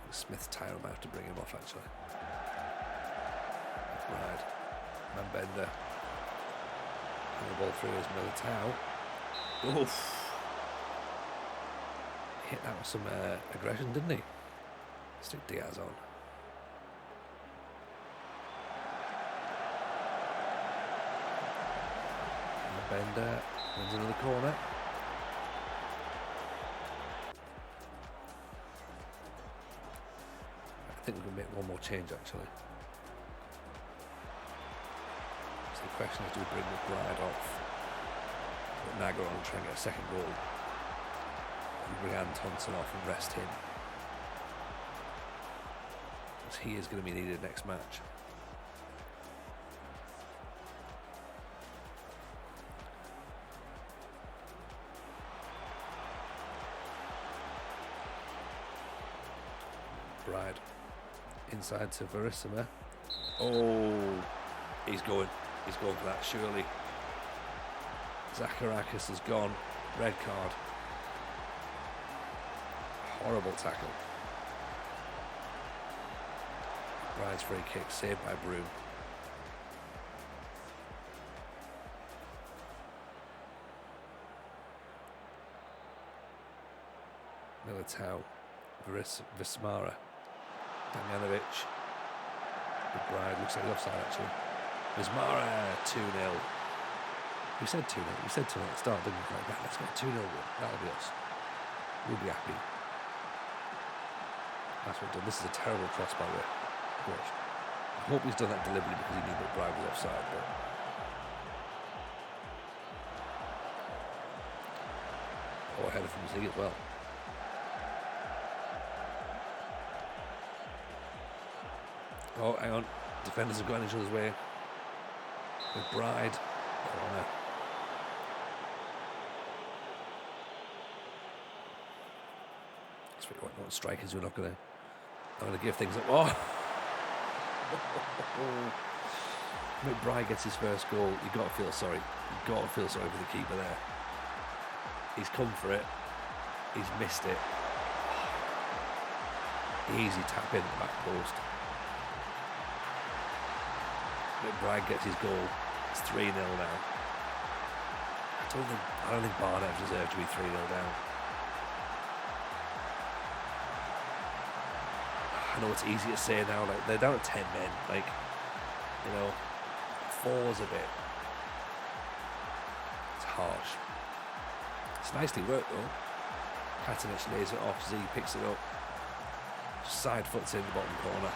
Smith's tired, I might have to bring him off actually. Right, Manbender. And the ball through is Militao. Oof. Hit that with some aggression, didn't he? Stick Diaz on. Bender wins another corner. I think we can make one more change actually. So the question is, do we bring McBride off? put Naga on and try and get a second goal. And bring Antonsen off and rest him. Because he is going to be needed next match. Bride. Inside to Verissima. Oh, he's going for that, surely. Zacharakis has gone. Red card. Horrible tackle. Bride's free kick, saved by Broom. Militao. Vismara. Damjanovic. McBride looks like offside actually. Vismara 2-0. We said 2-0. We said 2-0 at the start, didn't we? Right, let's get 2-0 win. That'll be us. We'll be happy. That's what we've done. This is a terrible cross by the way. Watch. I hope he's done that deliberately because he knew McBride was offside, but ahead of him was he as well. Oh, hang on. Defenders have gone each other's way. McBride. Corner. That's what you want strikers. We're not going to give things up. Oh! McBride gets his first goal. You've got to feel sorry. You've got to feel sorry for the keeper there. He's come for it. He's missed it. Easy tap in the back post. McBride gets his goal. It's 3-0 now. I don't think Barnet deserved to be 3-0 down. I know it's easy to say now, like they're down at 10 men, like, you know, 4's a bit. It's harsh. It's nicely worked though. Katanich lays it off, Z picks it up. Just side foots in the bottom corner.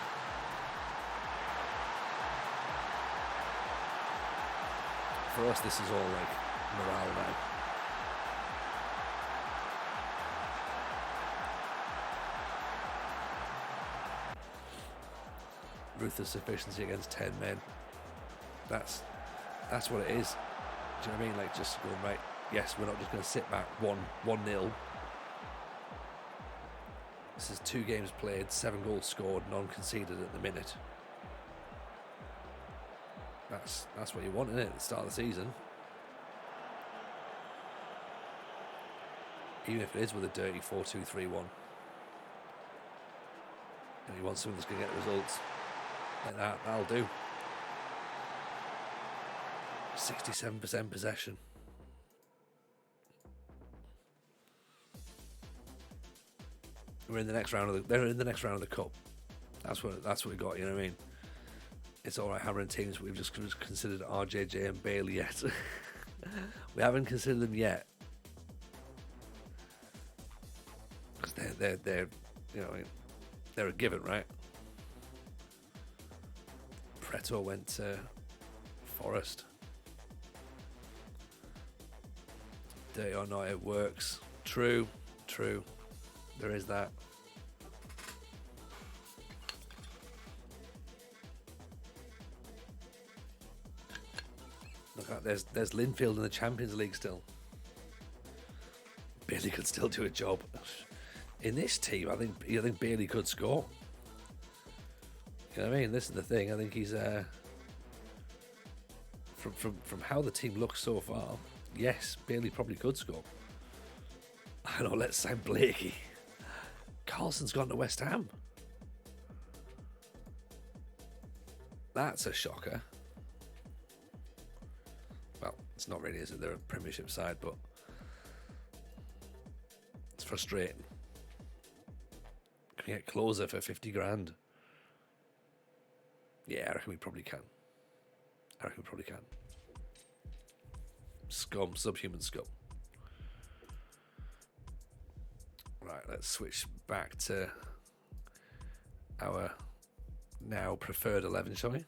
For us, this is all like morale now. Ruthless sufficiency against 10 men. That's what it is. Do you know what I mean? Like just going right. Yes, we're not just going to sit back 1-0. This is 2 games played, 7 goals scored, none conceded at the minute. That's what you want, isn't it, at the start of the season? Even if it is with a dirty 4-2-3-1. And you want something that's going to get results like that, that'll do. 67% possession. They're in the next round of the cup. That's what we got, you know what I mean? It's alright hammering teams, but we've just considered RJJ and Bailey yet. We haven't considered them yet. Because they're you know, they're a given, right? Preto went to Forest. Dirty or not, it works. True. There is that. Look at there's Linfield in the Champions League still. Bailey could still do a job. In this team, I think Bailey could score. You know what I mean? This is the thing. I think he's from how the team looks so far, yes, Bailey probably could score. I know, let's sign Blakey. Carlson's gone to West Ham. That's a shocker. Well, it's not really, is it? They're a Premiership side, but it's frustrating. Can we get Closer for 50 grand? Yeah, I reckon we probably can. Scum, subhuman scum. Right, let's switch back to our now preferred 11, shall we?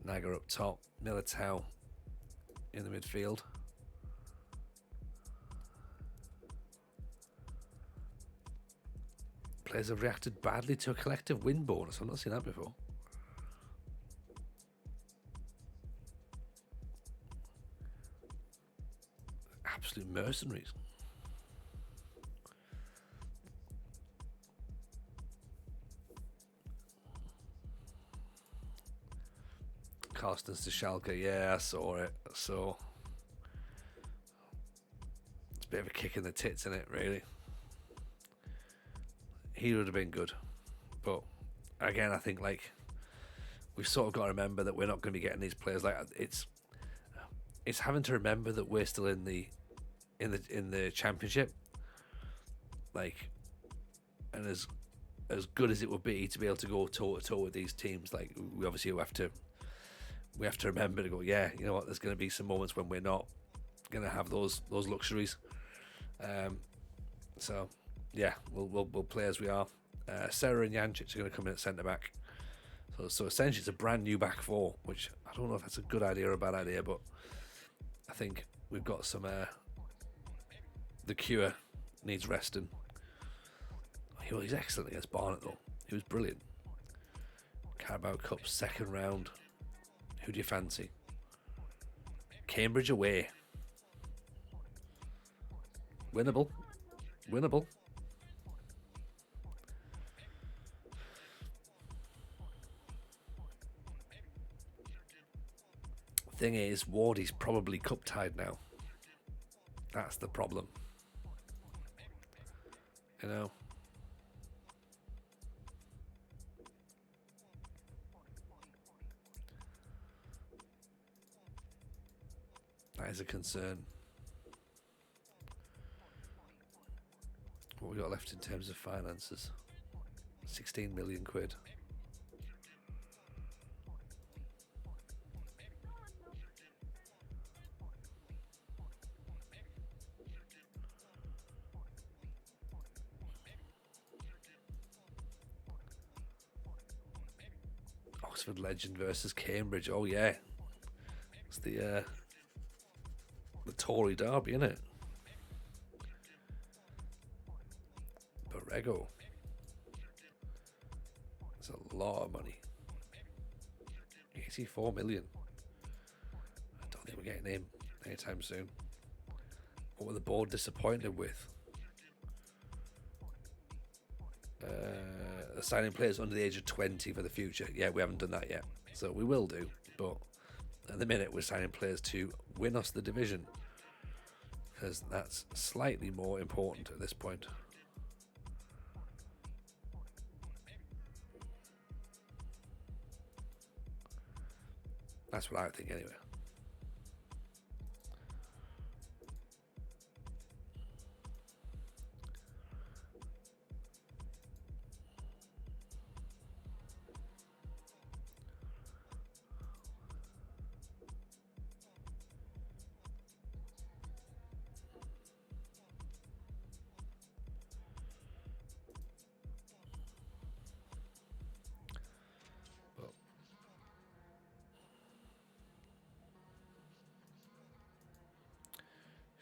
Naga up top, Militao in the midfield. Players have reacted badly to a collective win bonus. I've not seen that before. Absolute mercenaries. Carstens to Schalke, yeah, I saw it. So it's a bit of a kick in the tits, isn't it, really? He would have been good. But again, I think like we've sort of got to remember that we're not going to be getting these players. Like it's having to remember that we're still in the championship. Like, and as good as it would be to be able to go toe to toe with these teams, like we obviously have to remember to go, yeah, you know what, there's going to be some moments when we're not going to have those luxuries. So yeah, we'll play as we are. Serra and Jancic are going to come in at centre back. So essentially it's a brand new back four, which I don't know if that's a good idea or a bad idea, but I think we've got some. The Cure needs resting. He's excellent against Barnet though. He was brilliant. Carabao Cup second round. Who do you fancy? Cambridge away. Winnable. Thing is, Wardy's probably cup tied now. That's the problem. You know. That is a concern. What we got left in terms of finances? 16 million quid. Oxford Legend versus Cambridge. Oh yeah, it's the Tory derby, isn't it? Borrego. That's a lot of money. 84 million. I don't think we're getting him anytime soon. What were the board disappointed with? Signing players under the age of 20 for the future. Yeah, we haven't done that yet. So we will do. But at the minute, we're signing players to win us the division. Because that's slightly more important at this point. That's what I think anyway.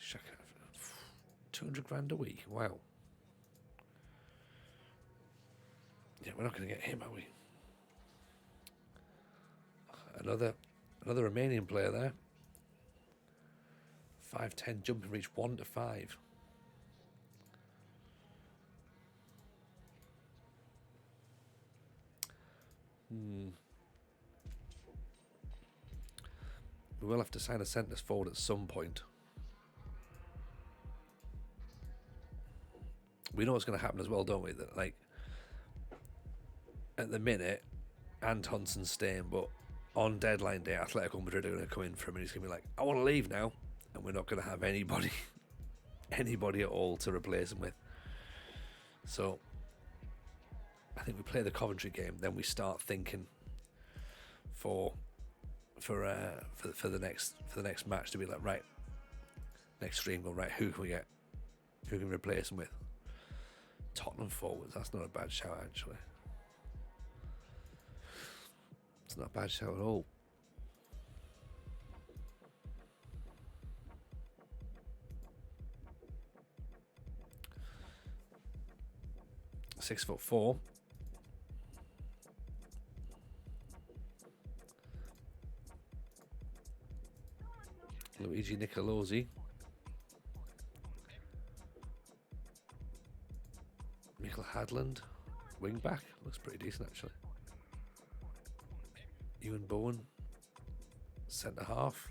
Shaka, 200 grand a week. Wow. Yeah, we're not going to get him, are we? Another Romanian player there. 5'10", jumping reach 1 to 5. We will have to sign a centre forward at some point. We know what's going to happen as well, don't we? That like at the minute, Antonson's staying, but on deadline day, Atletico Madrid are going to come in for him, and he's going to be like, "I want to leave now," and we're not going to have anybody at all to replace him with. So I think we play the Coventry game, then we start thinking for the next match to be like, right, next stream, go right. Who can we get? Who can we replace him with? Tottenham forwards. That's not a bad shout, actually. It's not a bad shout at all. 6'4". Luigi Nicolosi. Michael Hadland, wing back, looks pretty decent actually. Ewan Bowen, centre half.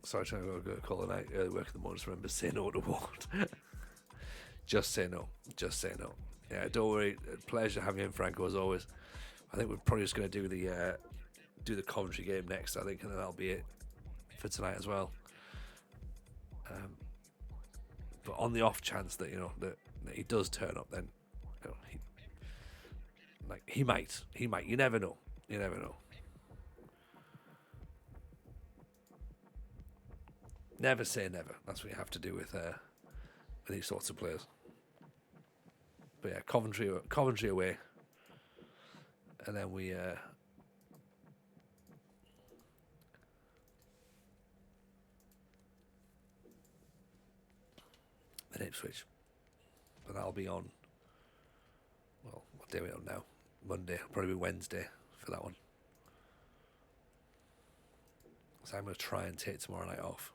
Sorry, trying to go call the night early work in the morning. Just remember, say no to what? Just say no. Just say no. Yeah, don't worry. Pleasure having you in, Franco, as always. I think we're probably just going to do the Coventry game next, I think, and then that'll be it for tonight as well. But on the off chance that that he does turn up, then he might. You never know. You never know. Never say never. That's what you have to do with these sorts of players. But yeah, Coventry away, and then we. Then Ipswich, but that'll be on. Well, what day are we on now? Monday, probably Wednesday for that one. So I'm going to try and take tomorrow night off.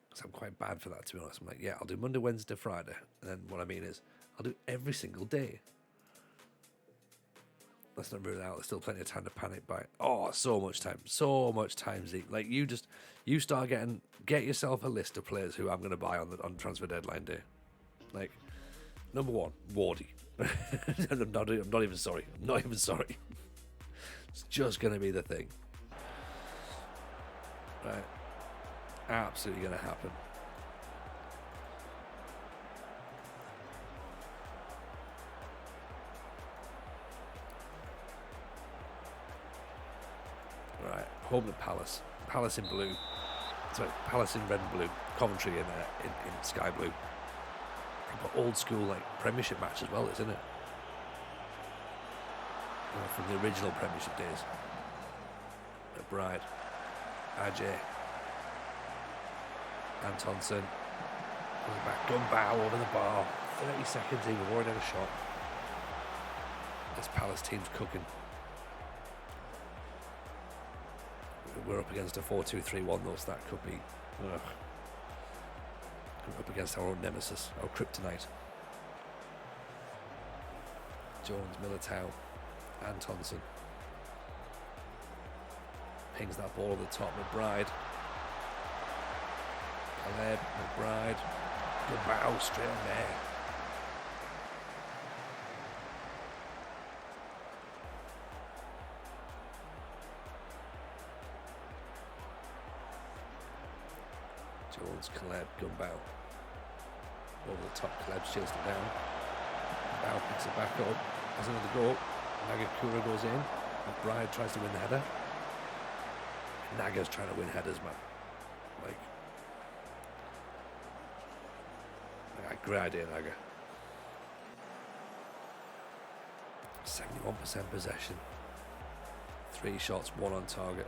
Because I'm quite bad for that, to be honest. I'm like, yeah, I'll do Monday, Wednesday, Friday. And then what I mean is, I'll do every single day. Let's not rule it out. There's still plenty of time to panic buy. Oh, so much time, Zeke. Like, you start get yourself a list of players who I'm going to buy on transfer deadline day. Like, number one, Wardy. I'm not even sorry. I'm not even sorry. It's just going to be the thing. Right. Absolutely going to happen. Right, home to Palace. Palace in blue. Sorry, Palace in red and blue. Coventry in sky blue. Proper old school Premiership match as well, isn't it? From the original Premiership days. McBride, Ajay, Antonsen, going back, Gumbow over the bar. 30 seconds in, we've already had a shot. This Palace team's cooking. We're up against a 4-2-3-1 though, so that could be up against our own nemesis, our kryptonite. Jones, Militao, Antonsen. Pings that ball over the top, McBride. Caleb, McBride. Good bow, straight on there. Jones, Caleb, Gumbow. Over the top, Caleb shields it down. Bow picks it back up. Has another go. Nagakura goes in. McBride tries to win the header. Naga's trying to win headers, man. Great idea, Naga. 71% possession. 3 shots, 1 on target.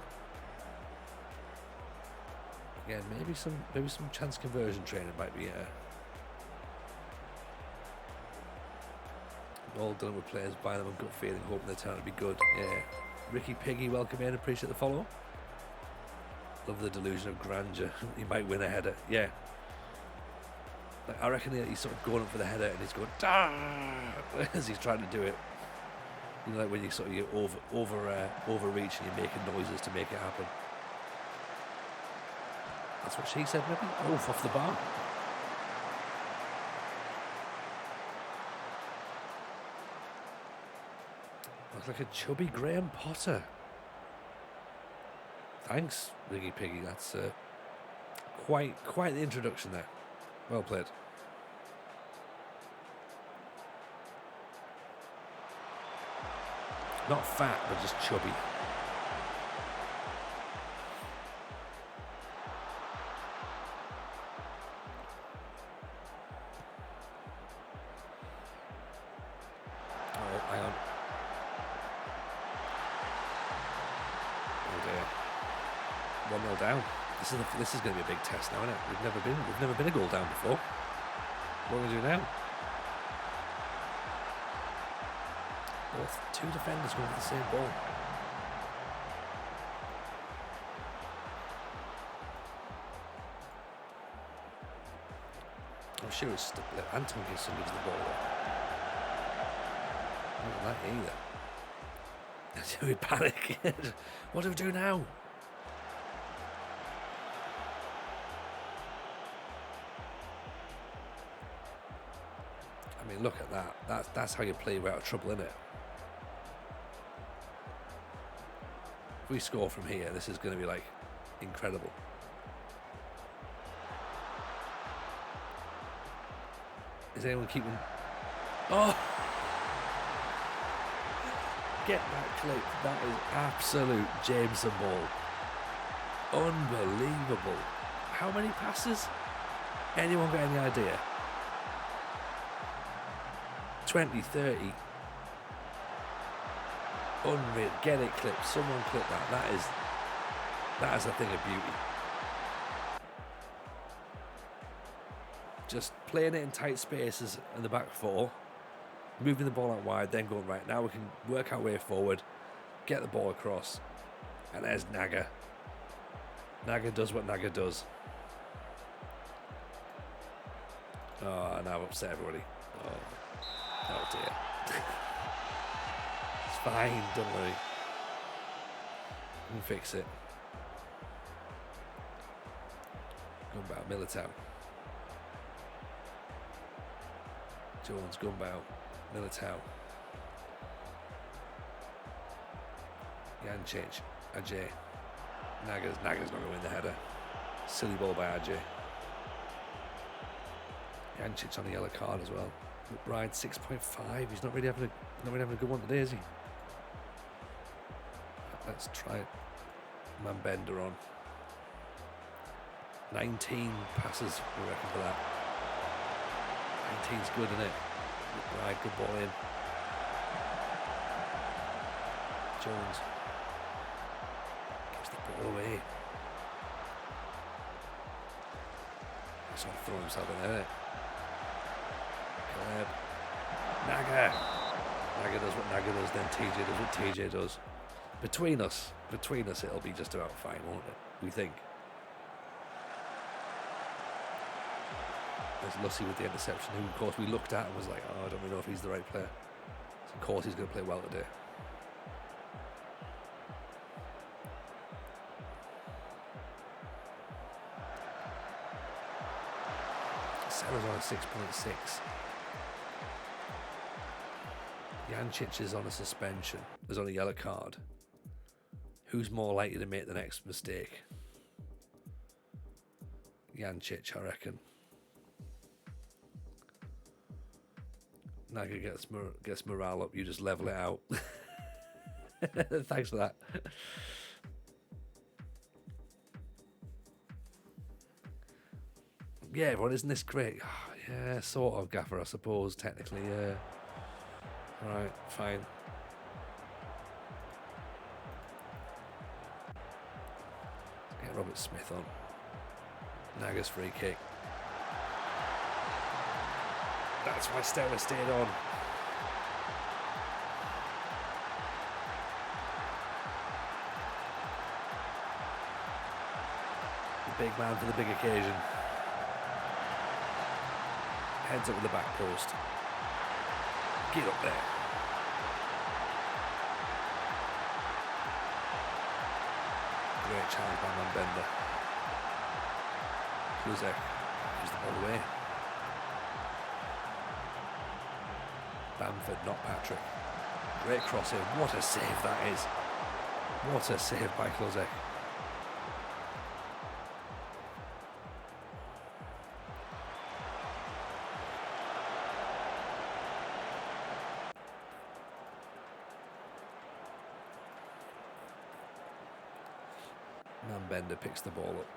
Again, maybe some chance conversion training might be all done with players buying them a gut feeling, hoping they turn out to be good. Yeah. Ricky Piggy, welcome in, appreciate the follow. Love the delusion of grandeur. He might win a header. Yeah. I reckon he's sort of going up for the header and he's going as he's trying to do it. You know, like when you overreach and you're making noises to make it happen. That's what she said, maybe. Oof, off the bar. Looks like a chubby Graham Potter. Thanks, Ricky Piggy. That's quite the introduction there. Well played. Not fat, but just chubby. Oh, hang on. Oh dear. 1-0 down. This is going to be a big test now, isn't it? We've never been a goal down before. What are we going to do now? Both two defenders going for the same ball. I'm sure it's Anton gives the ball there. Not that either. That's how we panic. What do we do now? I mean, look at that. That's how you play out of trouble, isn't it? If we score from here, this is going to be like incredible. Is anyone keeping? Oh! Get that clip. That is absolute Jameson ball. Unbelievable. How many passes? Anyone got any idea? 20, 30. Unreal. Get it clipped. Someone clip that. That is a thing of beauty. Just playing it in tight spaces in the back four, moving the ball out wide, then going right. Now we can work our way forward, get the ball across, and there's Naga. Naga does what Naga does. Oh, and I've upset everybody. Oh dear. It's fine, don't worry. We can fix it. Gumbow, Militao. Jones, Gumbow, Militao. Jancic, Ajay. Naga's not going to win the header. Silly ball by Ajay. Jancic on a yellow card as well. McBride 6.5. He's not really having a good one today, is he? Let's try it. Mambender on. 19 passes, we reckon, for that. 19's good, isn't it? McBride, good ball in. Jones gives the ball away. He's trying to throw himself in there, isn't it? Caleb. Naga. Naga does what Naga does, then TJ does what TJ does. Between us, it'll be just about fine, won't it? We think. There's Lucy with the interception, who of course we looked at and was like, oh, I don't really know if he's the right player. So of course he's going to play well today. Sarah's on a 6.6. Jancic is on a suspension. There's on a yellow card. Who's more likely to make the next mistake? Jancic, I reckon. Naga gets morale up. You just level it out. Thanks for that. Yeah, everyone, isn't this great? Oh, yeah, sort of, Gaffer, I suppose, technically, yeah. Alright, fine. Let's get Robert Smith on. Naga's free kick. That's why Stella stayed on. The big man for the big occasion. Heads up with the back post. Get up there. Great challenge by Mambender. Kluzek gives the ball away. Bamford, not Patrick. Great cross in. What a save that is. What a save by Kluzek. Bender picks the ball up.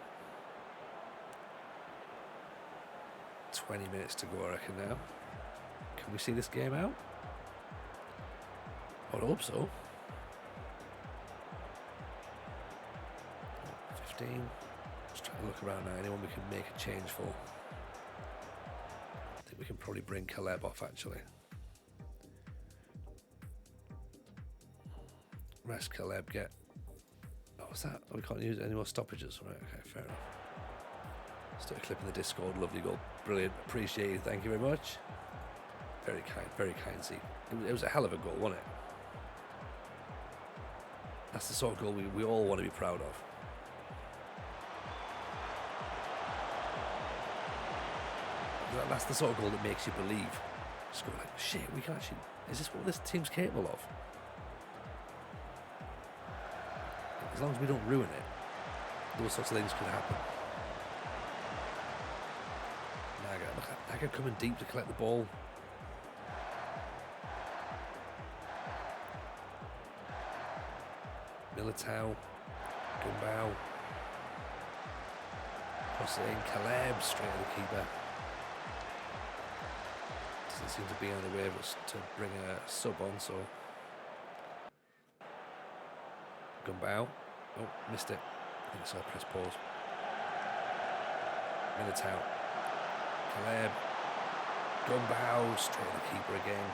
20 minutes to go, I reckon now. Can we see this game out? I hope so. 15. Let's Look around now. Anyone we can make a change for? I think we can probably bring Caleb off actually. Rest Caleb. Get. Oh, what's that? Oh, we can't use any more stoppages. Right. Okay. Fair enough. Start clipping the Discord. Lovely goal. Brilliant. Appreciate it. Thank you very much. Very kind. Very kind. See, it was a hell of a goal, wasn't it? That's the sort of goal we all want to be proud of. That's the sort of goal that makes you believe. Just go like, shit, we can actually... Is this what this team's capable of? As long as we don't ruin it, those sorts of things can happen. Look at Naga coming deep to collect the ball. Militao, Gumbau, cross it in, Caleb straight at the keeper. Doesn't seem to be on the way of us to bring a sub on, so Gumbau, oh, missed it. I think I saw press pause. Militao, Caleb, Gumbau straight at the keeper again.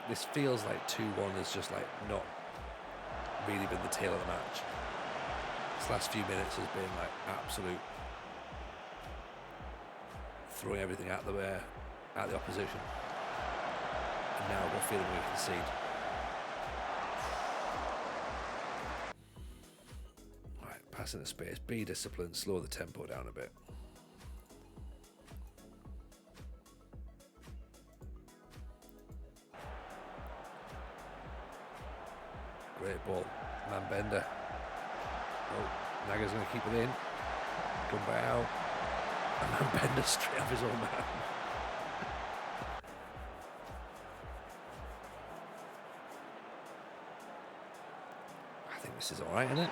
This feels like 2-1 has just like not really been the tail of the match. This last few minutes has been like absolute throwing everything at the opposition. And now we're feeling we concede. Right, passing the space, be disciplined, slow the tempo down a bit. Great ball, man bender. Oh, Naga's going to keep it in. Gumbau. And man bender straight off his own man. I think this is all right, isn't it?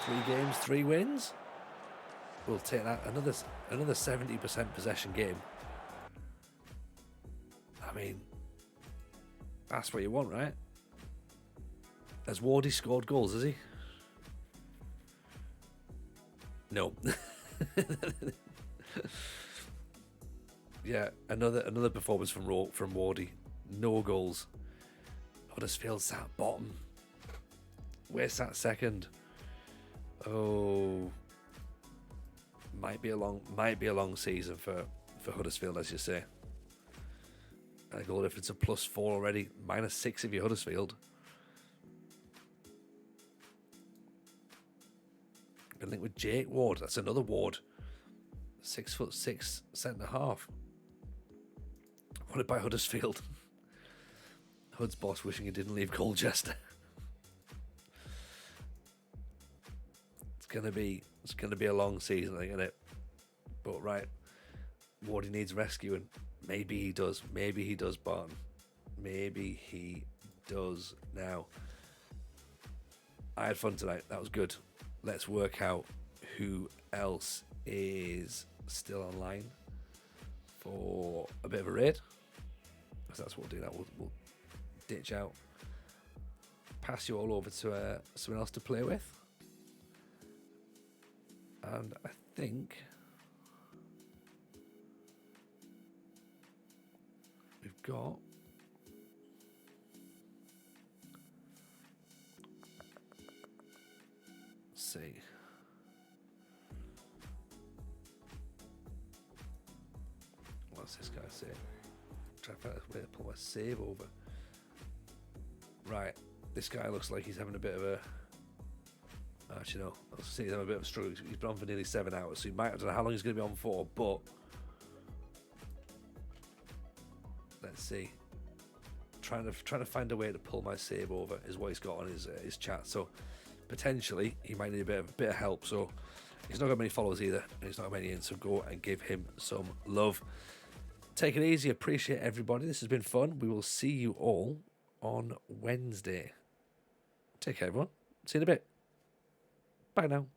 3 games, 3 wins. We'll take that. Another 70% possession game. I mean, that's what you want, right? Has Wardy scored goals, has he? No. Yeah, another performance from Wardy. No goals. Huddersfield sat bottom. We're sat second. Oh, might be a long season for Huddersfield, as you say. And a goal difference of +4 already. -6 if you're Huddersfield. Been linked with Jake Ward. That's another Ward. 6'6", centre half. Wanted by Huddersfield. Hud's boss wishing he didn't leave Colchester. It's gonna be a long season, I think, isn't it? But right, Wardy needs rescuing. Maybe he does. Maybe he does, Barton. Maybe he does now. I had fun tonight. That was good. Let's work out who else is still online for a bit of a raid. Because that's what we'll do. That we'll ditch out. Pass you all over to someone else to play with. And I think we've got see. What's this guy say? Try to find a way to pull my save over. Right, this guy looks like he's having a bit of a. Actually, no. I was saying he's having a bit of a struggle. He's been on for nearly 7 hours, so he might. I don't know how long he's going to be on for, but let's see. Trying to find a way to pull my save over is what he's got on his chat. So potentially he might need a bit of help. So he's not got many followers either, and he's not got many in. So go and give him some love. Take it easy. Appreciate everybody. This has been fun. We will see you all on Wednesday. Take care, everyone. See you in a bit. Bye now.